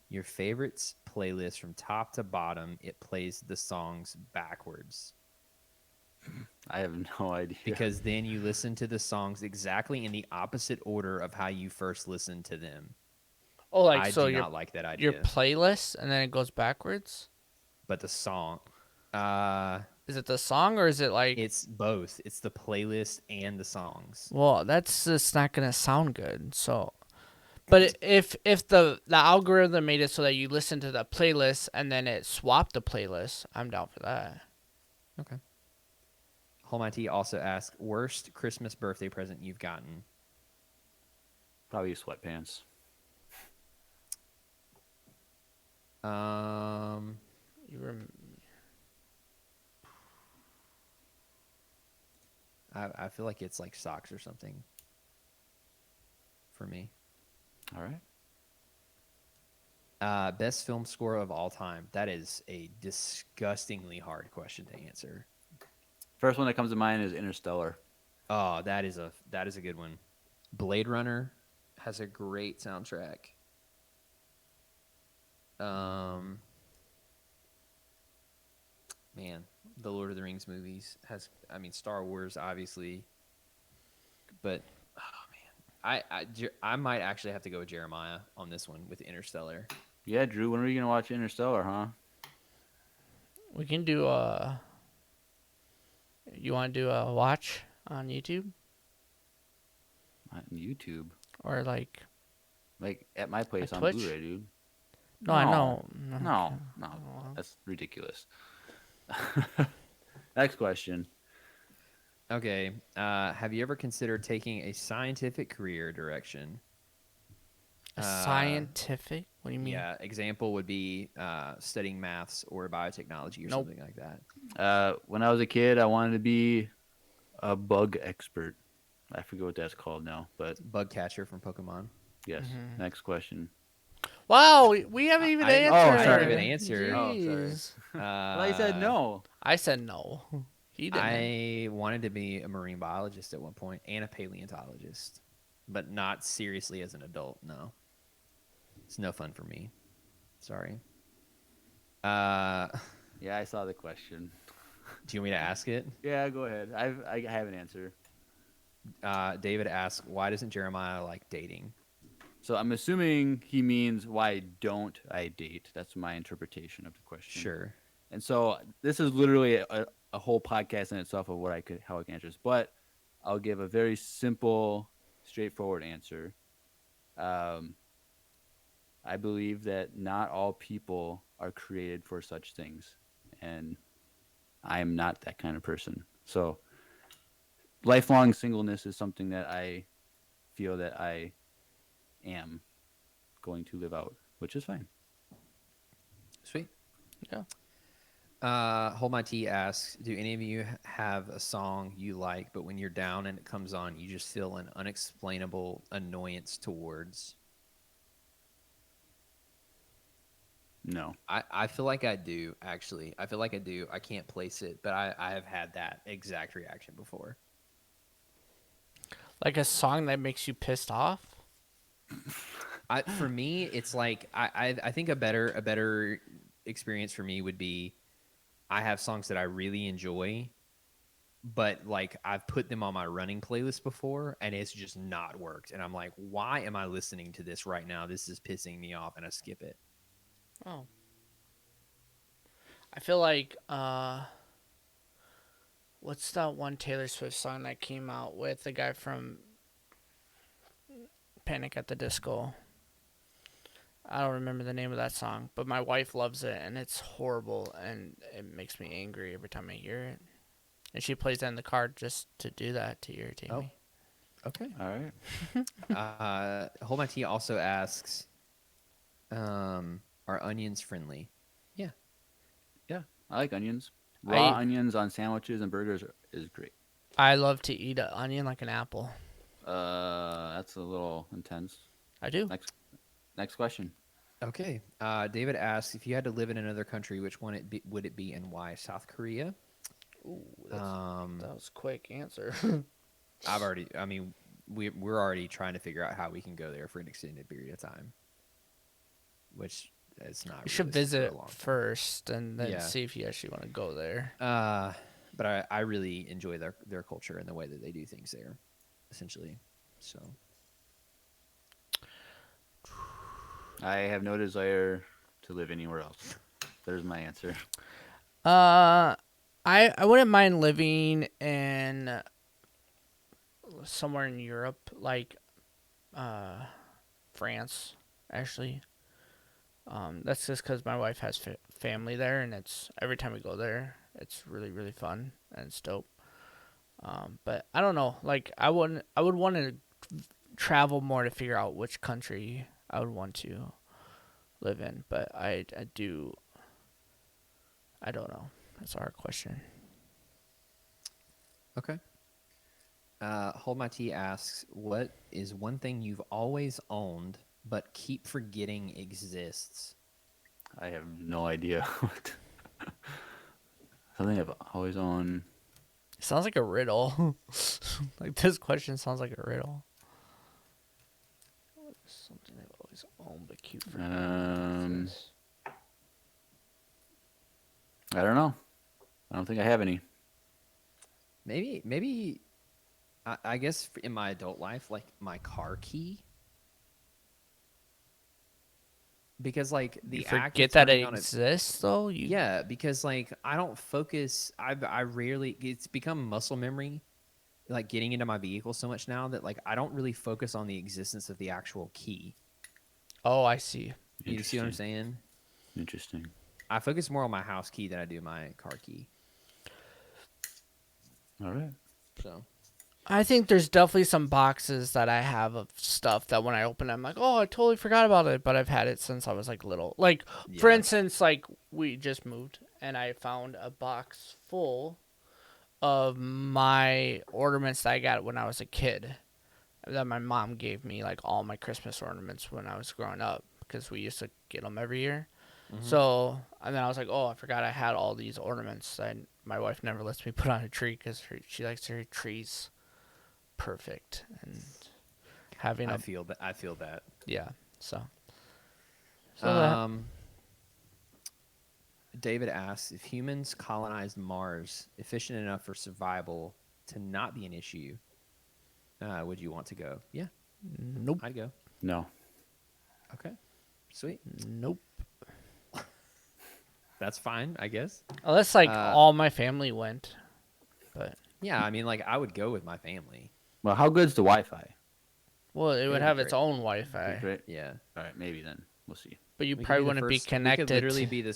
your favorites playlist from top to bottom, it plays the songs backwards? I have no idea. Because then you listen to the songs exactly in the opposite order of how you first listened to them. Oh, like I so do your not like that idea. your playlist and then it goes backwards? But the song, Is it the song or is it like it's both. It's the playlist and the songs. Well, that's just not gonna sound good. So, but if the algorithm made it so that you listen to the playlist and then it swapped the playlist, I'm down for that. Okay. Hold My Tea also asks, worst Christmas birthday present you've gotten? Probably sweatpants. You rem- I feel like it's like socks or something for me. All right. Best film score of all time. That is a disgustingly hard question to answer. First one that comes to mind is Interstellar. Oh, that is a good one. Blade Runner has a great soundtrack. Man, the Lord of the Rings movies has. I mean, Star Wars obviously, but oh man, I might actually have to go with Jeremiah on this one with Interstellar. Yeah, Drew, when are you gonna watch Interstellar, huh? we can do You want to do a watch on YouTube On YouTube. or like? Like at my place on Twitch? Blu-ray, dude. No, I know. No, that's ridiculous. Next question. Okay, have you ever considered taking a scientific career direction? Scientific? What do you mean? Yeah, example would be studying maths or biotechnology or Nope. something like that. When I was a kid, I wanted to be a bug expert. I forget what that's called now, but Bug catcher from Pokemon. yes. Mhm. Next question. Wow, we haven't even I didn't answered. even answer. Oh, sorry. Jeez. Well, I said no. I said no. He didn't. I wanted to be a marine biologist at one point and a paleontologist, but not seriously as an adult. No, it's no fun for me. Sorry. Yeah, I saw the question. Do you want me to ask it? Yeah, go ahead. I have an answer. David asked, "Why doesn't Jeremiah like dating?" So I'm assuming he means why don't I date? That's my interpretation of the question. Sure. And so this is literally a whole podcast in itself of how I can answer this. But I'll give a very simple, straightforward answer. I believe that not all people are created for such things, and I am not that kind of person. So lifelong singleness is something that I feel that I am going to live out, which is fine. Sweet. Yeah. Hold My Tea asks, do any of you have a song you like, but when you're down and it comes on, you just feel an unexplainable annoyance towards? No. I feel like I do, actually. I feel like I do. I can't place it, but I have had that exact reaction before. Like a song that makes you pissed off? For me, it's like I think a better experience for me would be I have songs that I really enjoy, but like I've put them on my running playlist before and it's just not worked. And I'm like, why am I listening to this right now? This is pissing me off, and I skip it. Oh. I feel like what's that one Taylor Swift song that came out with the guy from Panic at the Disco? I don't remember the name of that song, but my wife loves it, and it's horrible, and it makes me angry every time I hear it. And she plays that in the car just to do that, to irritate me. Okay. All right. Hold My Tea also asks, are onions friendly? Yeah. Yeah, I like onions. Raw onions on sandwiches and burgers is great. I love to eat an onion like an apple. That's a little intense. I do. Next question. Okay. David asks, if you had to live in another country, which one would it be and why? South Korea? Ooh, that was a quick answer. We're already trying to figure out how we can go there for an extended period of time, which is not. You should realistic for visit a long time. first and then Yeah. see if you actually want to go there. But I really enjoy their culture and the way that they do things there, essentially. So I have no desire to live anywhere else. There's my answer. I wouldn't mind living in somewhere in Europe, like France, actually. That's just because my wife has family there, and it's every time we go there, it's really, really fun and it's dope. But I don't know, like I would want to travel more to figure out which country I would want to live in, but I do. I don't know. That's a hard question. Okay. Hold My Tea asks, what is one thing you've always owned but keep forgetting exists? I have no idea. Something I've always owned. It sounds like a riddle. Like this question sounds like a riddle. Something I've always owned but keep forgetting exists. I don't know. I don't think I have any. Maybe. I guess in my adult life, like my car key. Because like the You act of forget that turning it on a- exists, though. Yeah, because like I don't focus. I rarely. It's become muscle memory, like getting into my vehicle so much now that like I don't really focus on the existence of the actual key. Oh, I see. You see what I'm saying? Interesting. I focus more on my house key than I do my car key. All right. So I think there's definitely some boxes that I have of stuff that when I open it, I'm like, oh, I totally forgot about it, but I've had it since I was like little. Like, for Yeah. instance, like we just moved and I found a box full of my ornaments that I got when I was a kid that my mom gave me, like all my Christmas ornaments when I was growing up because we used to get them every year. So, and then I was like, oh, I forgot I had all these ornaments. And my wife never lets me put on a tree because she likes her trees perfect. And having I a, feel that. I feel that. yeah, so that, David asks, if humans colonized Mars, efficient enough for survival to not be an issue, would you want to go? Yeah, nope, I'd go. No. Okay, sweet. nope. That's fine, I guess. Unless like all my family went, but Yeah, I mean, like I would go with my family. Well, how good's the Wi-Fi? well, it would would be have its great. own Wi-Fi, Great. Yeah, All right, maybe then we'll see. but you We could probably the wouldn't be first- connected. We could literally be the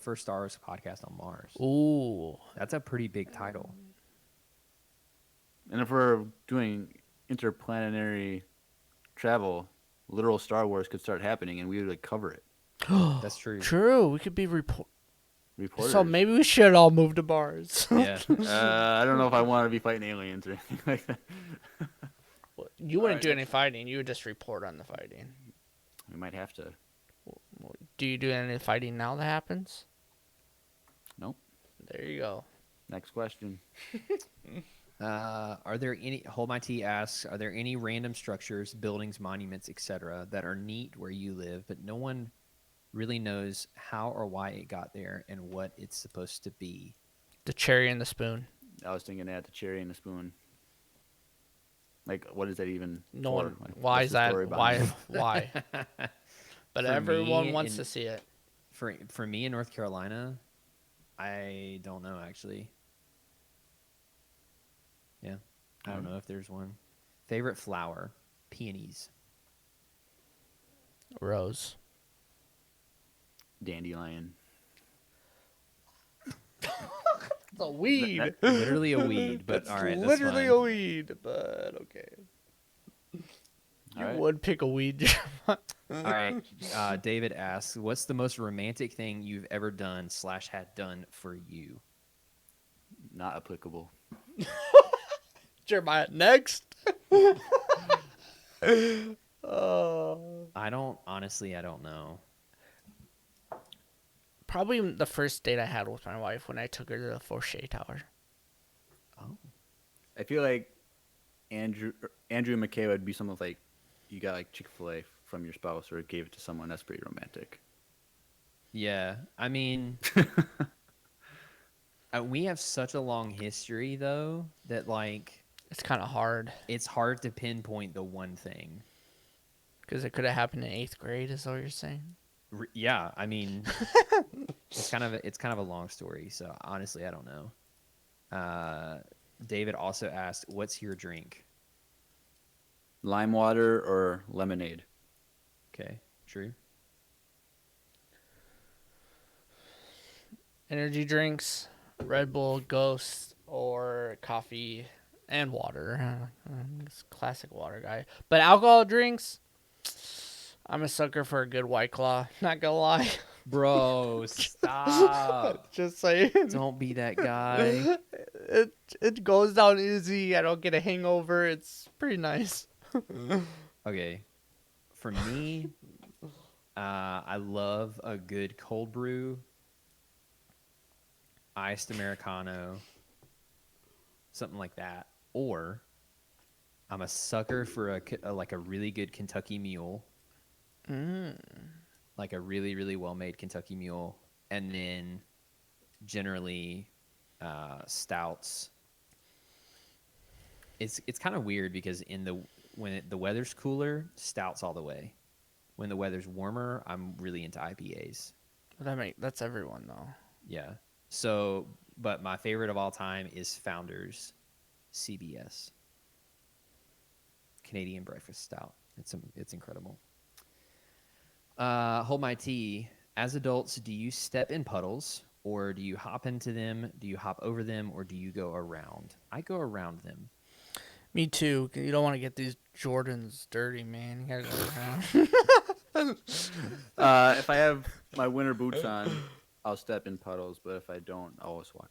first Star Wars podcast on Mars. Ooh, That's a pretty big title. And if we're doing interplanetary travel, literal Star Wars could start happening, and we would like cover it. That's true. true. We could be Reporters. So maybe we should all move to Mars. Yeah. I don't know if I want to be fighting aliens or anything like that. You wouldn't do any fighting. You would just report on the fighting. We might have to. Do you do any fighting now that happens? Nope. There you go. Next question. Are there any? Hold My Tea asks, are there any random structures, buildings, monuments, etc., that are neat where you live, but no one really knows how or why it got there and what it's supposed to be? The cherry and the spoon. I was thinking that the cherry and the spoon. Like, what is that even? No for? one. Like, Why what's is the that? story behind it? Why? But For everyone me, wants to see it. For me in North Carolina, I don't know actually. Yeah, I don't know if there's one. Favorite flower, peonies. Rose. Dandelion. It's a weed. Literally a weed, but all right, that's Literally fine. a weed, but okay. All You right. would pick a weed. All right. David asks, what's the most romantic thing you've ever done / had done for you? Not applicable. Jeremiah, next. Oh. I don't know. Probably the first date I had with my wife when I took her to the Fauché Tower. Oh, I feel like Andrew McKay would be something like you got like Chick-fil-A from your spouse or gave it to someone. That's pretty romantic. yeah. I mean, we have such a long history though that like It's kind of hard it's hard to pinpoint the one thing. because it could have happened in 8th grade. Is what you're saying? Yeah, I mean, it's kind of a long story. So honestly, I don't know. David also asked, "What's your drink?" Lime water or lemonade? Okay, true. Energy drinks, Red Bull, Ghost, or coffee and water. It's classic water guy. But alcohol drinks, I'm a sucker for a good White Claw. Not gonna lie. Bro, stop. Just saying. Don't be that guy. It goes down easy. I don't get a hangover. It's pretty nice. Okay. For me, I love a good cold brew, iced Americano, something like that. Or I'm a sucker for like a really good Kentucky Mule. Like a really, really well-made Kentucky Mule. And then generally stouts. It's kind of weird because when the weather's cooler, stouts all the way. When the weather's warmer, I'm really into IPAs. That's everyone though. Yeah. So, but my favorite of all time is Founders CBS. Canadian Breakfast Stout. It's incredible. Hold my tea. As adults, do you step in puddles or do you hop into them? Do you hop over them or do you go around? I go around them. Me too. You don't want to get these Jordans dirty, man. You gotta go around. If I have my winter boots on, I'll step in puddles. But if I don't, I'll always walk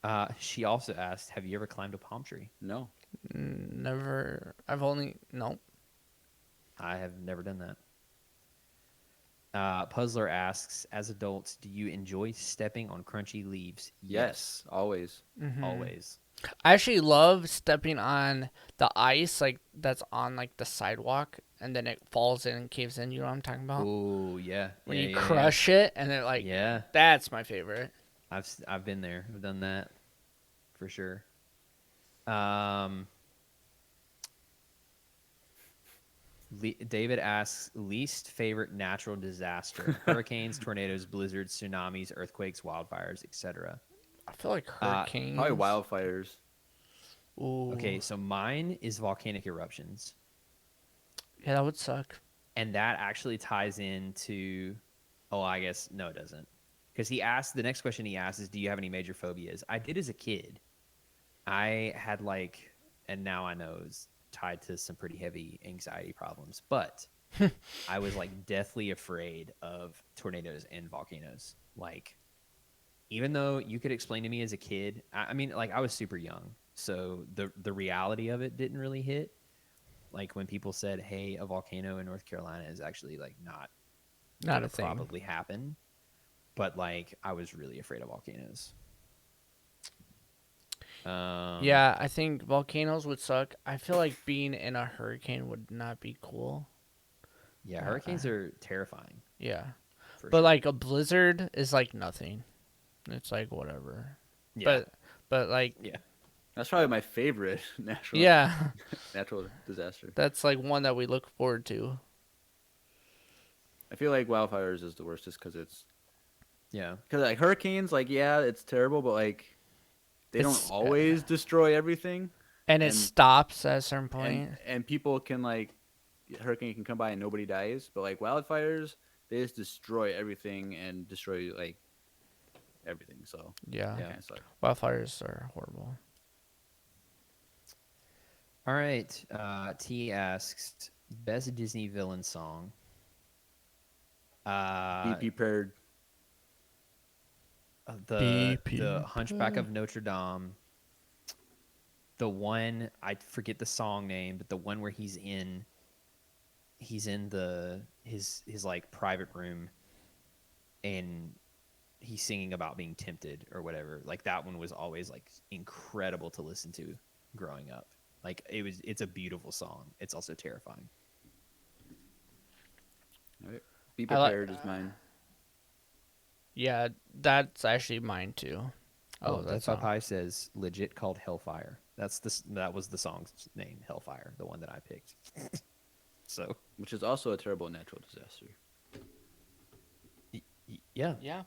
around. She also asked, have you ever climbed a palm tree? No. Never. No. I have never done that. Puzzler asks, as adults, do you enjoy stepping on crunchy leaves? Yes, always. Always. I actually love stepping on the ice, like that's on like the sidewalk, and then it falls in and caves in. You know what I'm talking about? Oh, yeah. When Yeah, you yeah, crush it, and it like yeah. that's my favorite. I've been there. I've done that for sure. David asks, least favorite natural disaster: hurricanes, tornadoes, blizzards, tsunamis, earthquakes, wildfires, etc. I feel like hurricanes. Probably wildfires. Ooh. Okay, so mine is volcanic eruptions, Yeah, that would suck. and that actually ties into. Oh, I guess no, it doesn't, because the next question he asks is, do you have any major phobias? I did as a kid. I had and now I know it's tied to some pretty heavy anxiety problems, but I was deathly afraid of tornadoes and volcanoes. Even though you could explain to me as a kid, I mean, I was super young, so the reality of it didn't really hit. When people said, hey, a volcano in North Carolina is actually not Not a thing. probably happen, but I was really afraid of volcanoes. Yeah, I think volcanoes would suck. I feel like being in a hurricane would not be cool. Yeah, hurricanes are terrifying. Yeah. For But sure. a blizzard is nothing. It's whatever. Yeah. But Yeah. That's probably my favorite natural disaster. That's one that we look forward to. I feel like wildfires is the worst just because it's... Yeah. Because hurricanes, yeah, it's terrible, but they It's- don't always destroy everything. And it And- stops at a certain point. And people can hurricane can come by and nobody dies, but wildfires, they just destroy everything and destroy everything. So Yeah. it kinda sucks. Wildfires are horrible. All right. T asks, best Disney villain song. Be prepared. The Be Hunchback of Notre Dame. The one, I forget the song name, but the one where he's in his private room and he's singing about being tempted or whatever. That one was always incredible to listen to growing up. It's a beautiful song. It's also terrifying. All right. Be prepared is mine. Yeah, that's actually mine too. Oh, That's that's how Pie says legit called Hellfire. That was the song's name, Hellfire, the one that I picked. So, Which is also a terrible natural disaster. yeah. Yeah.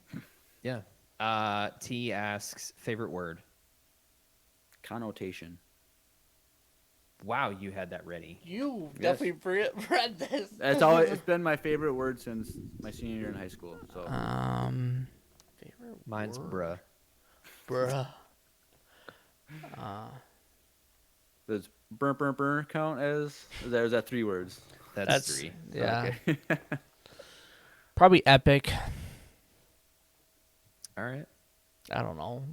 Yeah. T asks, favorite word. Connotation. Wow, you had that ready. You Yes. definitely read this. It's been my favorite word since my senior year in high school. So Favorite Mine's word? bruh. Bruh. it's burr count as? Is that 3 words? That's 3. Yeah. Okay. Probably epic. All right. I don't know.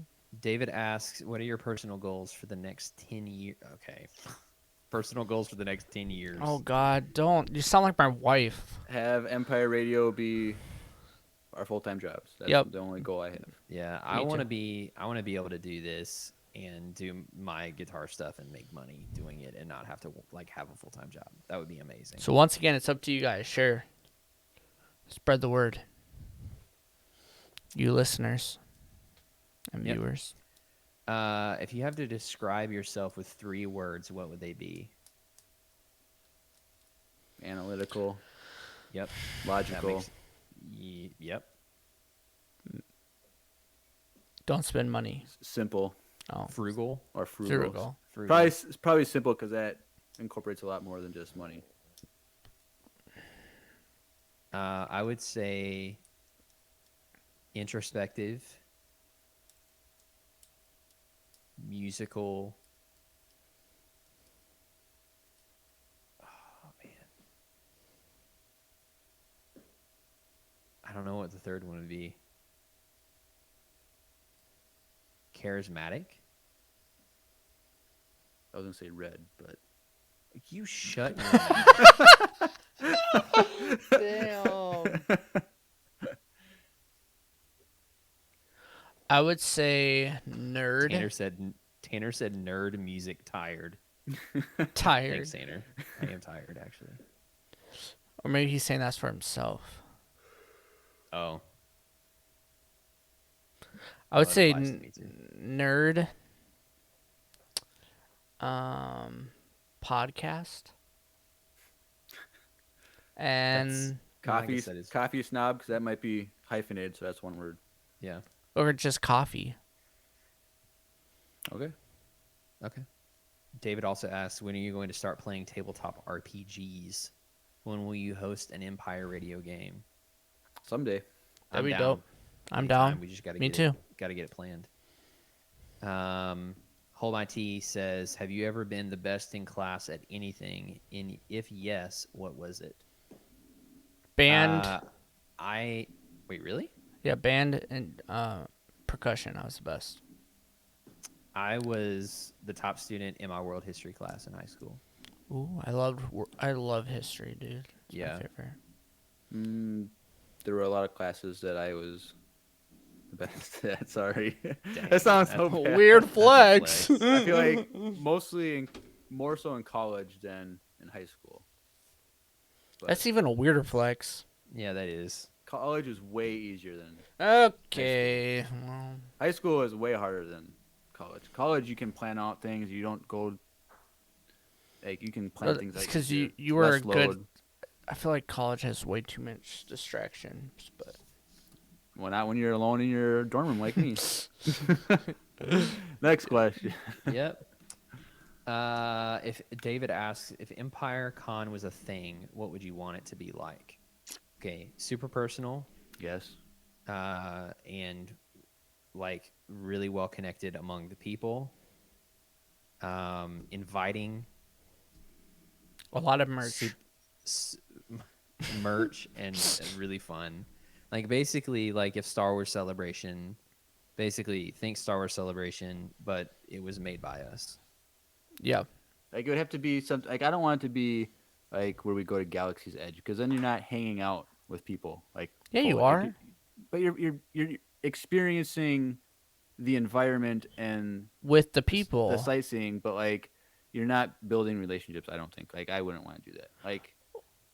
David asks, "What are your personal goals for the next 10 years?" Okay. Personal goals for the next 10 years. Oh God, don't! You sound like my wife. Have Empire Radio be our full-time jobs. That's Yep. the only goal I have. Yeah, I Me want to too. be able to do this and do my guitar stuff and make money doing it and not have to like have a full-time job. That would be amazing. So once again, it's up to you guys. Share. Spread the word. You listeners and Yep. viewers. If you have to describe yourself with 3 words, what would they be? Analytical, Yep. logical. Yep. Don't spend money. Simple, Oh, Frugal. or frugal. frugal. It's probably simple because that incorporates a lot more than just money. I would say introspective, musical. Oh man, I don't know what the third one would be. Charismatic. I was gonna say red, but You shut your mouth. Damn. I would say nerd. Tanner said nerd music tired. Tired. Thanks, Tanner. I am tired actually. Or maybe he's saying that's for himself. Oh. I would that say applies to me too. nerd. Podcast. And I guess that is- coffee snob, because that might be hyphenated, so that's one word. Yeah. or just coffee. Okay. Okay. David also asks, when are you going to start playing tabletop RPGs? When will you host an Empire Radio game? Someday. That'd be down. dope. I'm Anytime. down. We just got to Me get too. Got to get it planned. Hold My Tea says, have you ever been the best in class at anything? And if yes, what was it? Band. Wait, really? Yeah, band and percussion. I was the best. I was the top student in my world history class in high school. Ooh, I love history, dude. It's Yeah. my favorite. There were a lot of classes that I was the best at. Sorry. Dang, That sounds so that's- bad. Weird That's a flex. flex. I feel like more so in college than in high school. But That's even a weirder flex. Yeah, that is. college is way easier than Okay. Well, high school is way harder than college. College you can plan out things. You don't go like you can plan things like because you your were a less good. load. I feel like college has way too much distractions, but Well, not when you're alone in your dorm room like me. Next question. Yep. If David asks, if Empire Con was a thing, what would you want it to be like? Okay, super personal, Yes. and like really well connected among the people. Inviting a lot of merch. s- merch and really fun. Like basically, like if Star Wars Celebration, basically think Star Wars Celebration, but it was made by us. Yeah. Like it would have to be something like I don't want it to be like where we go to Galaxy's Edge because then you're not hanging out with people. Like Yeah, you fully. are. Like, but you're experiencing the environment and With the people. the sightseeing, but like you're not building relationships. I don't think. Like I wouldn't want to do that. Like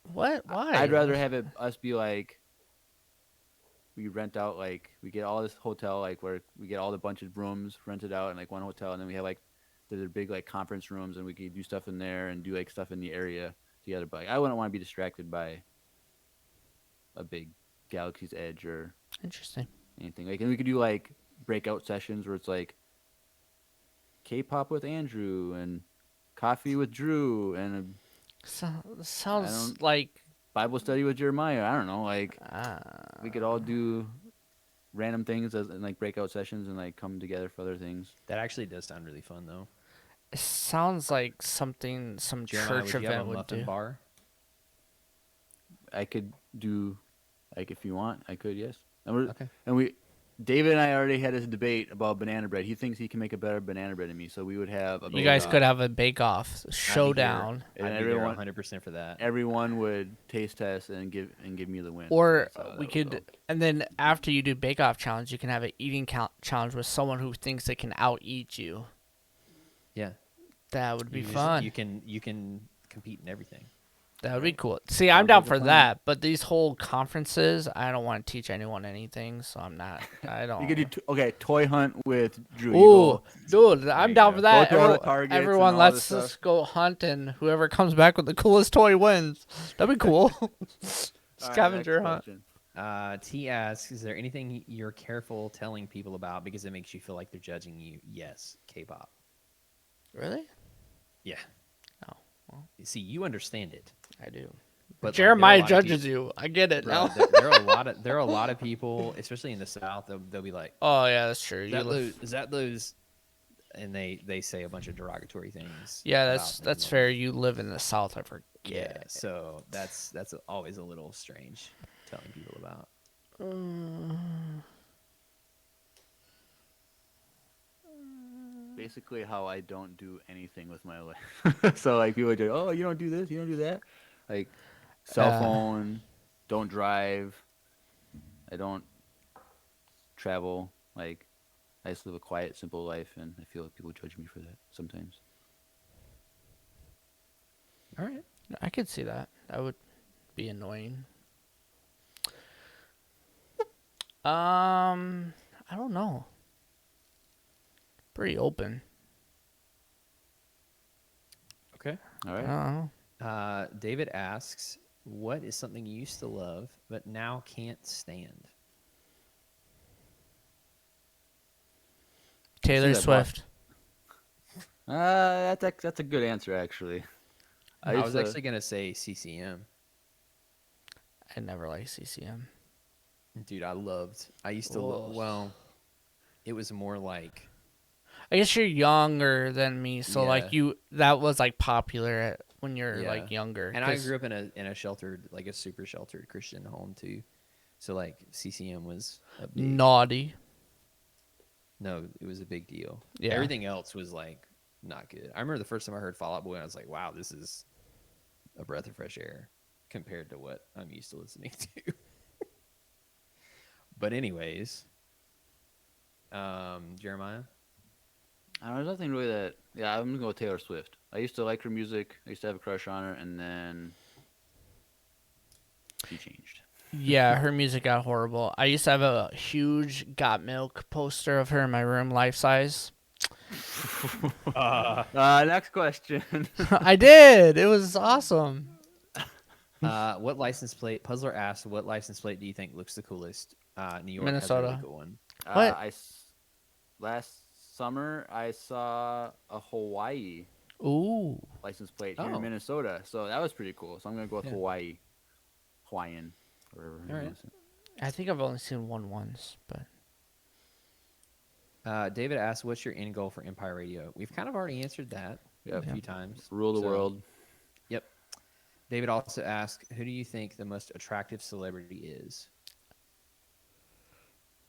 What? Why? I'd rather have it us be like we rent out like we get all this hotel like where we get all the bunch of rooms rented out in like one hotel, and then we have like the big like conference rooms, and we could do stuff in there and do like stuff in the area together. But like, I wouldn't want to be distracted by a big Galaxy's Edge or Interesting. anything. Like, and we could do like breakout sessions where it's like K-pop with Andrew and coffee with Drew and So, I sounds don't- like Bible study with Jeremiah. I don't know. Like we could all do random things and like breakout sessions and like come together for other things. That actually does sound really fun, though. It sounds like something some Jeremiah, church would you have event a would muffin do. bar? I could do, like, if you want, I could, yes. And Okay. David and I already had this debate about banana bread. He thinks he can make a better banana bread than me, so we would have a You guys bake-off, could have a bake-off showdown, and I'd be there 100% for that. everyone would taste test and give me the win. or So that's how we that would could, go. and then after you do bake-off challenge, you can have an eating challenge with someone who thinks they can out-eat you. Yeah. That would be You just- fun. You can compete in everything. That would be cool. See, I'm Sounds down like a for plan. that, but these whole conferences, I don't want to teach anyone anything, so I'm not. I don't. You could do toy hunt with Drew. You Ooh, go, dude, I'm you down go. for that. Go to all the Everyone, Targets and everyone all let's this stuff. just go hunt, and whoever comes back with the coolest toy wins. That'd be cool. All right, Scavenger next hunt. question. T asks, is there anything you're careful telling people about because it makes you feel like they're judging you? Yes, K-pop. Really? Yeah. Oh, well. See, you understand it. I do. But Jeremiah like, there are a lot of judges you. I get it Bro, now. there are a lot of people, especially in the South. They'll be like, Oh yeah, that's true. is You that, live- those, is that those? And they say a bunch of derogatory things. Yeah, about that's them. fair. You live in the South. I forget. Yeah, so that's always a little strange telling people about. Basically, how I don't do anything with my life. So like people do, oh, you don't do this, you don't do that. Like cell phone, don't drive. I don't travel. Like I just live a quiet, simple life, and I feel like people judge me for that sometimes. All right. I could see that. That would be annoying. I don't know. Pretty open. Okay. All I right. don't know. David asks, what is something you used to love but now can't stand? Taylor that box. Swift. That's a good answer actually. I used was to- actually gonna say CCM. I never liked CCM. Dude, I used to Whoa. well, it was more like I guess you're younger than me, so like Yeah. that was like popular when you're Yeah. like younger. and I 'cause grew up in a sheltered, like a super sheltered Christian home too. So like CCM was a big naughty. No, it was a big deal. Yeah. Everything else was like not good. I remember the first time I heard Fall Out Boy, and I was like, "Wow, this is a breath of fresh air compared to what I'm used to listening to." But anyways, Jeremiah. I don't know, there's nothing really that. Yeah, I'm gonna go with Taylor Swift. I used to like her music. I used to have a crush on her, and then she changed. Yeah, her music got horrible. I used to have a huge Got Milk poster of her in my room, life size. Next question. I did. It was awesome. What license plate? Puzzler asked, "What license plate do you think looks the coolest?" New York has a Minnesota. really cool one. What? Last summer I saw a Hawaii Ooh. license plate here Oh. in Minnesota, so that was pretty cool. So I'm gonna go with Yeah. Hawaiian, whatever. All right. I think I've only seen one once, but David asked, "What's your end goal for Empire Radio?" We've kind of already answered that Yep. a few times. Rule the So, world. Yep. David also asked, "Who do you think the most attractive celebrity is?"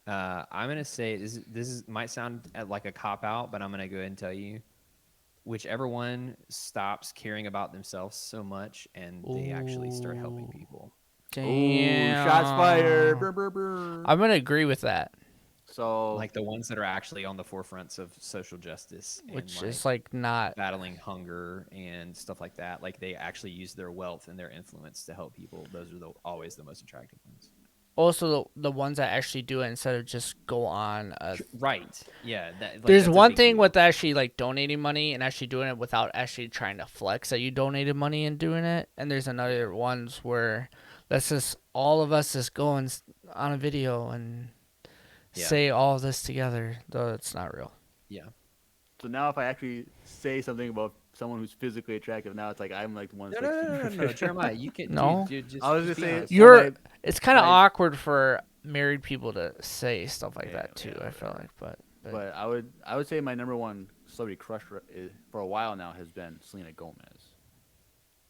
I'm gonna say this might sound like a cop out, but I'm gonna go ahead and tell you, whichever one stops caring about themselves so much and they actually start helping Ooh. people. damn. Ooh, shots fired. Brr, brr, brr. I'm gonna agree with that, So Like the ones that are actually on the forefronts of social justice, and which like is like not. battling hunger and stuff like that. Like they actually use their wealth and their influence to help people. Those are always the most attractive ones. Also, the ones that actually do it instead of just go on. Right. Yeah. There's that's a one big thing deal. with actually like donating money and actually doing it without actually trying to flex that you donated money and doing it. And there's another ones where that's just all of us just going on a video and Yeah. say all this together, though it's not real. Yeah. So now if I actually say something about someone who's physically attractive, now it's like I'm like the one No, that's like, Jeremiah, you can. No. Just, I was just just be saying- honest. It's kind of like- awkward for married people to say stuff like Yeah, that too. yeah, I feel like, but But I would say my number one celebrity crush for a while now has been Selena Gomez.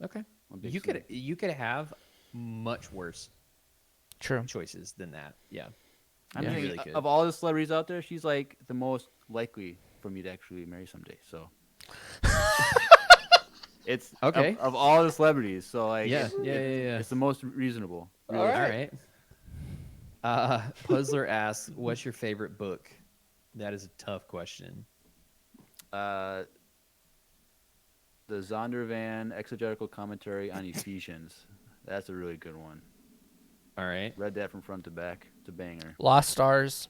Okay. I'm a big You could have much worse True. choices than that. Yeah. I'm Yeah, thinking really good. of all the celebrities out there, she's like the most likely for me to actually marry someday. So it's Okay. of all the celebrities. So like Yeah, yeah. it's the most reasonable. All right. Puzzler asks, "What's your favorite book?" That is a tough question. The Zondervan exegetical commentary on Ephesians. That's a really good one. All right. Read that from front to back. It's a banger. Lost Stars.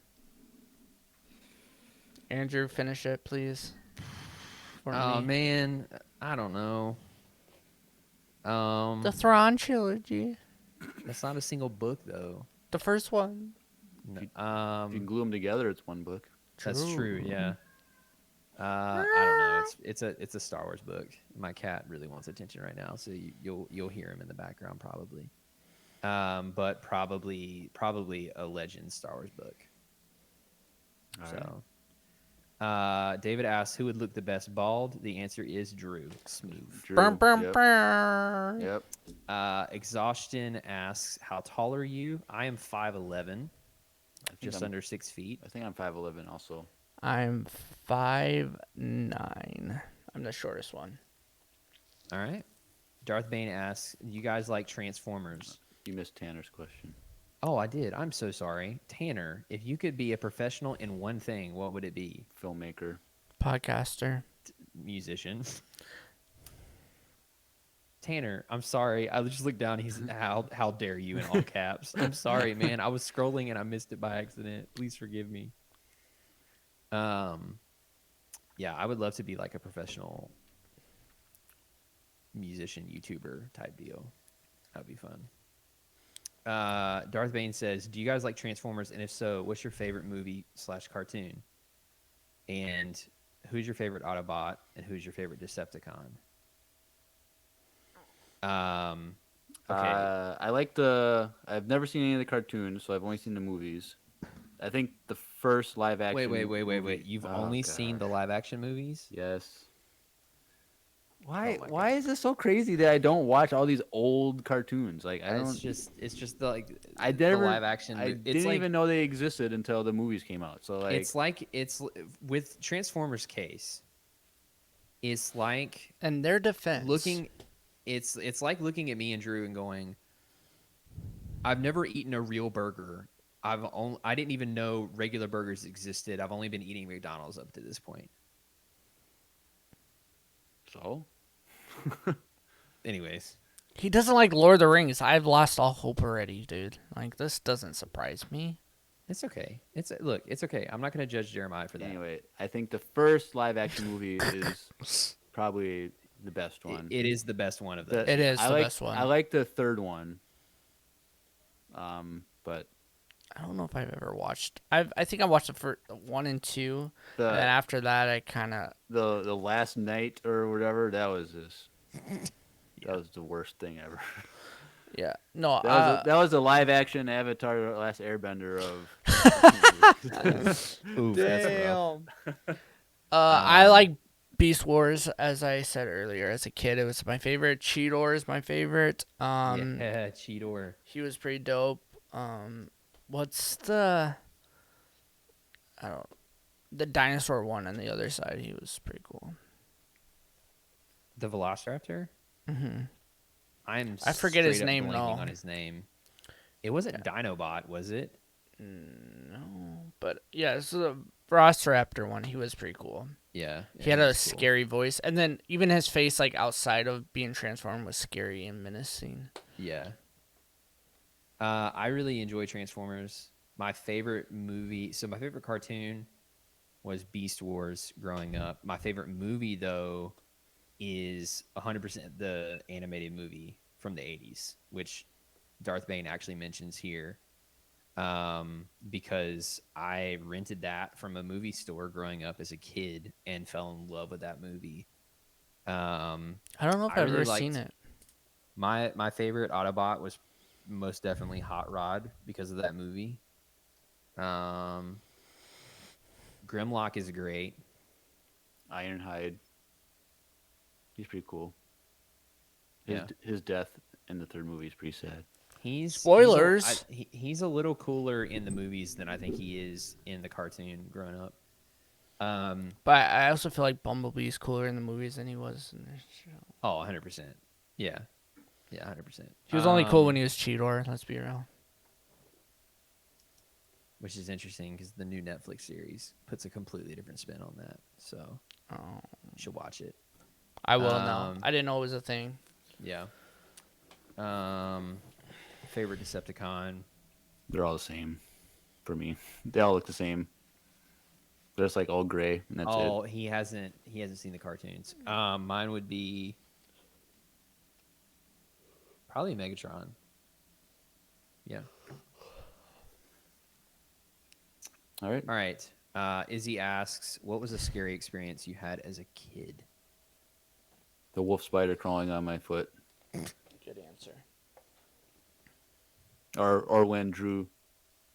Andrew, finish it, please. For Oh me. man, I don't know. The Thrawn trilogy. That's not a single book though. The first one. No, If you can glue them together, it's one book. that's true. Yeah. I don't know. It's a Star Wars book. My cat really wants attention right now, so you'll hear him in the background probably. But probably a Legends Star Wars book. All So, David asks, "Who would look the best bald?" The answer is Drew. Smooth. Drew, Brum, brum, yep. brum. Yep. Exhaustion asks, "How tall are you?" I am 5'11", just under 6 feet. I think I'm 5'11" also. I'm 5'9". I'm the shortest one. All right. Darth Bane asks, "You guys like Transformers?" You missed Tanner's question. Oh, I did. I'm so sorry. Tanner, if you could be a professional in one thing, what would it be? Filmmaker. Podcaster. Musician. Tanner, I'm sorry. I just looked down. He's how dare you in all caps. I'm sorry, man. I was scrolling and I missed it by accident. Please forgive me. Yeah, I would love to be like a professional musician, YouTuber type deal. That'd be fun. Darth Bane says, "Do you guys like Transformers? And if so, what's your favorite movie/cartoon? And who's your favorite Autobot? And who's your favorite Decepticon?" Okay. I like I've never seen any of the cartoons, so I've only seen the movies. I think the first live action. Wait. You've Oh, only seen the God. live action movies? Yes. Why? Oh my Why is this so crazy that I don't watch all these old cartoons? Like I don't. It's just the I the never. live action. I It's didn't like, even know they existed until the movies came out. So like, it's with Transformers case. It's like In their defense. It's like looking at me and Drew and going, "I've never eaten a real burger. I didn't even know regular burgers existed. I've only been eating McDonald's up to this point." so. Anyways, He doesn't like Lord of the Rings. I've lost all hope already, dude. Like, this doesn't surprise me. it's okay. It's okay. I'm not gonna judge Jeremiah for that. Anyway, I think the first live action movie is probably the best one. It is the best one of those. It is I the like, best one. I like the third one. But I don't know if I've ever watched. I think I watched the first 1 and 2. the And then after that, I kind of. the last night or whatever, that was just that was the worst thing ever. Yeah. No, That was a live action Avatar: The Last Airbender of. Oof, that's rough. I like Beast Wars, as I said earlier. As a kid, it was my favorite. Cheetor is my favorite. Yeah, Cheetor. He was pretty dope. What's the? The dinosaur one on the other side. He was pretty cool. The Velociraptor? Mm-hmm. I forget his straight up name, blanking though. on his name. It wasn't Dinobot, was it? No, but yeah, it's the Velociraptor one. He was pretty cool. Yeah. He had it a was cool. scary voice, and then even his face, like outside of being transformed, was scary and menacing. Yeah. I really enjoy Transformers. My favorite movie, so my favorite cartoon was Beast Wars growing up. My favorite movie, though, is 100% the animated movie from the 80s, which Darth Bane actually mentions here. Because I rented that from a movie store growing up as a kid and fell in love with that movie. I don't know if I I've really ever seen liked- it. My favorite Autobot was most definitely Hot Rod because of that movie. Grimlock is great. Ironhide. He's pretty cool. Yeah. His death in the third movie is pretty sad. Spoilers. He's a little cooler in the movies than I think he is in the cartoon growing up. But I also feel like Bumblebee's cooler in the movies than he was in the show. Oh, 100%. Yeah. Yeah, 100%. He was only cool when he was Cheetor, let's be real. Which is interesting because the new Netflix series puts a completely different spin on that. So you should watch it. I will now. I didn't know it was a thing. Yeah. Favorite Decepticon? They're all the same for me. They all look the same. They're just like all gray, and that's it. He hasn't seen the cartoons. Mine would be probably Megatron. Yeah. All right. Izzy asks, what was a scary experience you had as a kid? The wolf spider crawling on my foot. Good answer. Or when Drew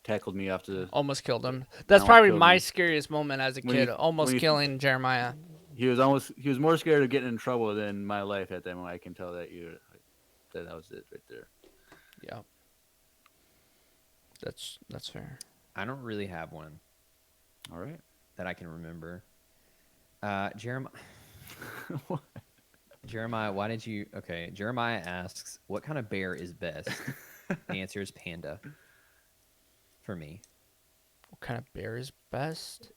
tackled me off the... Almost killed him. That's Almost probably killed my me. scariest moment as a When kid. you- Almost when you- killing Jeremiah. He was more scared of getting in trouble than my life at that moment. I can tell that that was it right there. Yeah. That's fair. I don't really have one All right. that I can remember. Jeremiah, why did you... Okay, Jeremiah asks, what kind of bear is best? The answer is panda. For me. What kind of bear is best?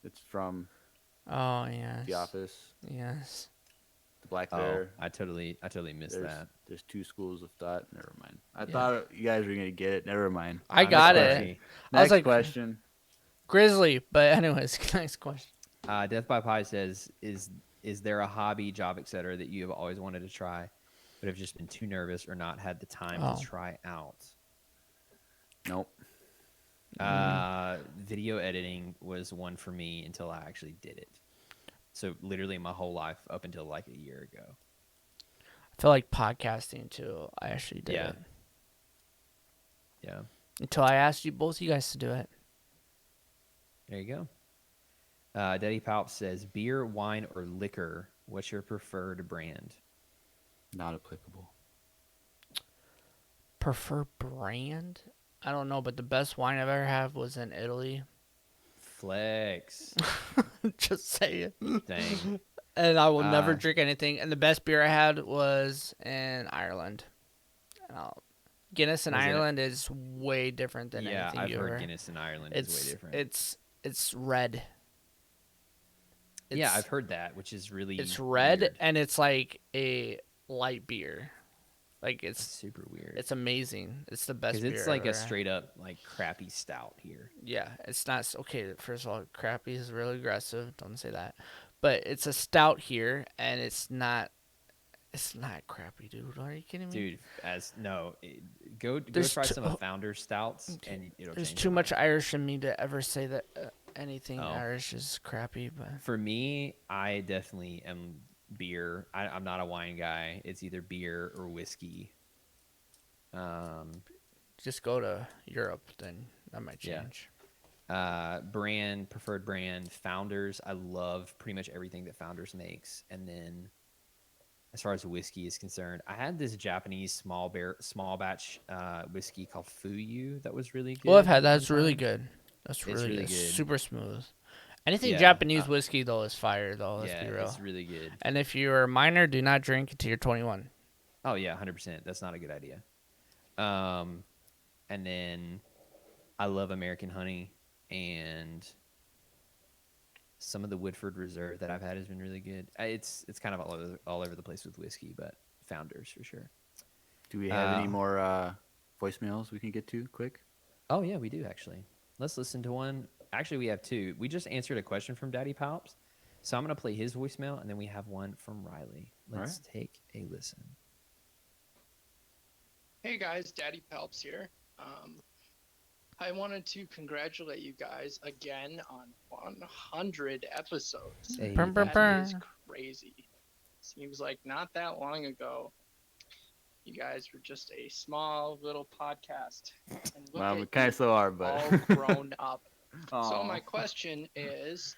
It's from Oh, yes. The Office. Yes. The black Oh, bear. I totally missed that. There's two schools of thought. Never mind. I thought you guys were gonna get it. Never mind. I got it. Coffee. I was Next like- question. Grizzly, but anyways, next question. Death by Pie says, is there a hobby, job, etc. that you have always wanted to try, but have just been too nervous or not had the time Oh. to try out? Nope. Video editing was one for me until I actually did it. So literally my whole life up until like a year ago. I feel like podcasting too. I actually did Yeah. it. Yeah. Until I asked both you guys to do it. There you go. Daddy Palp says, beer, wine, or liquor, what's your preferred brand? Not applicable. Prefer brand? I don't know, but the best wine I've ever had was in Italy. Flex. Just say it. Dang. And I will never drink anything. And the best beer I had was in Ireland. Guinness in Was it- Ireland is way different than Yeah, anything I've you heard ever. Guinness in Ireland is way different. It's red. Yeah, I've heard that, which is really It's red weird. and it's like a light beer. Like It's it's super weird. it's amazing. It's the best Because beer. it's like I've a ever had. straight up like crappy stout here. Yeah, it's not okay. First of all, crappy is really aggressive. Don't say that. But it's a stout here, and it's not. It's not crappy, dude. Are you kidding me? Dude, go There's try too- some of Founder's stouts and it'll There's change too your much mind. Irish in me to ever say that anything Oh. Irish is crappy. But For me, I definitely am beer. I'm not a wine guy. It's either beer or whiskey. just go to Europe, then that might Yeah. change. Preferred brand, Founders. I love pretty much everything that Founders makes. And then as far as whiskey is concerned, I had this Japanese small batch whiskey called Fuyu that was really good. Well, I've had that. one It's really time. good. That's really, really good. good. Super smooth. Anything Yeah, Japanese whiskey though is fire though. Let's Yeah, be real. it's really good. And if you're a minor, do not drink until you're 21. Oh yeah, 100%. That's not a good idea. And then I love American Honey, and some of the Woodford Reserve that I've had has been really good. It's kind of all over the place with whiskey, but Founders for sure. Do we have any more voicemails we can get to quick? Oh yeah, we do actually. Let's listen to one. Actually, we have two. We just answered a question from Daddy Palps, so I'm gonna play his voicemail, and then we have one from Riley. Let's take a listen. Hey guys, Daddy Palps here. I wanted to congratulate you guys again on 100 episodes. Hey, Brr, brr, That is brr. crazy. Seems like not that long ago, you guys were just a small little podcast. And look Well, we at kind you, of still are, but all grown up. So my question is,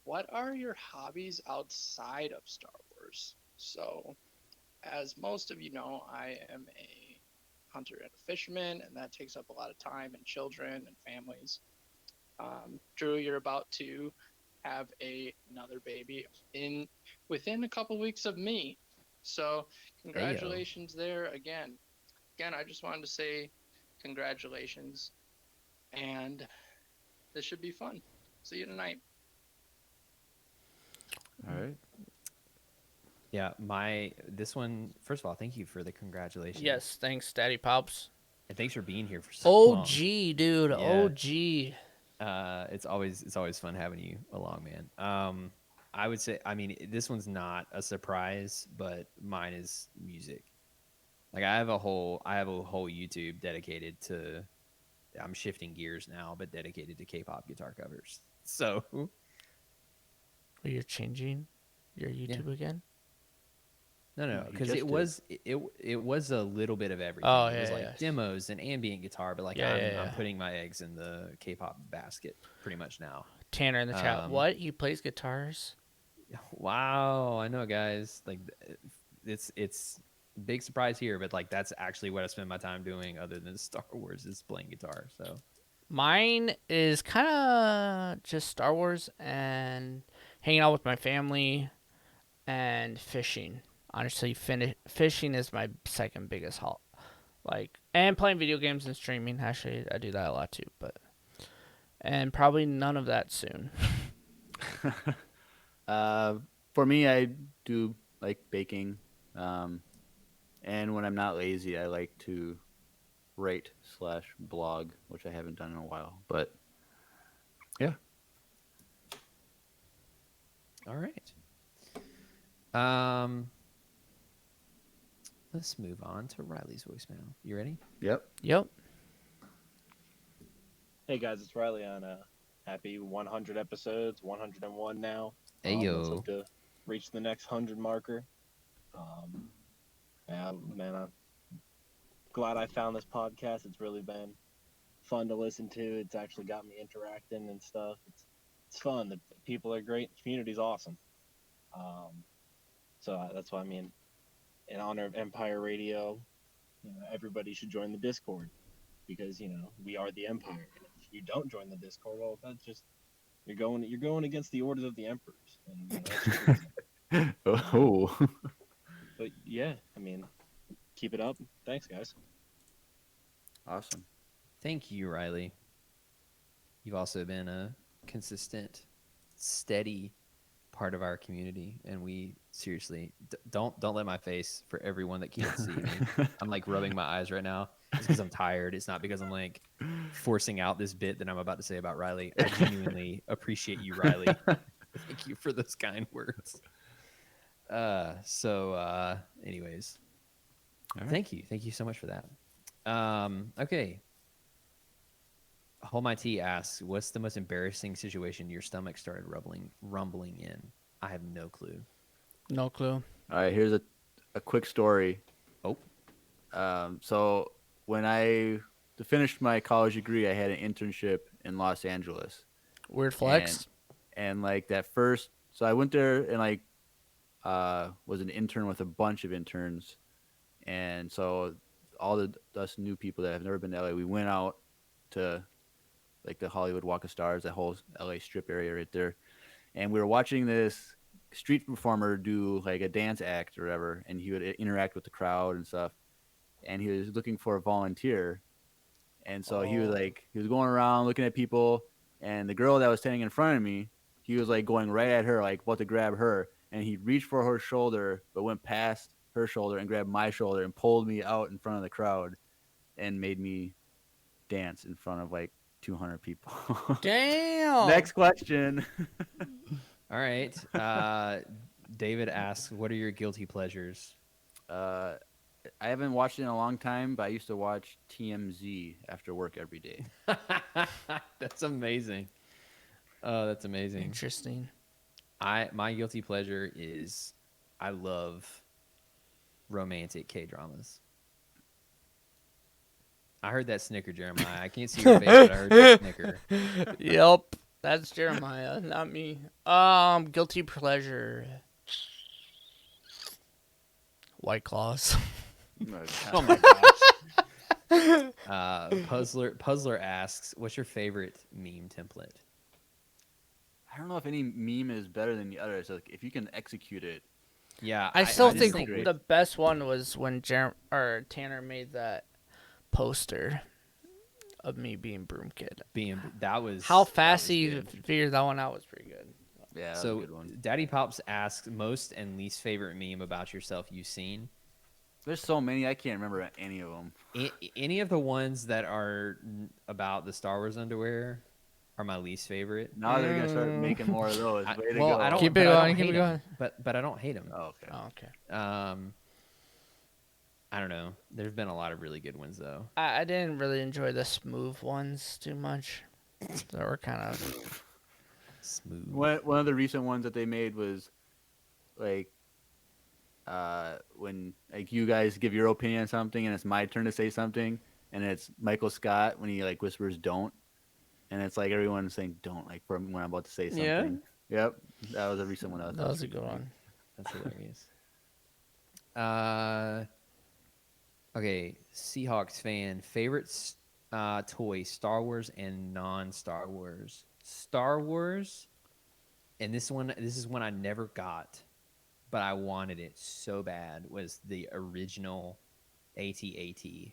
what are your hobbies outside of Star Wars? So, as most of you know, I am a hunter and a fisherman, and that takes up a lot of time and children and families. Drew, you're about to have another baby within a couple weeks of me. So congratulations there again. Again, I just wanted to say congratulations, and this should be fun. See you tonight. All right. Yeah, this one. First of all, thank you for the congratulations. Yes, thanks, Daddy Pops. and thanks for being here for so long. OG, dude. Yeah. OG. It's always fun having you along, man. I would say, I mean, this one's not a surprise, but mine is music. Like I have a whole YouTube dedicated to. I'm shifting gears now, but dedicated to K-pop guitar covers. So, Oh, you're changing your YouTube again? no, You because just it was a little bit of everything. Oh, It was yeah, like yeah. demos and ambient guitar, but like I'm putting my eggs in the K-pop basket pretty much now. Tanner in the chat. What? He plays guitars? Wow, I know, guys. Like it's big surprise here, but like that's actually what I spend my time doing, other than Star Wars, is playing guitar. So Mine is kind of just Star Wars and hanging out with my family and fishing. Honestly, fishing is my second biggest haul. Like, and playing video games and streaming. Actually, I do that a lot too, and probably none of that soon. For me, I do like baking. And when I'm not lazy, I like to write/blog, which I haven't done in a while. But yeah. all right. Let's move on to Riley's voicemail. You ready? Yep. Yep. Hey guys, it's Riley on happy 100 episodes, 101 now. Hey, Let's yo. hope to reach the next 100 marker. Yeah, man, I'm glad I found this podcast. It's really been fun to listen to. It's actually got me interacting and stuff. It's fun. The people are great. The community's awesome. So that's why, I mean, in honor of Empire Radio, everybody should join the Discord, because we are the Empire. And if you don't join the Discord, well, that's just you're going against the orders of the emperors. And that's just reason. Oh. But yeah, I mean, keep it up. Thanks, guys. Awesome. Thank you, Riley. You've also been a consistent, steady part of our community, and we seriously don't let my face, for everyone that can't see me. I'm like rubbing my eyes right now. It's because I'm tired. It's not because I'm like forcing out this bit that I'm about to say about Riley. I genuinely appreciate you, Riley. Thank you for those kind words. Anyways, right. Thank you so much for that. Okay. Hold My Tea asks, what's the most embarrassing situation your stomach started rumbling in? I have no clue. No clue. All right, here's a quick story. Oh. So when I finished my college degree, I had an internship in Los Angeles. Weird flex. And like that first, so I went there and like was an intern with a bunch of interns. And so all us new people that have never been to LA, we went out to like the Hollywood Walk of Stars, that whole LA strip area right there. And we were watching this street performer do like a dance act or whatever, and he would interact with the crowd and stuff. And he was looking for a volunteer. And so he was going around looking at people, and the girl that was standing in front of me, he was like going right at her, like about to grab her. And he reached for her shoulder, but went past her shoulder and grabbed my shoulder and pulled me out in front of the crowd and made me dance in front of like 200 people. Damn. Next question. All right. David asks, what are your guilty pleasures? I haven't watched it in a long time, but I used to watch TMZ after work every day. That's amazing. Oh, that's amazing. Interesting. My guilty pleasure is I love romantic K-dramas. I heard that snicker, Jeremiah. I can't see your face, but I heard that snicker. Yep, that's Jeremiah, not me. Guilty pleasure. White Claws. Oh my gosh. Puzzler asks, "What's your favorite meme template?" I don't know if any meme is better than the other. It's like if you can execute it. Yeah, I still just think great. the best one was when Tanner made that poster of me being Broom Kid. that was How that fast was he good. figured that one out was pretty good. Yeah, that So was a good one. Daddy Pops asks, most and least favorite meme about yourself you've seen. There's so many I can't remember any of them. Any of the ones that are about the Star Wars underwear are my least favorite. Now they're gonna start making more of those. Way to well, go. I don't. Keep but it I don't going, keep hate it 'em. going. But I don't hate them. Oh, okay. Oh, okay. I don't know. There's been a lot of really good ones though. I didn't really enjoy the smooth ones too much. They were kind of Smooth. One of the recent ones that they made was like when like you guys give your opinion on something and it's my turn to say something and it's Michael Scott when he like whispers "don't," and it's like everyone saying "don't" like for when I'm about to say something. Yeah? Yep, that was a recent one. that was a good one. That's hilarious. Okay, Seahawks fan, favorite toy, Star Wars and non-Star Wars. Star Wars, and this is one I never got, but I wanted it so bad, was the original AT-AT.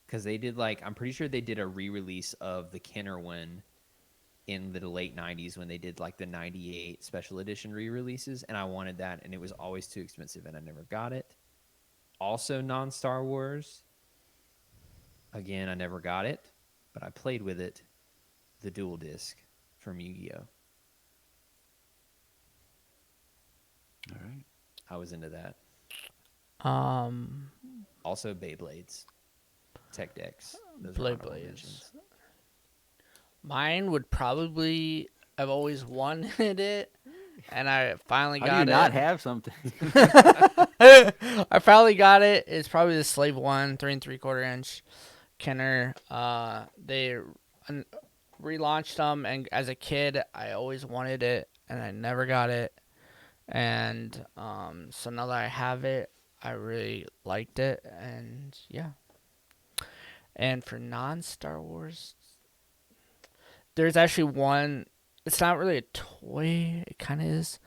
Because they did I'm pretty sure they did a re-release of the Kenner one in the late 90s when they did the 98 special edition re-releases, and I wanted that, and it was always too expensive and I never got it. Also non-Star Wars, again, I never got it, but I played with it, the dual disc from Yu-Gi-Oh. All right. I was into that. Um, Also Beyblades, Tech Decks, those are honorable Beyblades. mentions. Mine would probably. I've always wanted it, and I finally How got do you it. not have something? I finally got it. It's probably the Slave 1 3 3/4 inch Kenner. They relaunched them, and as a kid, I always wanted it, and I never got it. And so now that I have it, I really liked it, and yeah. And for non-Star Wars, there's actually one. It's not really a toy. It kind of is,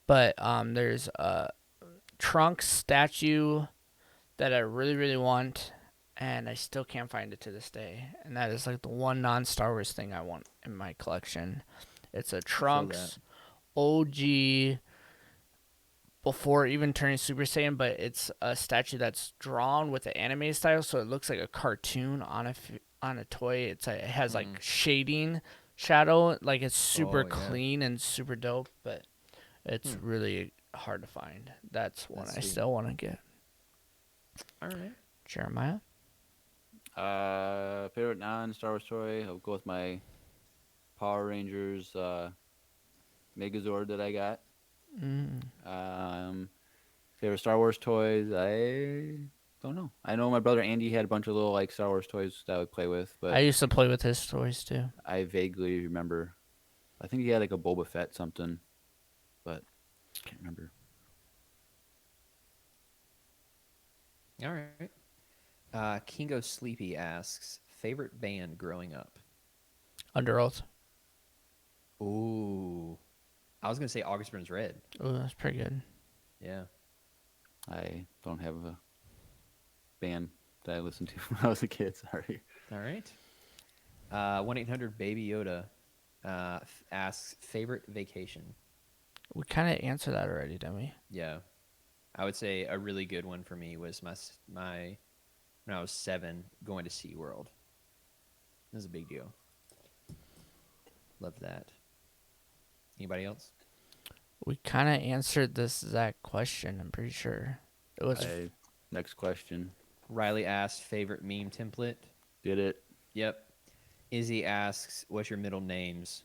but there's a Trunks statue that I really, really want, and I still can't find it to this day. And that is the one non-Star Wars thing I want in my collection. It's a Trunks OG before even turning Super Saiyan, but it's a statue that's drawn with the anime style, so it looks like a cartoon on a toy. It has shading, shadow, it's super clean and super dope, but it's really hard to find. That's one I still want to get. All right. Jeremiah? Favorite non-Star Wars toy? I'll go with my Power Rangers Megazord that I got. Favorite Star Wars toys? I don't know. I know my brother Andy had a bunch of little Star Wars toys that I would play with, but I used to play with his toys too. I vaguely remember. I think he had a Boba Fett something, but I can't remember. All right. Kingo Sleepy asks, favorite band growing up? Under Oath. Ooh. I was going to say August Burns Red. Oh, that's pretty good. Yeah. I don't have a band that I listened to when I was a kid. Sorry. All right. 1-800-BABY YODA asks, favorite vacation? We kind of answered that already, didn't we? Yeah. I would say a really good one for me was my when I was 7, going to SeaWorld. It was a big deal. Love that. Anybody else? We kind of answered this exact question, I'm pretty sure. It was Next question. Riley asks, favorite meme template? Did it? Yep. Izzy asks, what's your middle names?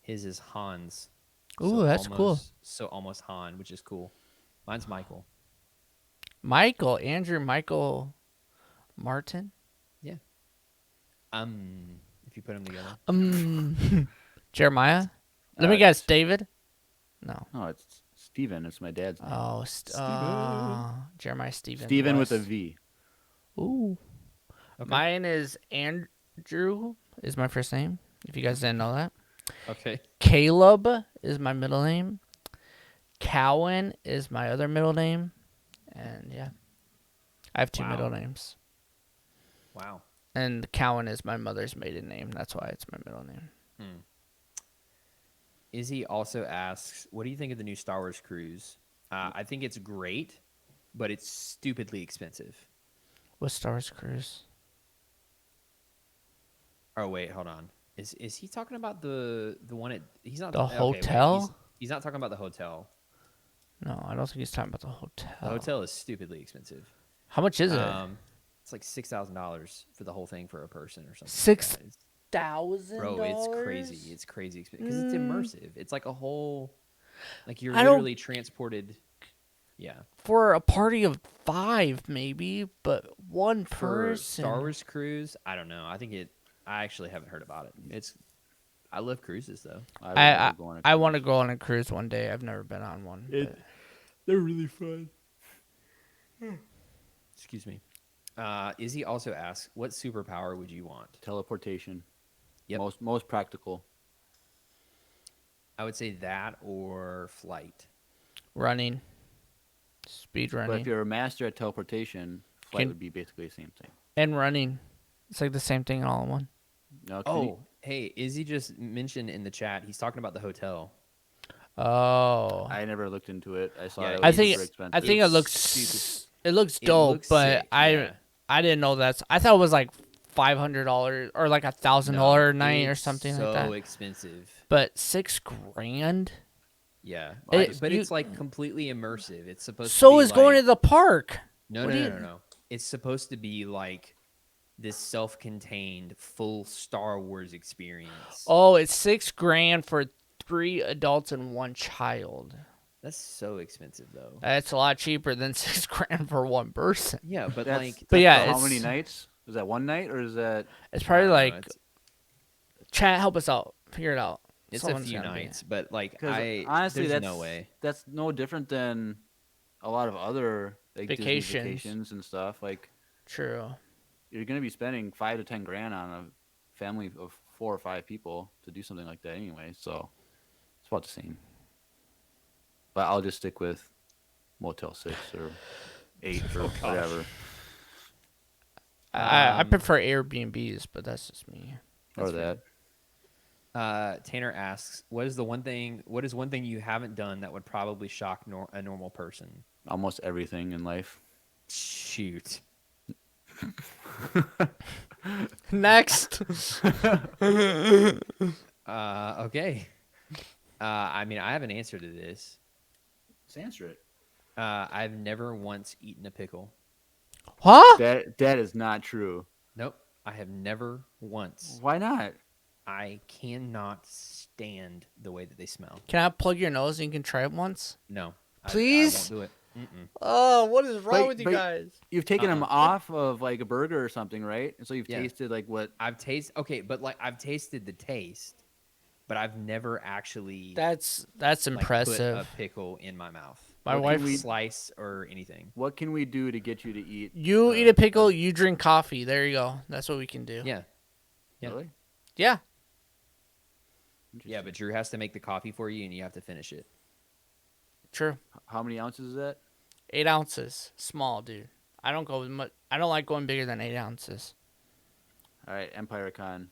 His is Hans. Ooh, that's cool. So almost Han, which is cool. Mine's Michael. Andrew Michael Martin. If you put them together. Jeremiah. Let me guess, David. No. No, it's Steven. It's my dad's name. Oh, Jeremiah Stephen. Steven with a West. V. Ooh. Okay. Mine is Andrew. Is my first name. If you guys didn't know that. Okay. Caleb is my middle name. Cowan is my other middle name. And yeah. I have 2 Wow. middle names. Wow. And Cowan is my mother's maiden name. That's why it's my middle name. Izzy also asks, what do you think of the new Star Wars cruise? I think it's great, but it's stupidly expensive. What Star Wars cruise? Oh, wait, hold on. Is he talking about the one at... He's not... The okay, wait, hotel? he's not talking about the hotel. No, I don't think he's talking about the hotel. The hotel is stupidly expensive. How much is it? It's like $6,000 for the whole thing for a person or something. $6,000? Bro, it's crazy. It's crazy expensive because it's immersive. It's like a whole, like you're I don't- literally transported. Yeah. For a party of 5, maybe, but one For person. Star Wars cruise, I don't know. I actually haven't heard about it. I love cruises though. I want to go on a cruise one day. I've never been on one. But They're really fun. Excuse me. Izzy also asks, what superpower would you want? Teleportation. Yep. Most practical. I would say that or flight. running. Speed But if running. you're a master at teleportation, flight would be basically the same thing. And running. It's like the same thing all in one. No, Oh, hey, Izzy just mentioned in the chat, he's talking about the hotel. Oh. I never looked into it. I saw Yeah, it. I Was think super expensive. I think it It's looks stupid. it looks It dope, looks but sick, yeah. I didn't know I thought it was like $500 or like $1,000 a night or it's something so like that. expensive. But $6,000. Yeah, It- but you- it's like completely immersive. It's supposed to So be is going like- to the park. No, what no, do no, you- no. It's supposed to be like this self-contained full Star Wars experience. Oh, it's $6,000 for 3 adults and 1 child. That's so expensive though. That's a lot cheaper than $6,000 for 1 person. Yeah, but That's, like, But yeah, for how it's- many nights? Is that one night or is that? It's I probably don't know, like chat. Help us out. Figure it out. it's Someone's a few gotta be- nights, but like, Because honestly, there's that's no way. That's no different than a lot of other like Disney Vacations. vacations and stuff. Like True. you're gonna be spending $5 to $10,000 on a family of 4 or 5 people to do something like that anyway. So it's about the same. But I'll just stick with Motel 6 or 8 or whatever. I prefer Airbnbs, but that's just me. Or that. Tanner asks, what is one thing you haven't done that would probably shock a normal person? Almost everything in life. Shoot. Next. Okay. I mean, I have an answer to this. Let's answer it. I've never once eaten a pickle. Huh? That is not true. Nope. I have never once. Why not? I cannot stand the way that they smell. Can I plug your nose and you can try it once? No. Please? I won't do it. Mm-mm. Oh, what is wrong But- with you but- guys? You've taken them Uh-uh. off of like a burger or something, right? And so you've Yeah. tasted like what? I've tasted the taste, but I've never actually That's like, impressive. put a pickle in my mouth. My What wife. can we- Slice or anything. What can we do to get you to eat? You eat a pickle, you drink coffee. There you go. That's what we can do. Yeah. Yeah. Really? Yeah. Yeah, but Drew has to make the coffee for you and you have to finish it. True. How many ounces is that? 8 ounces. Small, dude. I don't go with much. I don't like going bigger than 8 ounces. All right, Empire Con.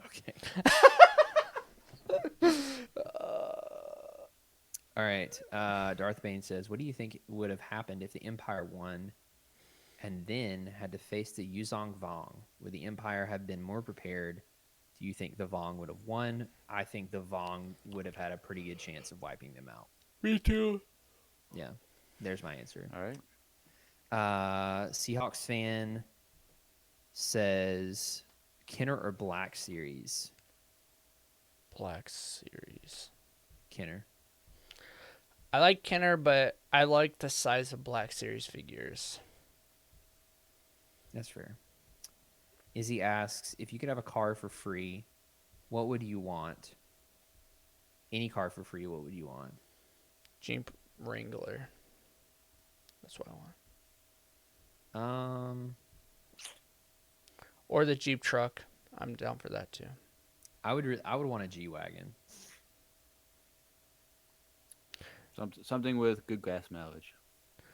Okay. All right. Darth Bane says, what do you think would have happened if the Empire won and then had to face the Yuzong Vong? Would the Empire have been more prepared? Do you think the Vong would have won? I think the Vong would have had a pretty good chance of wiping them out. Me too. Yeah. There's my answer. All right. Seahawks fan says, Kenner or Black series? Black series. Kenner. I like Kenner, but I like the size of Black Series figures. That's fair. Izzy asks, if you could have a car for free, what would you want? Any car for free, what would you want? Jeep Wrangler. That's what I want. Or the Jeep truck. I'm down for that too. I would want a G-Wagon. Something with good gas mileage.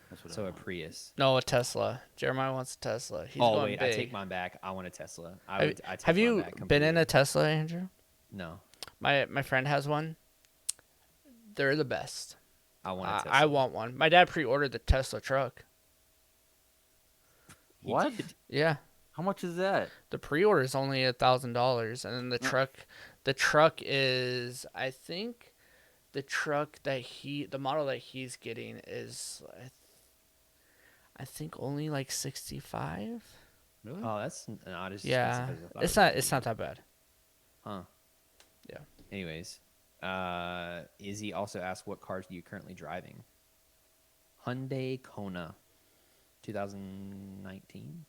That's what I So a want. Prius. No, a Tesla. Jeremiah wants a Tesla. He's Oh going wait, big. I take mine back. I want a Tesla. Have, I take have mine you back been in completely. a Tesla, Andrew? No, My friend has one. They're the best. I want a Tesla. I want one. My dad pre-ordered the Tesla truck. He What? did. Yeah. How much is that? The pre-order is only $1,000, and then the truck is, I think, the model that he's getting is, I think only like 65. Really? Oh, that's not as Yeah, expensive as I thought it's not that bad. Huh. Yeah. Anyways, Izzy also asked, what cars are you currently driving? Hyundai Kona, 2019,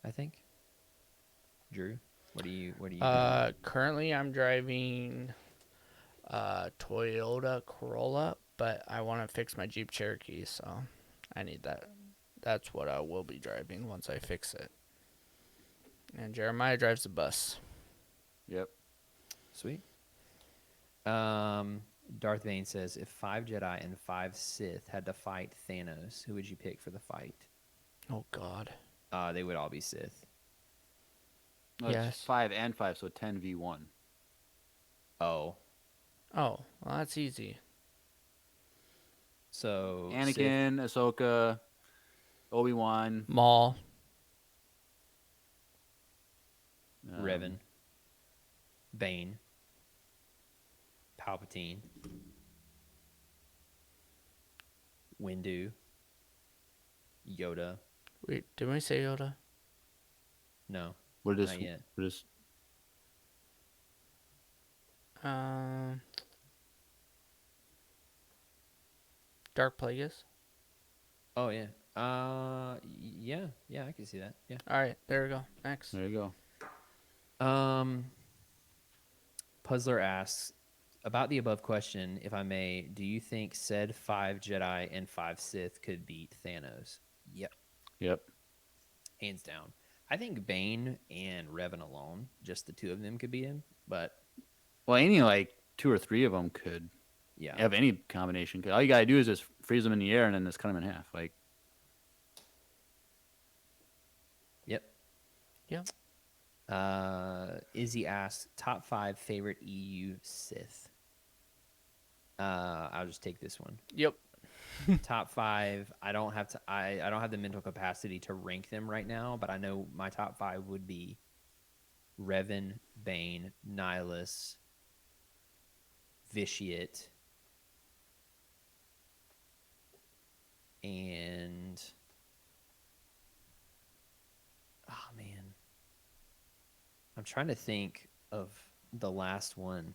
I think. Drew, what do you doing? Currently I'm driving Toyota Corolla, but I want to fix my Jeep Cherokee, so I need that. That's what I will be driving once I fix it. And Jeremiah drives the bus. Yep. Sweet. Darth Vane says, if 5 Jedi and 5 Sith had to fight Thanos, who would you pick for the fight? Oh God. They would all be Sith. No, it's Yes. 5 and 5, so 10v1. Oh, Oh, well, that's easy. so Anakin, Ahsoka, Obi-Wan, Maul. Sith, Revan, Bane, Palpatine, Windu, Yoda. Wait, did we say Yoda? No, We're just, not yet. we're just Dark Plagueis. Oh yeah. Yeah, I can see that. Yeah. All right, there we go. Next. there you go. Puzzler asks, about the above question, if I may, do you think said 5 Jedi and 5 Sith could beat Thanos? Yep, Yep. hands down. I think Bane and Revan alone, just the two of them could beat him. But Well, any like 2 or 3 of them could yeah, have any combination. All you gotta do is just freeze them in the air and then just cut them in half. Like, yep. Yep. Izzy asks, top 5 favorite EU Sith. I'll just take this one. Yep. Top 5. I don't have to. I don't have the mental capacity to rank them right now, but I know my top 5 would be Revan, Bane, Nihilus, Vitiate, and oh man, I'm trying to think of the last one.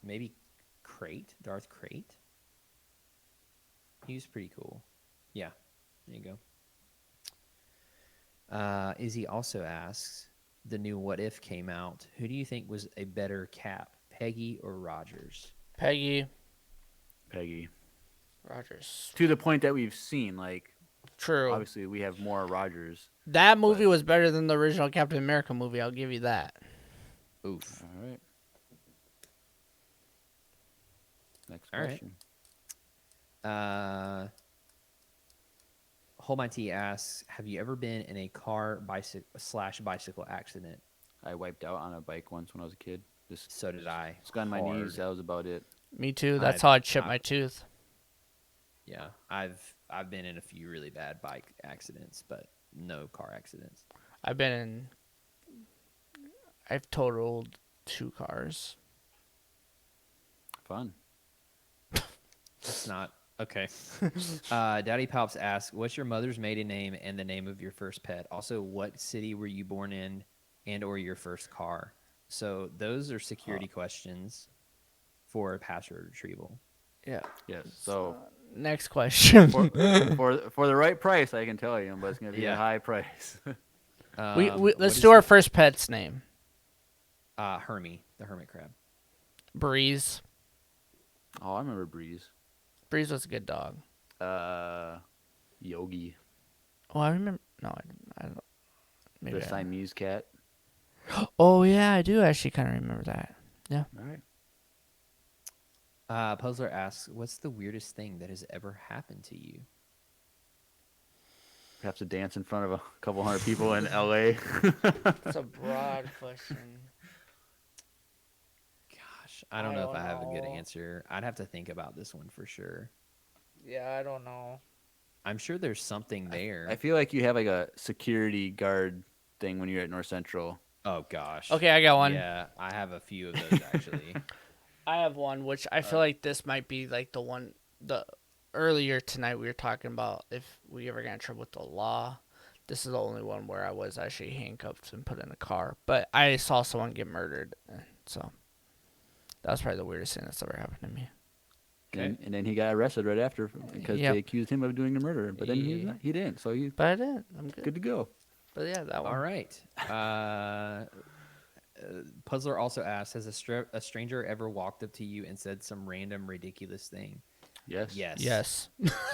Maybe Crate, Darth Crate. He was pretty cool. Yeah, there you go. Izzy also asks, the new What If came out. Who do you think was a better Cap, Peggy or Rogers? Peggy. Peggy. Rogers. To the point that we've seen, like, True. obviously we have more Rogers. That movie was better than the original Captain America movie. I'll give you that. Oof. All right. Next All right. question. Hold My Tea asks, have you ever been in a car bicycle accident? I wiped out on a bike once when I was a kid. Just So did I. got my knees. Hard. That was about it. Me too. That's I've- how I chipped I've- my tooth. Yeah, I've been in a few really bad bike accidents, but no car accidents. I've totaled 2 cars. Fun. It's not okay. Daddy Palps asks, what's your mother's maiden name and the name of your first pet? Also, what city were you born in and or your first car? So those are security questions for password retrieval. Yeah. Yes. So Next question. for the right price, I can tell you, but it's gonna be a Yeah. high price. we What let's is do our the- first pet's name. Hermie, the hermit crab. Breeze. Oh, I remember Breeze. Breeze was a good dog. Yogi, Oh, I remember. No, I don't. Maybe. the Siamese cat. Oh yeah, I do actually kind of remember that. Yeah. All right. Puzzler asks, "What's the weirdest thing that has ever happened to you?" Perhaps a dance in front of a couple hundred people in L.A. That's a broad question. Gosh, I don't know if I have a good answer. I'd have to think about this one for sure. Yeah, I don't know. I'm sure there's something there. I feel like you have like a security guard thing when you're at North Central. Oh gosh. Okay, I got one. Yeah, I have a few of those actually. I have one, which I feel like this might be like the one. The earlier tonight we were talking about if we ever got in trouble with the law. This is the only one where I was actually handcuffed and put in a car. But I saw someone get murdered, so that was probably the weirdest thing that's ever happened to me. Okay. And then he got arrested right after because Yep. they accused him of doing the murder. But then he didn't. So he's But I didn't. I'm good. good to go. But yeah, that one. All right. Puzzler also asks, "Has a stranger ever walked up to you and said some random ridiculous thing?" Yes. Yes. Yes.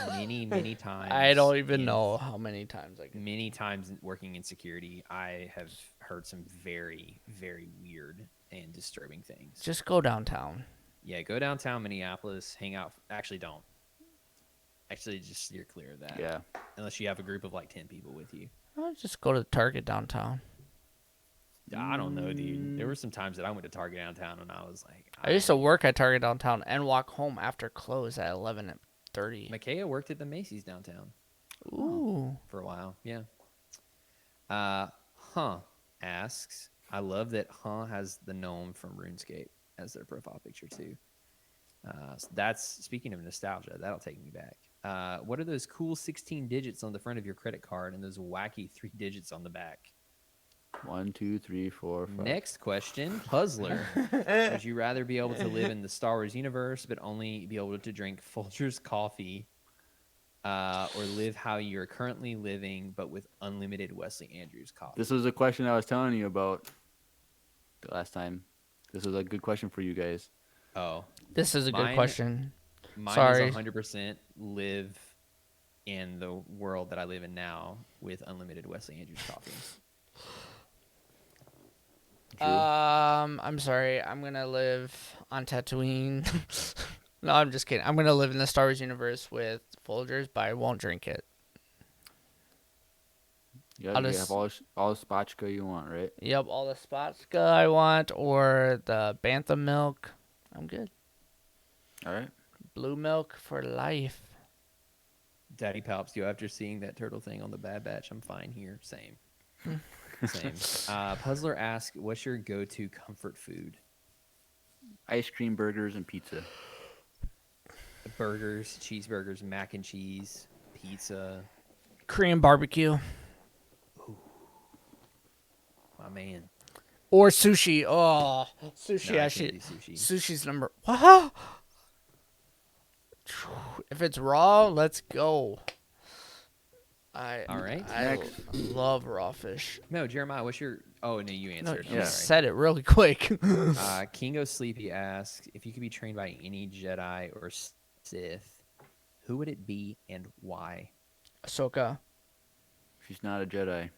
Many times. I don't even in- know how many times I could. Many times working in security, I have heard some very, very weird and disturbing things. Just go downtown. Yeah, go downtown Minneapolis, hang out. Actually, don't. Actually, just steer clear of that. Yeah. Unless you have a group of like 10 people with you. Just go to Target downtown. I don't know, dude. There were some times that I went to Target downtown and I was like, I used to work at Target downtown and walk home after close at 11:30. Micaiah worked at the Macy's downtown Ooh. for a while. Yeah. Asks, I love that has the gnome from RuneScape as their profile picture too. So that's, speaking of nostalgia, that'll take me back. What are those cool 16 digits on the front of your credit card and those wacky 3 digits on the back? 1, 2, 3, 4, 5. Next question, Puzzler. Would you rather be able to live in the Star Wars universe but only be able to drink Folgers coffee, or live how you're currently living but with unlimited Wesley Andrews coffee? This was a question I was telling you about the last time. This was a good question for you guys. Oh, This is a good Mine- question. mine Sorry. is 100% live in the world that I live in now with unlimited Wesley Andrews coffee. I'm sorry. I'm gonna live on Tatooine. No, I'm just kidding. I'm gonna live in the Star Wars universe with Folgers, but I won't drink it. Yeah, I'll you just- have all the spatchka you want, right? Yep, all the Spotska I want or the Bantha milk. I'm good. All right. Blue milk for life. Daddy Palps, you after seeing that turtle thing on the Bad Batch, I'm fine here. Same. Same. Puzzler asks, what's your go-to comfort food? Ice cream, burgers, and pizza. Burgers, cheeseburgers, mac and cheese, pizza. Korean barbecue. My man. Or sushi. Oh, sushi No, I actually. can't do sushi. Sushi's number. Wow. If it's raw, let's go. All right. I love raw fish. No, Jeremiah, what's your... Oh, no, you No, answered. you I'm said it really quick. sorry. Kingo Sleepy asks, if you could be trained by any Jedi or Sith, who would it be and why? Ahsoka. She's not a Jedi.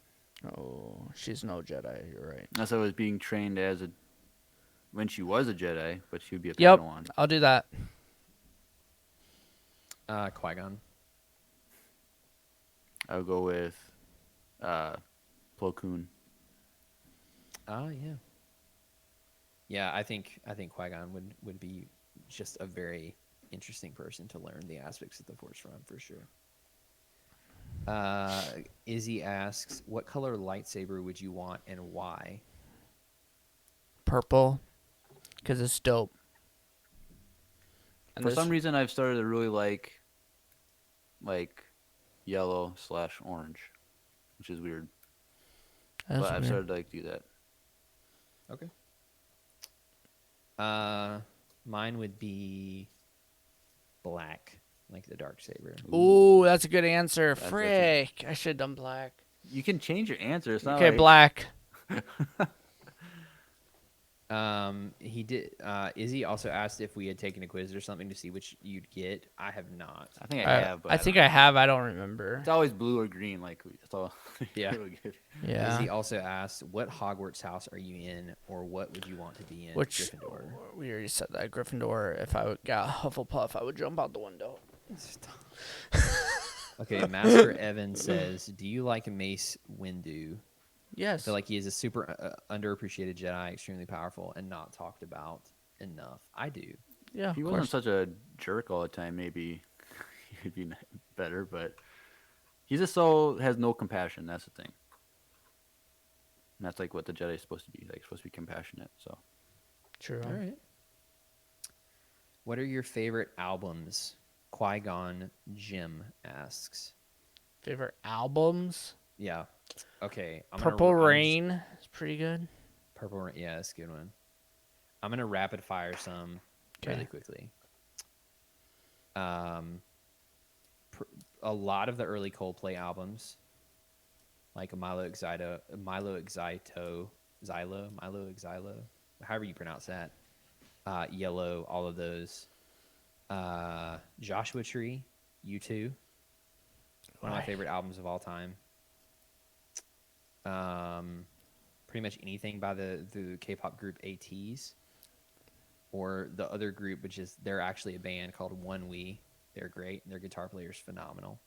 Oh, she's no Jedi. You're right. Unless I was being trained as a... When she was a Jedi, but she would be a Yep, Padawan. I'll do that. Qui-Gon. I would go with Plo Koon. Oh, yeah. Yeah, I think Qui-Gon would be just a very interesting person to learn the aspects of the Force from, for sure. Izzy asks, what color lightsaber would you want and why? Purple. Because it's dope. And For this- some reason, I've started to really like yellow/orange, which is weird. that's But I've weird. started to do that. Okay. Mine would be black, like the dark saber. Ooh, that's a good answer. That's a- Frick. I should have done black. You can change your answer. It's not Okay, like... black. He did. Izzy also asked if we had taken a quiz or something to see which you'd get. I have not. I think I have, but I think I have. I don't remember. It's always blue or green. Like that's all. Yeah. they would give. Yeah. Izzy also asked, "What Hogwarts house are you in, or what would you want to be in?" Which Gryffindor. we already said that. Gryffindor. If I got Hufflepuff, I would jump out the window. Okay, Master Evan says, "Do you like Mace Windu? I Yes. feel like he is a super underappreciated Jedi, extremely powerful, and not talked about enough. I do. Yeah. If he Of wasn't course. such a jerk all the time, maybe he'd be better. But he's just so has no compassion. That's the thing. And that's like what the Jedi is supposed to be. Like supposed to be compassionate. So True. All right. What are your favorite albums? Qui-Gon Jim asks. Favorite albums? Yeah. Okay. Purple Rain is pretty good. Purple Rain. Yeah, that's a good one. I'm gonna rapid fire some really quickly. A lot of the early Coldplay albums, like Milo Exito, however you pronounce that. Yellow, all of those. Joshua Tree, U2. One of my favorite albums of all time. Pretty much anything by the K-pop group ATEEZ, or the other group, which is they're actually a band called One We. They're great. Their guitar player is phenomenal.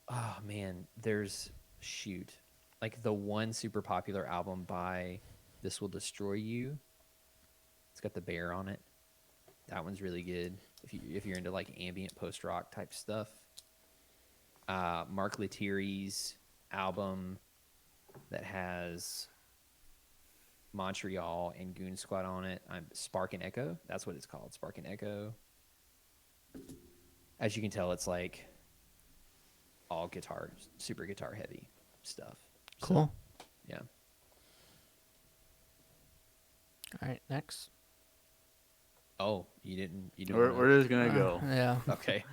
Oh man, there's like the one super popular album by This Will Destroy You. It's got the bear on it. That one's really good if you're into like ambient post rock type stuff. Mark Lettieri's album that has Montreal and Goon Squad on it. Spark and Echo. That's what it's called. Spark and Echo. As you can tell, it's like all guitar, super guitar heavy stuff. Cool. So, yeah. All right, next. Oh, you didn't. we're just gonna go. Yeah. Okay.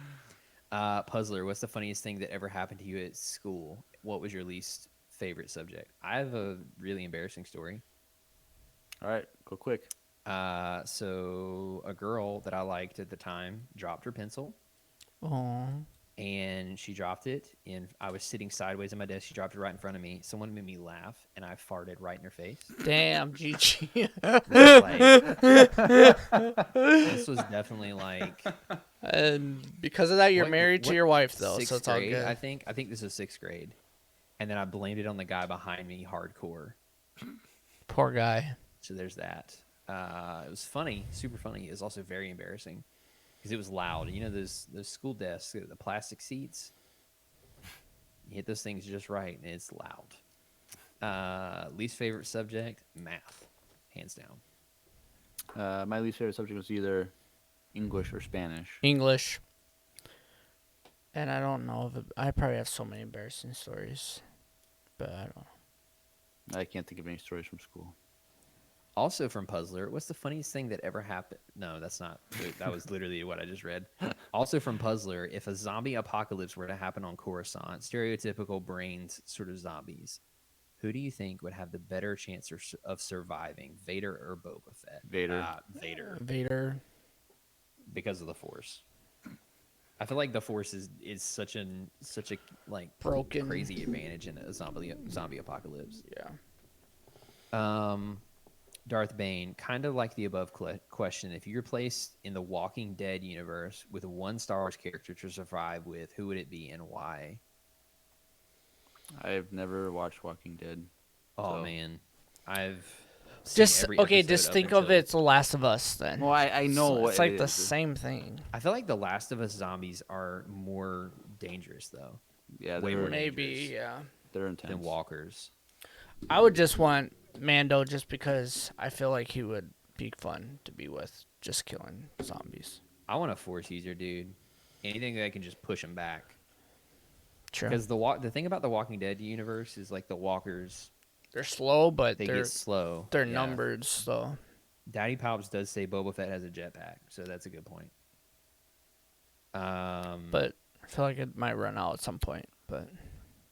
Puzzler, what's the funniest thing that ever happened to you at school? What was your least favorite subject? I have a really embarrassing story. All right, go quick. So a girl that I liked at the time dropped her pencil, Oh. and she dropped it in. I was sitting sideways at my desk. She dropped it right in front of me. Someone made me laugh, and I farted right in her face. Damn, GG. This was definitely like. And because of that, you're married to your wife, though, so it's all grade, good. I think this was 6th grade, and then I blamed it on the guy behind me hardcore. Poor guy. So there's that. It was funny, super funny. It was also very embarrassing because it was loud. You know those school desks, the plastic seats. You hit those things just right, and it's loud. Least favorite subject, math, hands down. My least favorite subject was either English or Spanish. English. And I don't know if I probably have so many embarrassing stories, but I don't know. I can't think of any stories from school. Also from Puzzler, what's the funniest thing that ever happened? No, that's not. That was literally what I just read. Also from Puzzler, if a zombie apocalypse were to happen on Coruscant, stereotypical brains sort of zombies, who do you think would have the better chance of surviving, Vader or Boba Fett? Vader. Vader. Because of the Force. I feel like the Force is such a like Broken. crazy advantage in a zombie apocalypse. Yeah. Darth Bane, kind of like the above question, if you're placed in the Walking Dead universe with one Star Wars character to survive with, who would it be and why? I've never watched Walking Dead. Oh so. Man, I've seen Just every okay. episode Just up think of until- it's The Last of Us then. Well, I know So what it's like it the is. same thing. I feel like the Last of Us zombies are more dangerous though. Yeah, way they're, more Maybe, dangerous yeah. they're intense. than walkers. I would just want Mando just because I feel like he would be fun to be with, just killing zombies. I want a Force user, dude. Anything that can just push them back. True. Because the thing about the Walking Dead universe is like the walkers They're slow, but they they're get slow. they're Yeah. numbered, so Daddy Palps does say Boba Fett has a jetpack, so that's a good point. but I feel like it might run out at some point. But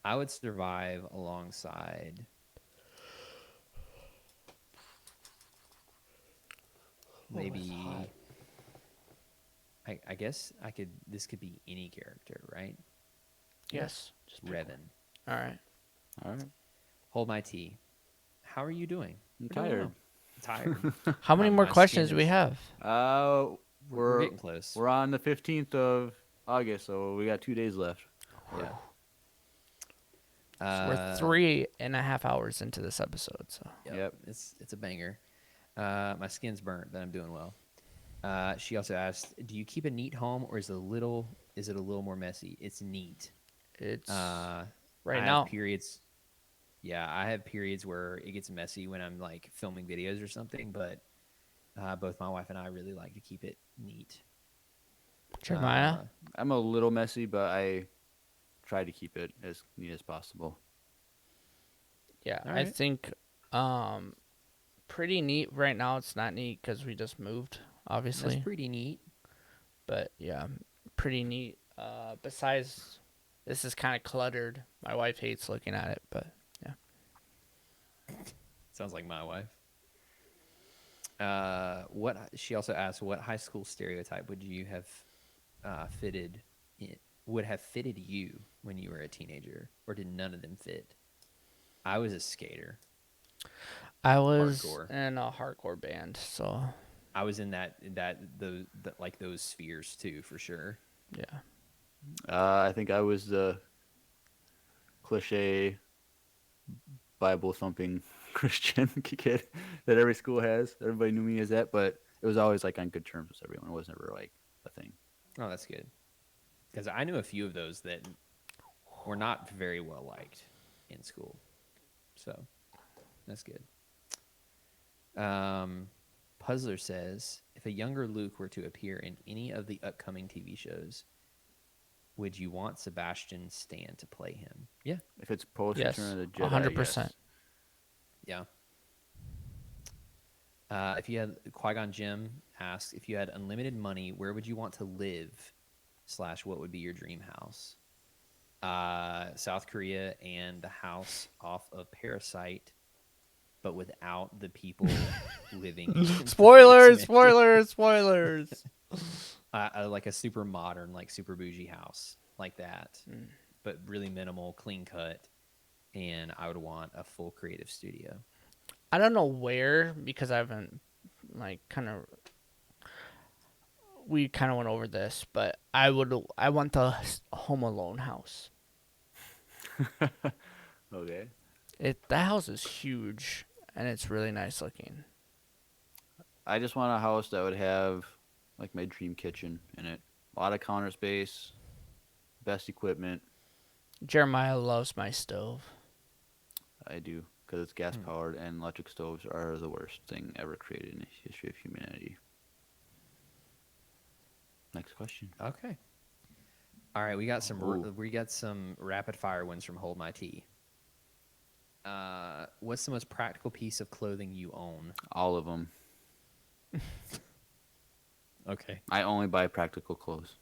I would survive alongside. Maybe. I guess I could. This could be any character, right? yes, just Revan. all right. All right. Hold my tea. How are you doing? I'm We're doing tired. well. Tired. How many more my questions skin do we is- have? We're We're getting close. we're on the 15th of August, so we got 2 days left. Yeah. So we're 3.5 hours into this episode. So Yep. It's a banger. My skin's burnt, but I'm doing well. She also asked, "Do you keep a neat home, or is it a little more messy?" It's neat. it's I right have now. periods. Yeah, I have periods where it gets messy when I'm like filming videos or something, but both my wife and I really like to keep it neat. Jeremiah, I'm a little messy, but I try to keep it as neat as possible. yeah, all I right. think pretty neat right now. It's not neat because we just moved, obviously. That's pretty neat. But yeah, pretty neat. Besides, this is kind of cluttered. My wife hates looking at it, but yeah. Sounds like my wife. What she also asked, what high school stereotype would you have would have fitted you when you were a teenager, or did none of them fit? I was a skater. I was Hardcore. in a hardcore band, so I was in those like those spheres too, for sure. yeah. I think I was the cliche Bible thumping Christian kid that every school has. Everybody knew me as that, but it was always like on good terms with everyone. It was never like a thing. Oh, that's good. Because I knew a few of those that were not very well liked in school, so that's good. Puzzler says, if a younger Luke were to appear in any of the upcoming TV shows, would you want Sebastian Stan to play him? Yeah. If it's post Yes, Return of the Jedi, 100%. yes. Yeah. If you had Qui-Gon Jinn asks, if you had unlimited money, where would you want to live? / what would be your dream house? South Korea and the house off of Parasite, but without the people living. in the Spoilers, basement. spoilers. Like a super modern, like super bougie house like that, but really minimal, clean cut. And I would want a full creative studio. I don't know where because I haven't we kind of went over this, but I want the Home Alone house. Okay. That house is huge and it's really nice looking. I just want a house that would have like my dream kitchen in it. A lot of counter space, best equipment. Jeremiah loves my stove. I do, because it's gas powered, and electric stoves are the worst thing ever created in the history of humanity. Next question. Okay. All right, we got some Ooh. rapid fire ones from Hold My Tea. What's the most practical piece of clothing you own? All of them. Okay. I only buy practical clothes.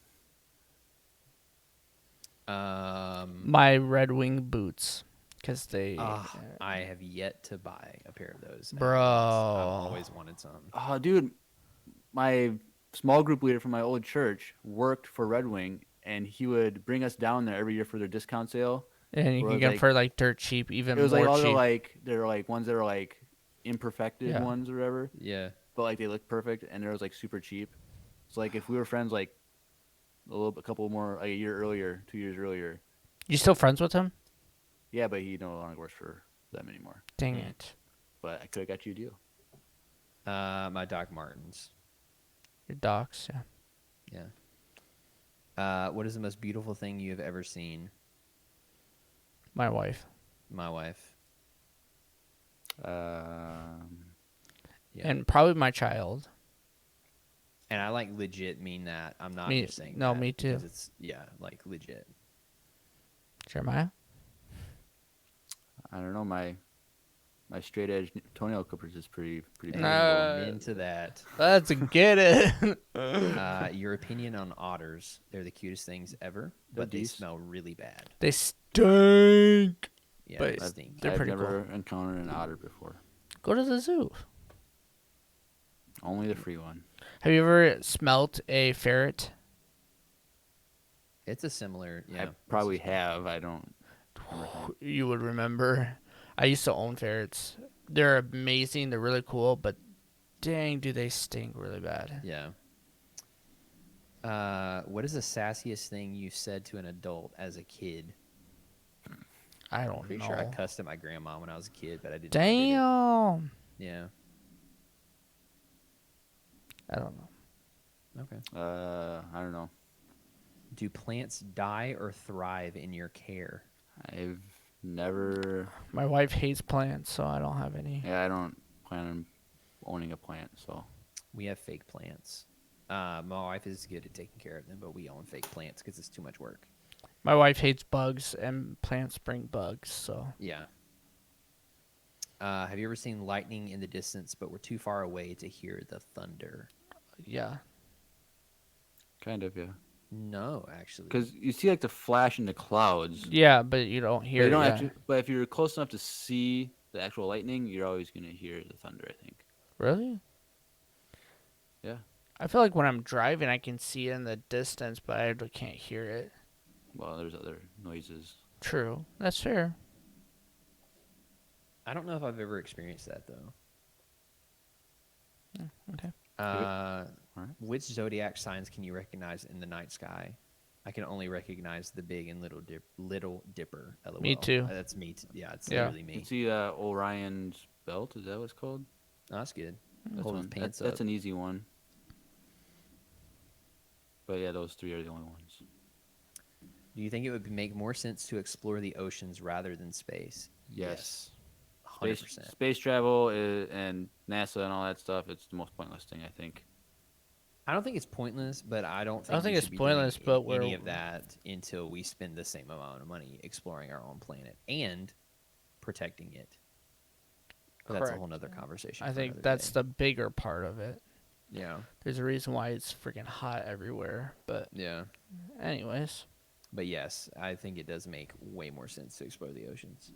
My Red Wing boots, because they. I have yet to buy a pair of those. Bro. I've always wanted some. Oh, dude, my small group leader from my old church worked for Red Wing, and he would bring us down there every year for their discount sale. And you Where can it get was them for like dirt cheap, even It was more like all cheap. they're like ones that are like imperfected Yeah. ones or whatever, Yeah. but like they look perfect, and they're like super cheap. So like if we were friends like a couple more, like a year earlier, 2 years earlier. You still friends with him? Yeah, but he no longer works for them anymore. Dang it. But I could have got you a deal. My Doc Martens. Your docs, yeah. Yeah. What is the most beautiful thing you have ever seen? My wife. My wife. Yeah. And probably my child. And I like legit mean that. I'm not Me- just saying no, that me too. because it's like legit. Jeremiah? I don't know, my my straight edge toenail clippers is pretty painful. I'm into that. Let's get it. Your opinion on otters? They're the cutest things ever, but they smell really bad. They stink. Yeah, But they stink. they're I've pretty never encountered an otter before. Go to the zoo. Only the free one. Have you ever smelt a ferret? It's a similar. Yeah, I probably have. I don't. You would remember. I used to own ferrets. They're amazing. They're really cool, but dang, do they stink really bad. Yeah. What is the sassiest thing you said to an adult as a kid? I don't Pretty know. sure I cussed at my grandma when I was a kid, but I didn't. Damn. Yeah. I don't know. Okay. I don't know. Do plants die or thrive in your care? I've never. My wife hates plants, so I don't have any. Yeah, I don't plan on owning a plant. So We have fake plants. My wife is good at taking care of them, but we own fake plants because it's too much work. My wife hates bugs, and plants bring bugs, so. Yeah. Have you ever seen lightning in the distance, but we're too far away to hear the thunder? Yeah. kind of, yeah. No, actually. Because you see like the flash in the clouds. Yeah, but you don't But hear you it. don't Yeah. actually. But if you're close enough to see the actual lightning, you're always gonna hear the thunder. I think. Really? Yeah. I feel like when I'm driving, I can see it in the distance, but I can't hear it. Well, there's other noises. True. That's fair. I don't know if I've ever experienced that, though. Okay. Alright. Which zodiac signs can you recognize in the night sky? I can only recognize the big and little dipper. LOL. Me too. That's me. Yeah, it's Yeah. literally me. You see Orion's belt? Is that what it's called? Oh, that's good. That's Hold one. his pants That's up. an easy one. But yeah, those three are the only ones. Do you think it would make more sense to explore the oceans rather than space? Yes. 100%. Space travel and NASA and all that stuff, it's the most pointless thing, I think. I don't think it's pointless, but I don't think, I don't think we it's should be pointless, doing but any we're- of that until we spend the same amount of money exploring our own planet and protecting it. But that's a Correct. whole nother conversation. I for think another that's day. the bigger part of it. Yeah. There's a reason why it's freaking hot everywhere. But Yeah. anyways, But yes, I think it does make way more sense to explore the oceans.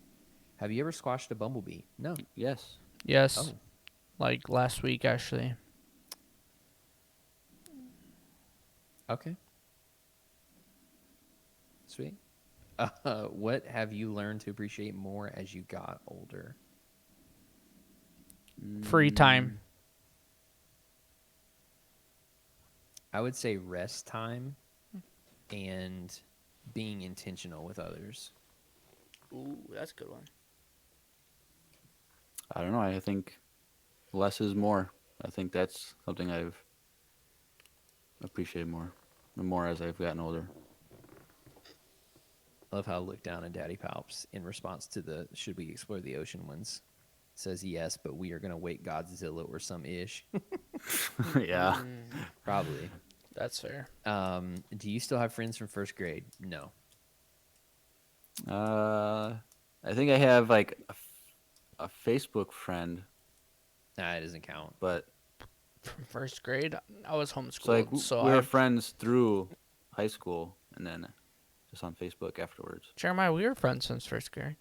Have you ever squashed a bumblebee? No. Yes. yes, Oh. like last week actually. Okay. Sweet. What have you learned to appreciate more as you got older? Free time. I would say rest time and being intentional with others. Ooh, that's a good one. I don't know. I think less is more. I think that's something I've appreciated more. The more as I've gotten older. I love how I look down at Daddy Palps in response to the should we explore the ocean ones. Says yes, but we are going to wait Godzilla or some ish. Yeah. Probably. That's fair. Do you still have friends from first grade? No. I think I have like a Facebook friend, Nah, it doesn't count. but From first grade, I was homeschooled, so like so we were I friends through high school and then just on Facebook afterwards. Jeremiah, we were friends since first grade.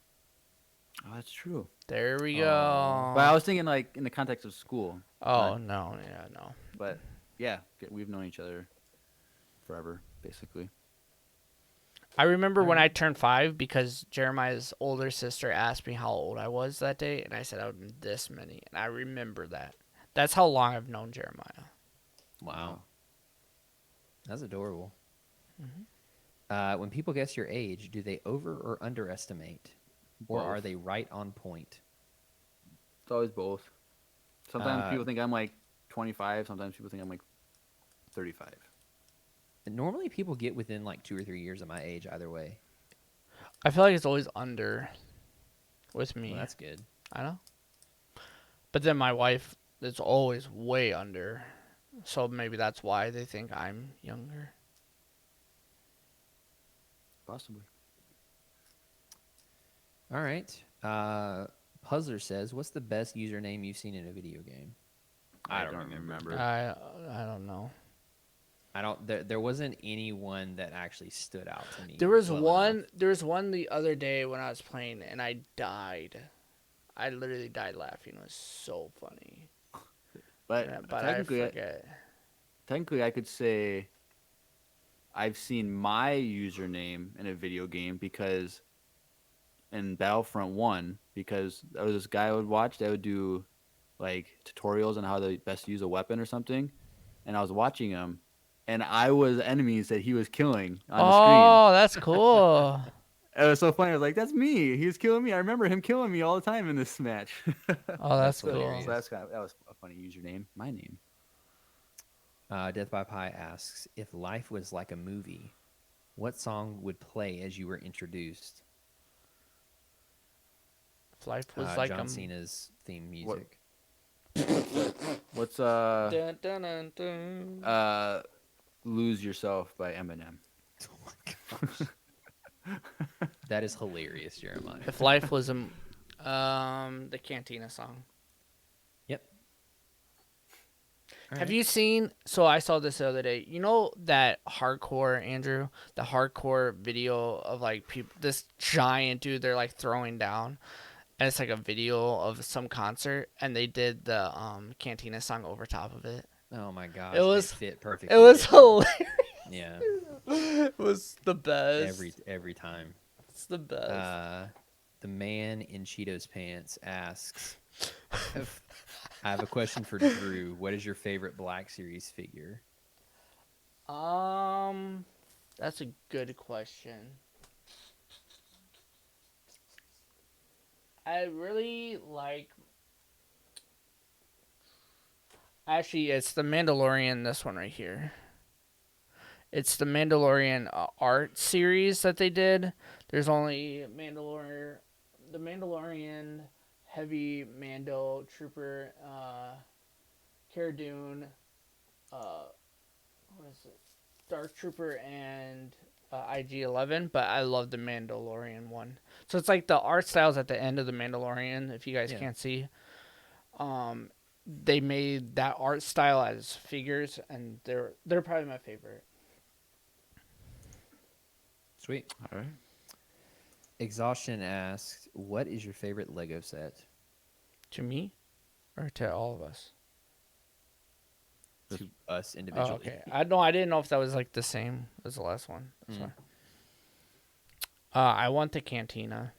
Oh, that's true. There we go. But I was thinking like in the context of school. Oh no, yeah, no. But yeah, we've known each other forever, basically. I remember when I turned 5 because Jeremiah's older sister asked me how old I was that day, and I said I was this many, and I remember that. That's how long I've known Jeremiah. Wow. That's adorable. When people guess your age, do they over or underestimate? Or Both. are they right on point? It's always both. Sometimes Uh, people think I'm like 25. Sometimes people think I'm like 35. Normally, people get within like 2 or 3 years of my age either way. I feel like it's always under with me. Well, that's good. I know. But then my wife is always way under. So maybe that's why they think I'm younger. Possibly. All right. Puzzler says, "What's the best username you've seen in a video game?" I don't remember. I don't know. I don't. There wasn't anyone that actually stood out to me. There was well one. enough. There was one the other day when I was playing, and I died. I literally died laughing. It was so funny. But But I forget. technically, I could say I've seen my username in a video game because in Battlefront 1, because there was this guy I would watch that would do like tutorials on how to best use a weapon or something, and I was watching him, and I was enemies that he was killing on the screen. Oh, that's cool. It was so funny. I was like, "That's me. He was killing me. I remember him killing me all the time in this match." Oh, that's That's cool. hilarious. So that was a funny username. My name. Death by Pie asks, "If life was like a movie, what song would play as you were introduced?" If life was like John a Cena's theme music. What's Dun, dun, dun, dun. "Lose Yourself" by Eminem. Oh my gosh. That is hilarious, Jeremiah. If life was a the Cantina song. Yep. Have you seen? So I saw this the other day. You know that hardcore, Andrew, the hardcore video of like people, this giant dude they're like throwing down, and it's like a video of some concert, and they did the Cantina song over top of it. Oh my gosh. It was fit perfectly. It was didn't hilarious. Yeah. It was the best. Every time. It's the best. The man in Cheetos pants asks, I have a question for Drew. What is your favorite Black Series figure? That's a good question. I really like. Actually, it's the Mandalorian. This one right here. It's the Mandalorian art series that they did. There's only the Mandalorian, Heavy Mando, Trooper, Cara Dune, what is it? Dark Trooper and IG-11, but I love the Mandalorian one. So it's like the art styles at the end of the Mandalorian, if you guys can't see. They made that art style as figures, and they're probably my favorite. Sweet. All right. Exhaustion asks, what is your favorite Lego set? To me, or to all of us? To us individually. Oh, okay. I didn't know if that was like the same as the last one. That's why. I want the Cantina.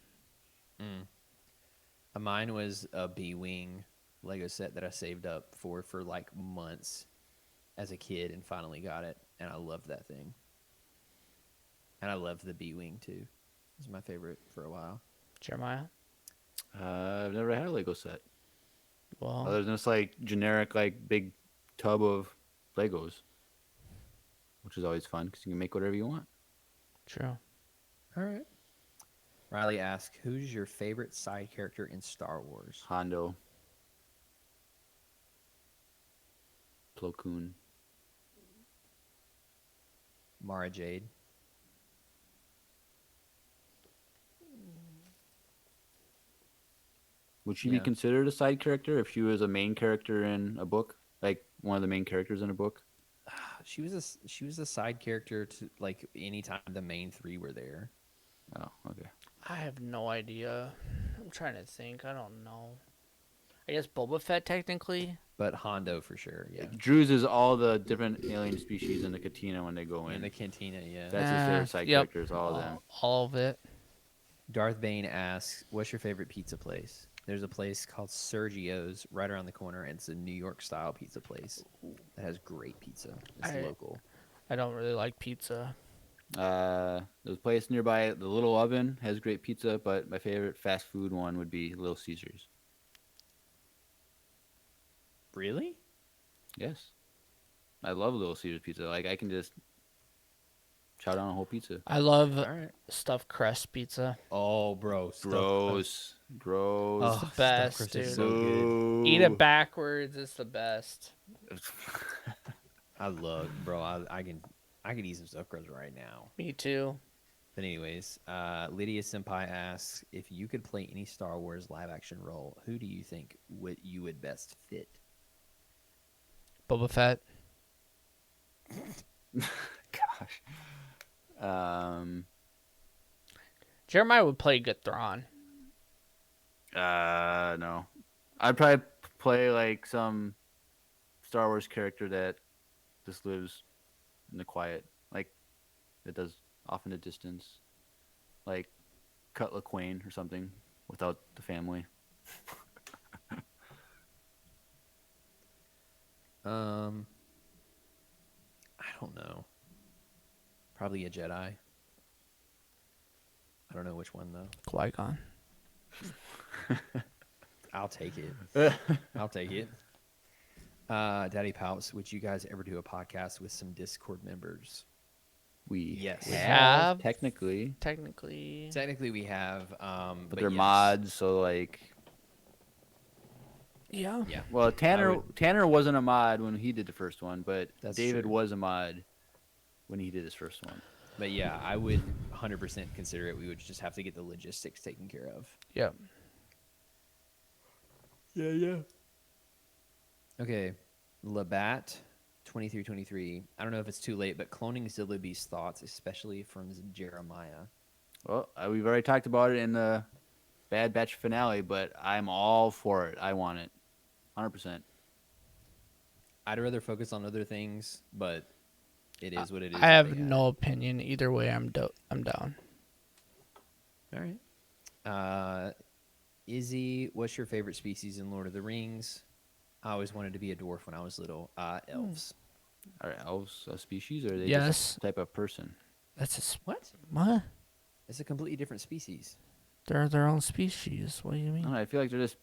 Mine was a B-Wing Lego set that I saved up for like months as a kid and finally got it, and I loved that thing. And I loved the B-Wing too. It was my favorite for a while. Jeremiah? I've never had a Lego set. Well, Other than this like generic like big tub of Legos, which is always fun because you can make whatever you want. true. All right. Riley asks, who's your favorite side character in Star Wars? Hondo. Plo Koon. Mara Jade. Would she be considered a side character if she was a main character in a book, like one of the main characters in a book? She was a side character to like anytime the main three were there. Oh, okay. I have no idea. I'm trying to think. I don't know. I guess Boba Fett technically. But Hondo for sure, yeah. Drew's is all the different alien species in the cantina when they go in. In the cantina, yeah. That's his favorite side characters, all of them. All of it. Darth Bane asks, what's your favorite pizza place? There's a place called Sergio's right around the corner, and it's a New York style pizza place that has great pizza. It's local. I don't really like pizza. There's a place nearby, the Little Oven has great pizza, but my favorite fast food one would be Little Caesars. Really? Yes. I love Little Caesars pizza. Like, I can just chow down a whole pizza. I love All right. stuffed crust pizza. Oh, bro. Gross. Oh, It's the best, stuffed crust is dude. so good. Eat it backwards. It's the best. I love, bro. I can eat some stuffed crust right now. Me too. But anyways, Lydia Senpai asks, if you could play any Star Wars live action role, who do you think you would best fit? Boba Fett. Gosh. Jeremiah would play good Thrawn. No. I'd probably play like some Star Wars character that just lives in the quiet, like that does off in the distance, like Cutler Quain or something, without the family. I don't know. Probably a Jedi. I don't know which one though. Qui-Gon. I'll take it. I'll take it. Daddy Pouts, would you guys ever do a podcast with some Discord members? Yes. We have. Technically. Technically, we have. But they're yes. mods, so like. Yeah. Yeah. Well, Tanner wasn't a mod when he did the first one, but That's David true. was a mod when he did his first one. But yeah, I would 100% consider it. We would just have to get the logistics taken care of. Yep. Yeah. Okay, Labatt 2323. I don't know if it's too late, but cloning Zillaby's thoughts, especially from Jeremiah. Well, we've already talked about it in the Bad Batch finale, but I'm all for it. I want it, 100%. I'd rather focus on other things, but it is what it is. I have no opinion either way. I'm down. All right. Izzy, what's your favorite species in Lord of the Rings? I always wanted to be a dwarf when I was little. Elves. Are elves a species, or are they Yes. just a type of person? That's What? what? It's a completely different species. They're their own species. What do you I mean? don't know, I feel like they're just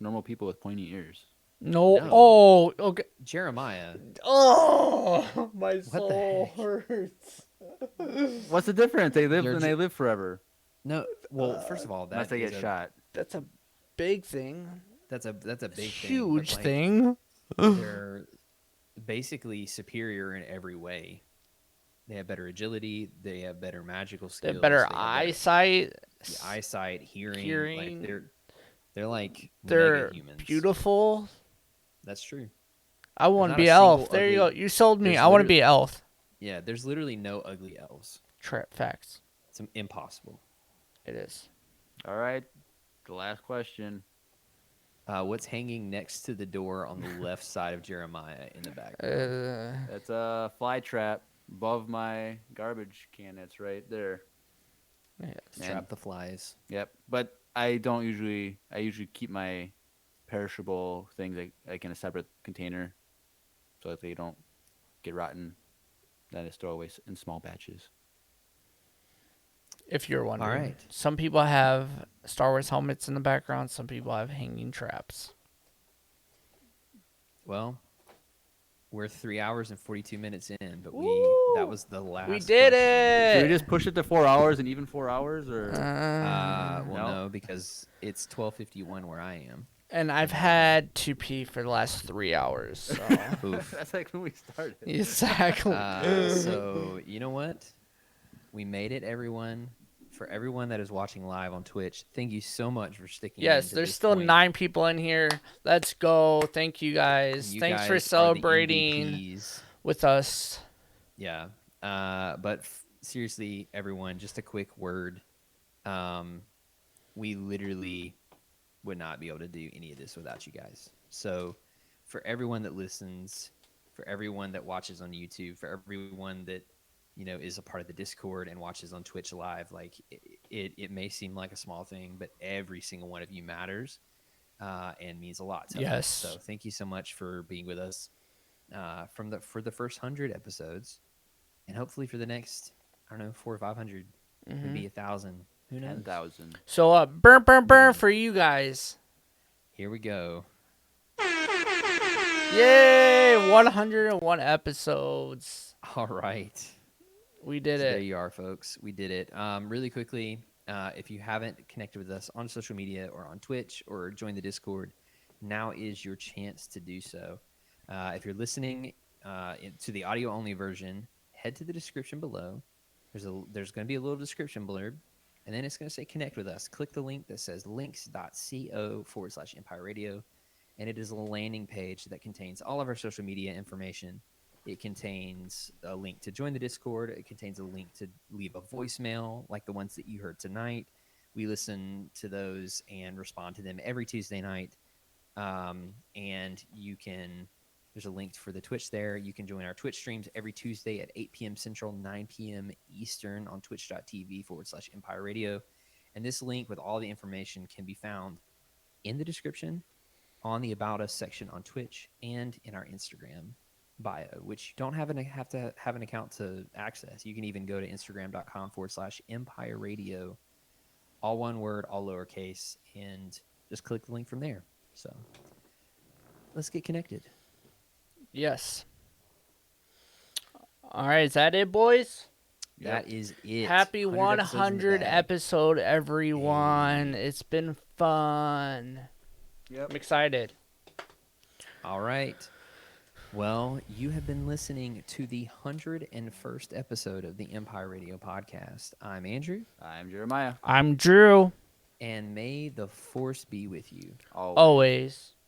normal people with pointy ears. No. No. Oh. Okay. Jeremiah. Oh, my the soul heck? hurts. What's the difference? They live They're and they live forever. No. Well, first of all, Unless that they is get shot. That's a big thing. That's a big thing. Huge but, like, thing. They're basically superior in every way. They have better agility. They have better magical They skills. have better they have eyesight. eyesight, hearing. hearing. Like they're like They're mega humans. beautiful. That's true. I want to not be a elf. single There you go. ugly- You sold me. there's I want to literally- be elf. Yeah, there's literally no ugly elves. Facts. It's impossible. It is. All right, the last question. What's hanging next to the door on the left side of Jeremiah in the background? That's a fly trap above my garbage can. That's right there. Yes. Trap the flies. Yep. But I don't usually. I usually keep my perishable things like in a separate container, so that they don't get rotten. Then I store away in small batches. If you're wondering. All right. Some people have Star Wars helmets in the background. Some people have hanging traps. Well, we're 3 hours and 42 minutes in, but Woo! that was the last. We did question. Should we it. just push it to 4 hours and even 4 hours, or Well, No. no, because it's 12:51 where I am. And I've had to pee for the last 3 hours. So. Oof. that's like when we started. Exactly. So you know what? We made it, everyone. For everyone that is watching live on Twitch, thank you so much for sticking. Yes, to there's this still point. 9 people in here. Let's go. Thank you guys. You Thanks guys for are the celebrating MVPs. with us. Yeah. But seriously, everyone, just a quick word. We literally would not be able to do any of this without you guys. So for everyone that listens, for everyone that watches on YouTube, for everyone that, is a part of the Discord and watches on Twitch live, like it may seem like a small thing, but every single one of you matters and means a lot to us. Yes. So thank you so much for being with us for the first 100 episodes, and hopefully for the next, I don't know, 400 or 500, maybe 1,000. Who knows? 10,000. So, burn for you guys. Here we go. Yay! 101 episodes. All right. We did There it. you are, folks. We did it. Really quickly, if you haven't connected with us on social media or on Twitch or joined the Discord, now is your chance to do so. If you're listening to the audio-only version, head to the description below, There's going to be a little description blurb, and then it's going to say connect with us. Click the link that says links.co/Empire Radio, and it is a landing page that contains all of our social media information. It contains a link to join the Discord. It contains a link to leave a voicemail like the ones that you heard tonight. We listen to those and respond to them every Tuesday night. And there's a link for the Twitch there. You can join our Twitch streams every Tuesday at 8 p.m. Central, 9 p.m. Eastern on twitch.tv/Empire Radio. And this link with all the information can be found in the description, on the About Us section on Twitch, and in our Instagram bio, which you don't have to have an account to access. You can even go to instagram.com/Empire Radio, all one word, all lowercase, and just click the link from there. So let's get connected. Yes. All right, is that it, boys? That is it. Happy 100 episodes in the 100 bag. episode, everyone. It's been fun. Yep. I'm excited. All right. Well, you have been listening to the 101st episode of the Empire Radio Podcast. I'm Andrew, I'm Jeremiah. I'm Drew. and may the force be with you. Always. Always.